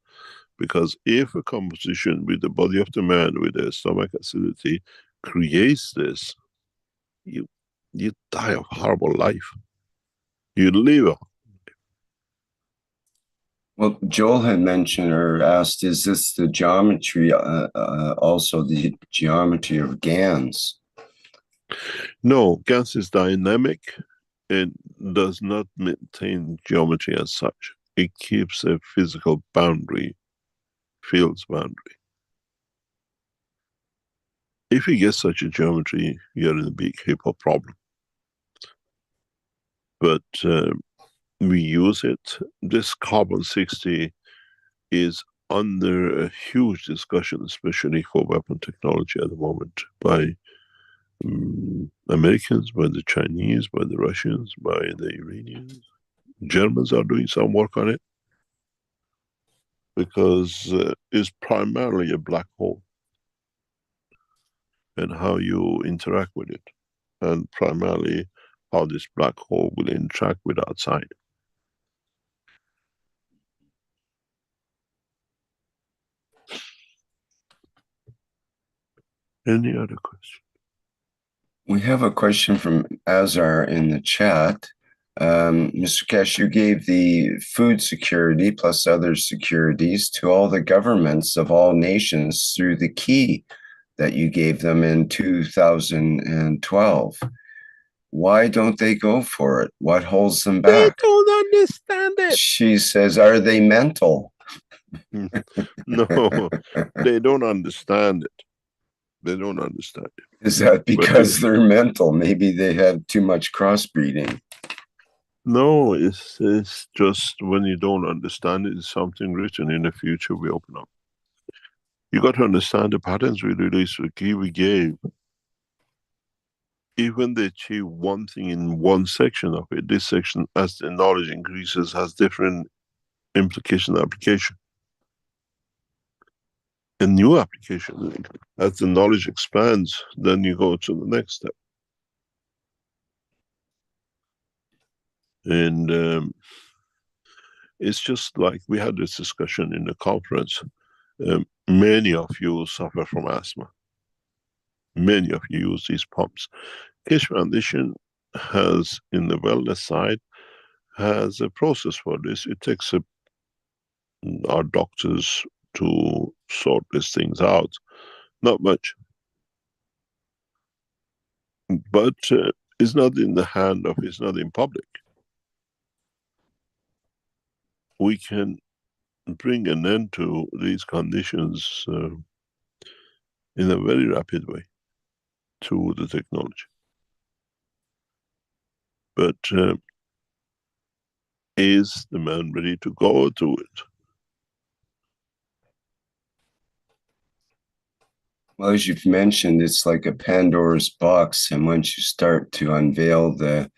because if a composition with the body of the man with the stomach acidity creates this, you die of horrible life. You live. Well, Joel had mentioned or asked, is this the geometry, also the geometry of GANs? No, GANs is dynamic and does not maintain geometry as such. It keeps a physical boundary, fields boundary. If you get such a geometry, you're in a big HIPAA problem. But we use it. This carbon 60 is under a huge discussion, especially for weapon technology at the moment, by Americans, by the Chinese, by the Russians, by the Iranians. Germans are doing some work on it because it's primarily a black hole and how you interact with it, and primarily how this black hole will interact with outside. Any other question? We have a question from Azar in the chat. Mr. Keshe, you gave the food security plus other securities to all the governments of all nations through the key that you gave them in 2012. Why don't they go for it? What holds them back? They don't understand it. She says, are they mental? No, they don't understand it. They don't understand it. Is that because they're mental? Maybe they have too much crossbreeding. No, it's just when you don't understand it, it's something written in the future we open up. You got to understand the patterns we released, the key we gave. Even they achieve one thing in one section of it, this section, as the knowledge increases, has different implication and application. A new application, as the knowledge expands, then you go to the next step. And it's just like we had this discussion in the conference. Many of you suffer from asthma. Many of you use these pumps. Keshe Foundation has, in the wellness side, has a process for this. It takes our doctors to sort these things out. Not much. But it's not in the hand of, it's not in public. We can bring an end to these conditions in a very rapid way through the technology. But is the man ready to go through it? Well, as you've mentioned, it's like a Pandora's box, and once you start to unveil the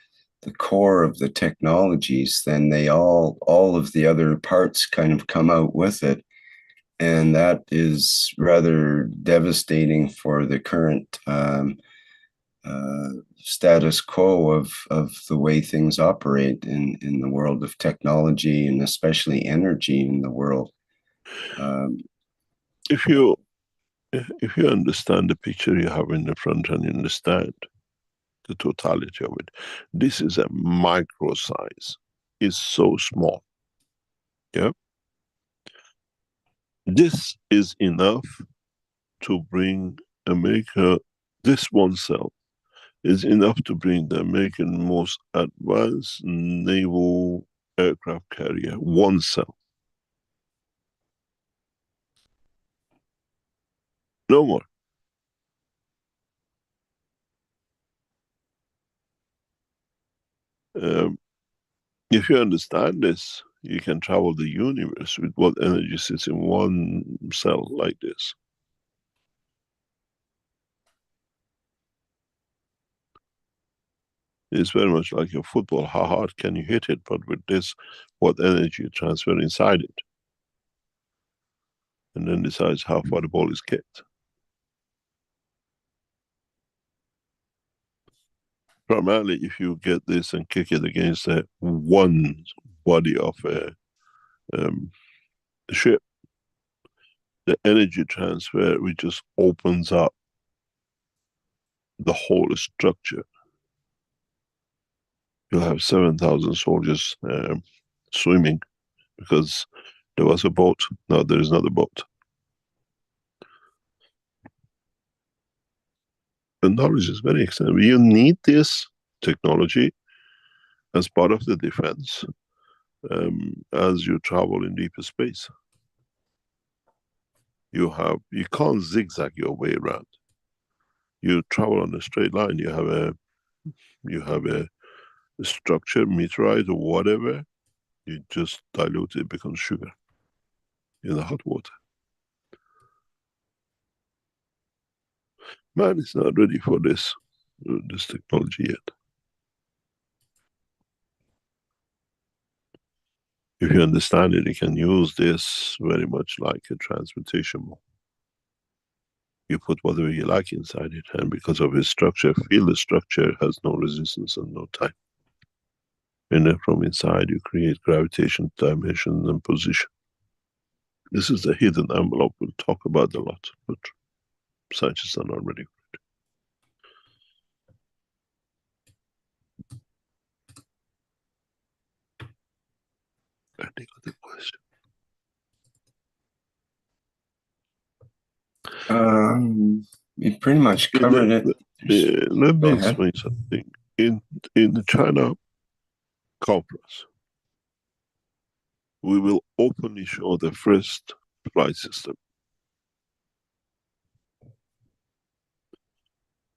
core of the technologies, then they all of the other parts kind of come out with it, and that is rather devastating for the current status quo of the way things operate in the world of technology, and especially energy in the world. If you understand the picture you have in the front and you understand the totality of it, this is a micro size. It's so small. Yeah. This is enough to bring America, this one cell is enough to bring the American most advanced naval aircraft carrier, one cell. No more. If you understand this, you can travel the universe with what energy sits in one cell like this. It's very much like a football. How hard can you hit it? But with this, what energy you transfer inside it. And then decides how far the ball is kicked. Primarily, if you get this and kick it against one body of a ship, the energy transfer, which just opens up the whole structure. You'll have 7,000 soldiers swimming because there was a boat. Now there is not a boat. The knowledge is very extensive. You need this technology as part of the defense as you travel in deeper space. You can't zigzag your way around. You travel on a straight line. You have a structure, meteorite or whatever. You just dilute it, it becomes sugar in the hot water. Man is not ready for this technology yet. If you understand it, you can use this very much like a transmutation ball. You put whatever you like inside it, and because of its structure, feel the structure has no resistance and no time. And then from inside you create gravitation, dimension and position. This is the hidden envelope we'll talk about a lot, but scientists are not ready. Any other question? You pretty much covered it. Let me Go ahead. explain something. In the China conference, we will openly show the first flight system.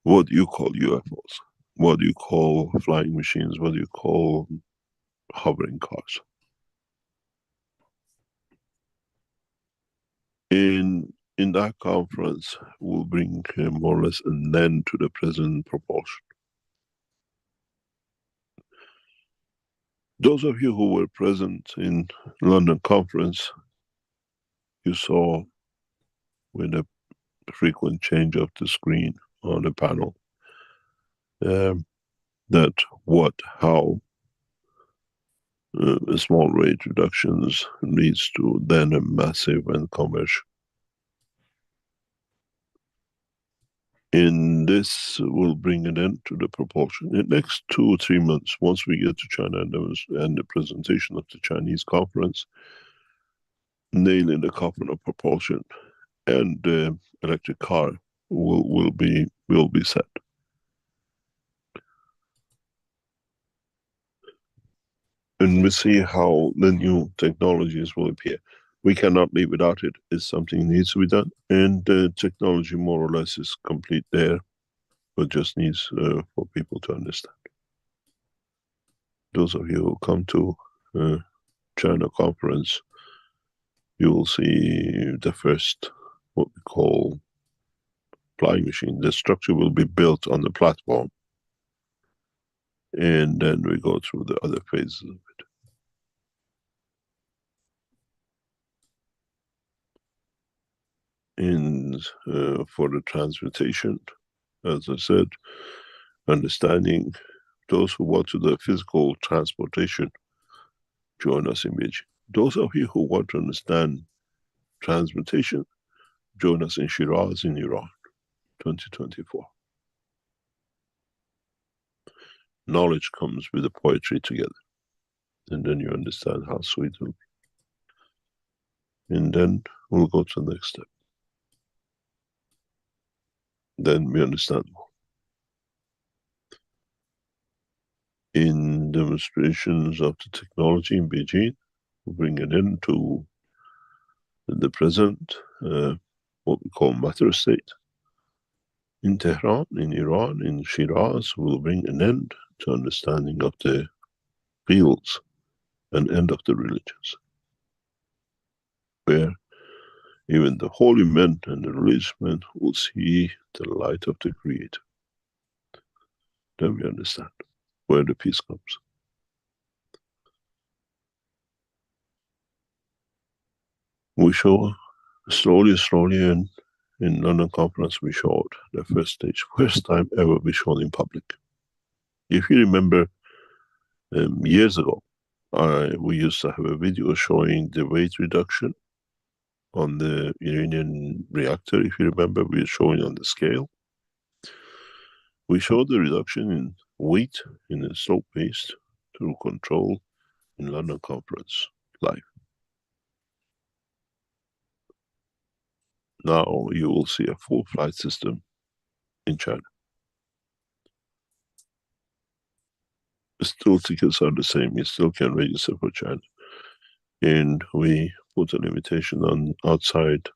What do you call UFOs? What do you call flying machines? What do you call hovering cars? In that conference, we'll bring more or less an end to the present propulsion. Those of you who were present in London conference, you saw with a frequent change of the screen on the panel that what, how small rate reductions leads to then a massive end conversion. In this will bring an end to the propulsion. In the next 2 or 3 months, once we get to China and the presentation of the Chinese conference, nailing the coffin of propulsion and the electric car will be set. And we see how the new technologies will appear. We cannot live without it. It's something that needs to be done. And the technology more or less is complete there, but just needs for people to understand. Those of you who come to China conference, you will see the first, what we call flying machine. The structure will be built on the platform. And then we go through the other phases of it. And for the transportation, as I said, understanding those who want to do the physical transportation, join us in Beijing. Those of you who want to understand transportation, join us in Shiraz in Iran, 2024. Knowledge comes with the poetry together. And then you understand how sweet it will be. And then we'll go to the next step. Then we understand more. In demonstrations of the technology in Beijing, we bring it into the present, what we call matter state. In Tehran, in Iran, in Shiraz, we'll bring an end to understanding of the fields and end of the religions. Where even the holy men and the religious men will see the light of the Creator. Then we understand where the peace comes. We show slowly and in London conference we showed the first stage, first time ever we showed in public. If you remember years ago, we used to have a video showing the weight reduction on the Iranian reactor. If you remember, we were showing on the scale. We showed the reduction in weight in a slow pace through control in London conference live. Now you will see a full flight system in China. Still tickets are the same, you still can register for China. And we put an invitation on outside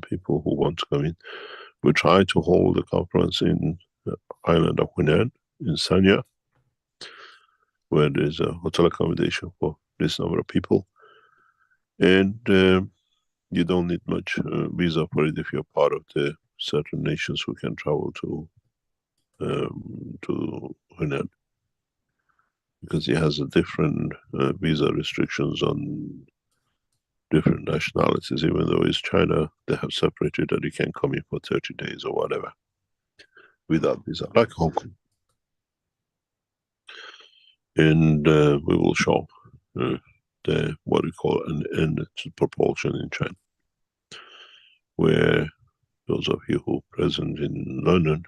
people who want to come in. We try to hold a conference in the island of Hunan, in Sanya, where there's a hotel accommodation for this number of people. And you don't need much visa for it if you're part of the certain nations who can travel to Hunan. Because it has a different visa restrictions on different nationalities. Even though it's China, they have separated that you can come in for 30 days or whatever without visa, like Hong Kong. And we will show the what we call an end to propulsion in China, where those of you who are present in London,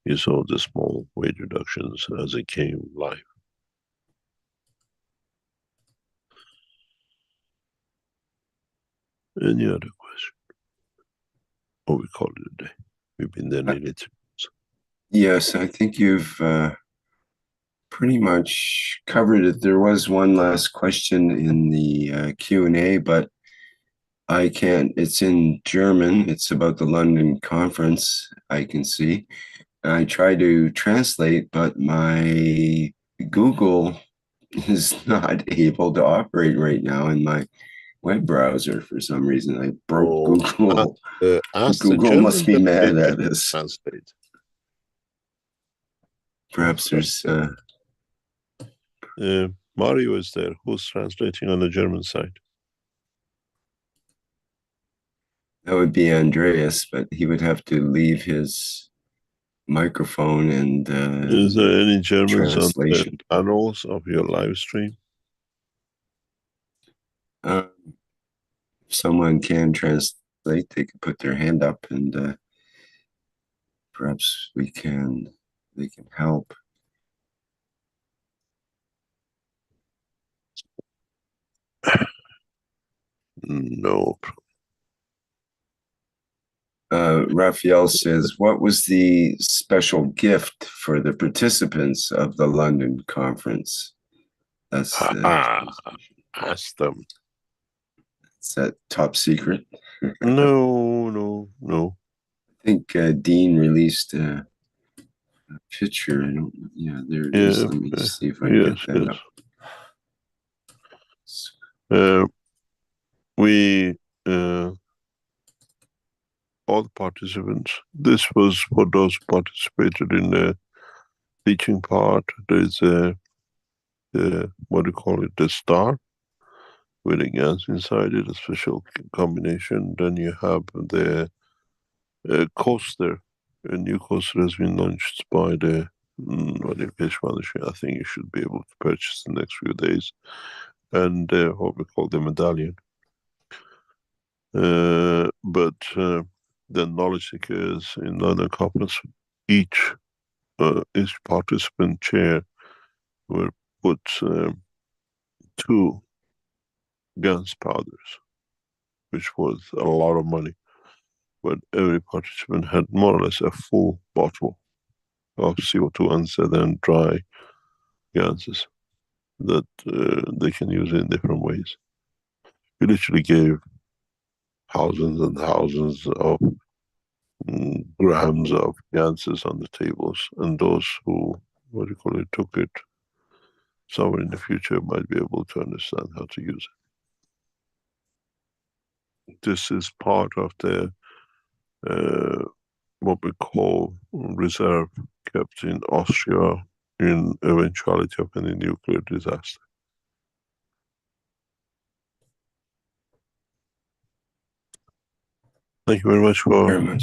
you saw the small weight reductions as it came live. Any other question? Or we call it a day. We've been there nearly 3 months. Yes, I think you've pretty much covered it. There was one last question in the Q&A, but I can't. It's in German. It's about the London conference, I can see. I try to translate, but my Google is not able to operate right now in my web browser for some reason. I broke Google. Ask Google the must be German mad at delegation us. translate. Perhaps there's... Mario is there. Who's translating on the German side? That would be Andreas, but he would have to leave his microphone and Is there any Germans on the translation. panels of your live stream? If someone can translate, they can put their hand up and perhaps they can help. No. Raphael says, what was the special gift for the participants of the London conference? That's Ask them. Is that top secret? No. I think Dean released a picture. I don't. Yeah, there it is. Let me see if I can get that up. All the participants. This was for those who participated in the teaching part. There's what do you call it? The star with a gas inside it, a special combination. Then you have the coaster. A new coaster has been launched by the Keshe Foundation. I think you should be able to purchase in the next few days. And what we call the medallion. But the knowledge seekers in London conference, each participant chair will put 2 gas powders, which was a lot of money. But every participant had more or less a full bottle of CO2 and then dry gases that they can use in different ways. We literally gave thousands and thousands of grams of gases on the tables, and those who, took it somewhere in the future might be able to understand how to use it. This is part of the what we call reserve kept in Austria in eventuality of any nuclear disaster. Thank you very much for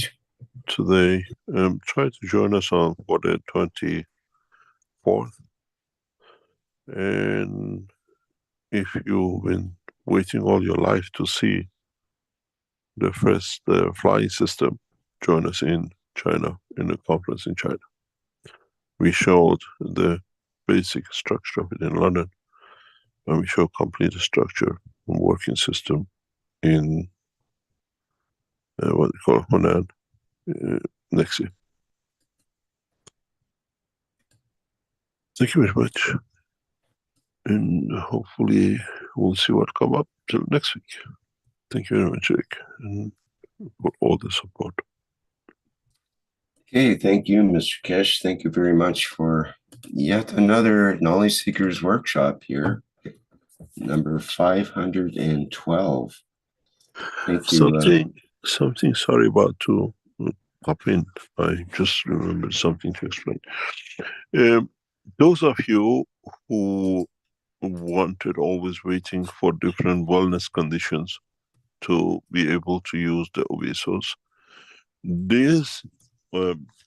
today. Try to join us on for the 24th. And if you've been waiting all your life to see the first flying system, join us in China, in the conference in China. We showed the basic structure of it in London, and we show complete structure and working system in what we call Hunan next year. Thank you very much. And hopefully we'll see what come up till next week. Thank you very much, Rick, and for all the support. Okay, thank you, Mr. Keshe. Thank you very much for yet another Knowledge Seekers workshop here, number 512. Thank you. Something, sorry about to pop in. I just remembered something to explain. Those of you who wanted, always waiting for different wellness conditions to be able to use the Ovisos, these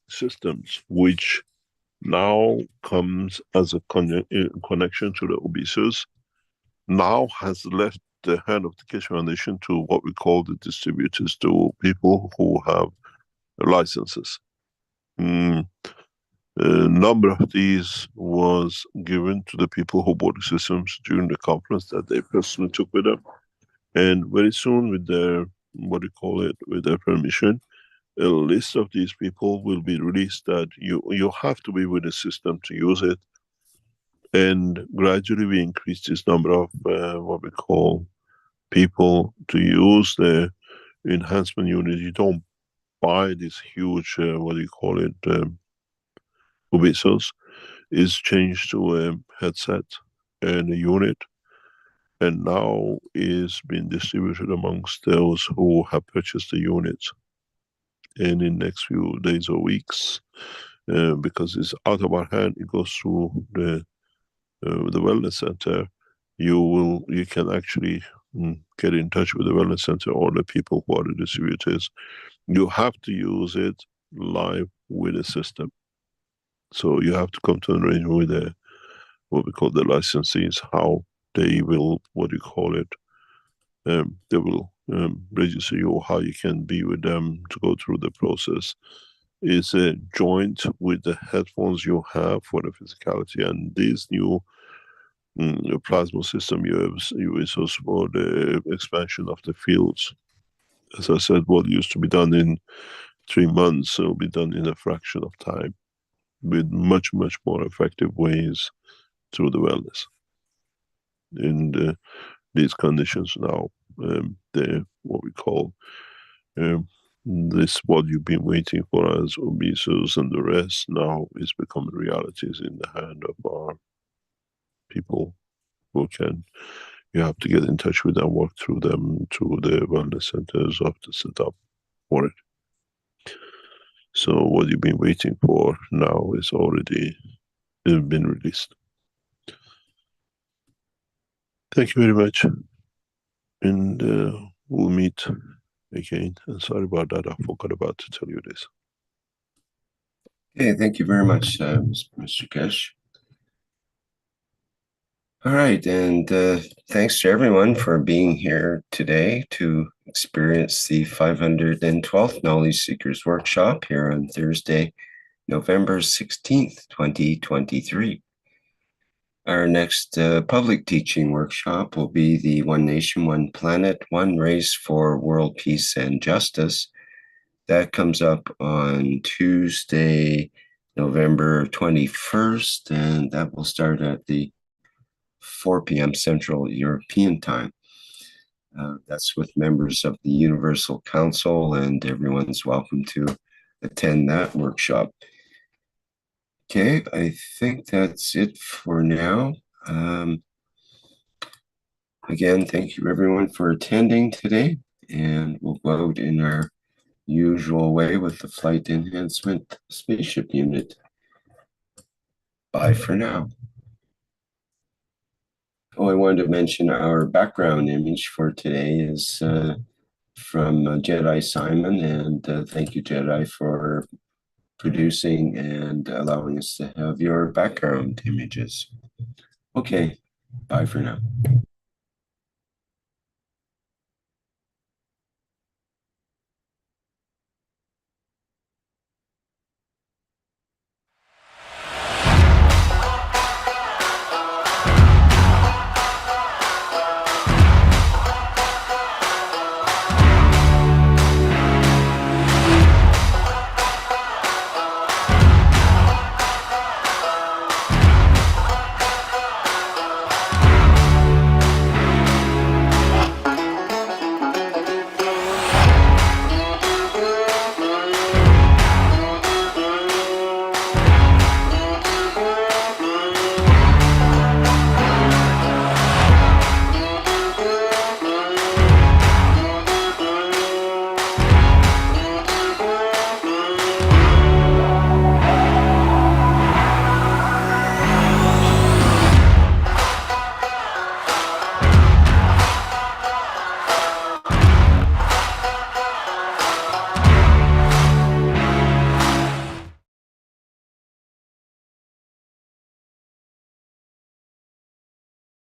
systems, which now comes as a connection to the Ovisos, now has left the hand of the Keshe Foundation to what we call the distributors, to people who have licenses. A number of these was given to the people who bought the systems during the conference that they personally took with them. And very soon, with their, what do you call it, with their permission, a list of these people will be released that you have to be with the system to use it. And gradually we increase this number of what we call people to use the enhancement unit. You don't buy this huge, what do you call it, Ubisoft. Is changed to a headset and a unit, and now is being distributed amongst those who have purchased the units. And in next few days or weeks, because it's out of our hand, it goes through the wellness center. You can actually get in touch with the wellness center or the people who are the distributors. You have to use it live with the system. So you have to come to an arrangement with the, what we call the licensees, how they will, what do you call it, they will register you, how you can be with them to go through the process. Is a joint with the headphones you have for the physicality, and this new plasma system you use for the expansion of the fields. As I said, what used to be done in 3 months will be done in a fraction of time, with much more effective ways through the wellness. In these conditions now, the what we call this, what you've been waiting for as obesos and the rest, now is becoming realities in the hand of our people who can. You have to get in touch with them, work through them to the wellness centers of the setup for it. So what you've been waiting for now is already been released. Thank you very much, and we'll meet again. And sorry about that, I forgot about to tell you this. Okay, thank you very much, Mr. Keshe. All right, and thanks to everyone for being here today to experience the 512th Knowledge Seekers Workshop here on Thursday, November 16th, 2023. Our next public teaching workshop will be the One Nation, One Planet, One Race for World Peace and Justice. That comes up on Tuesday, November 21st, and that will start at the 4 p.m. Central European Time. That's with members of the Universal Council, and everyone's welcome to attend that workshop. Okay, I think that's it for now. Again, thank you everyone for attending today, and we'll go out in our usual way with the Flight Enhancement Spaceship Unit. Bye for now. Oh, I wanted to mention our background image for today is from Jedi Simon, and thank you, Jedi, for producing and allowing us to have your background images. Okay, bye for now.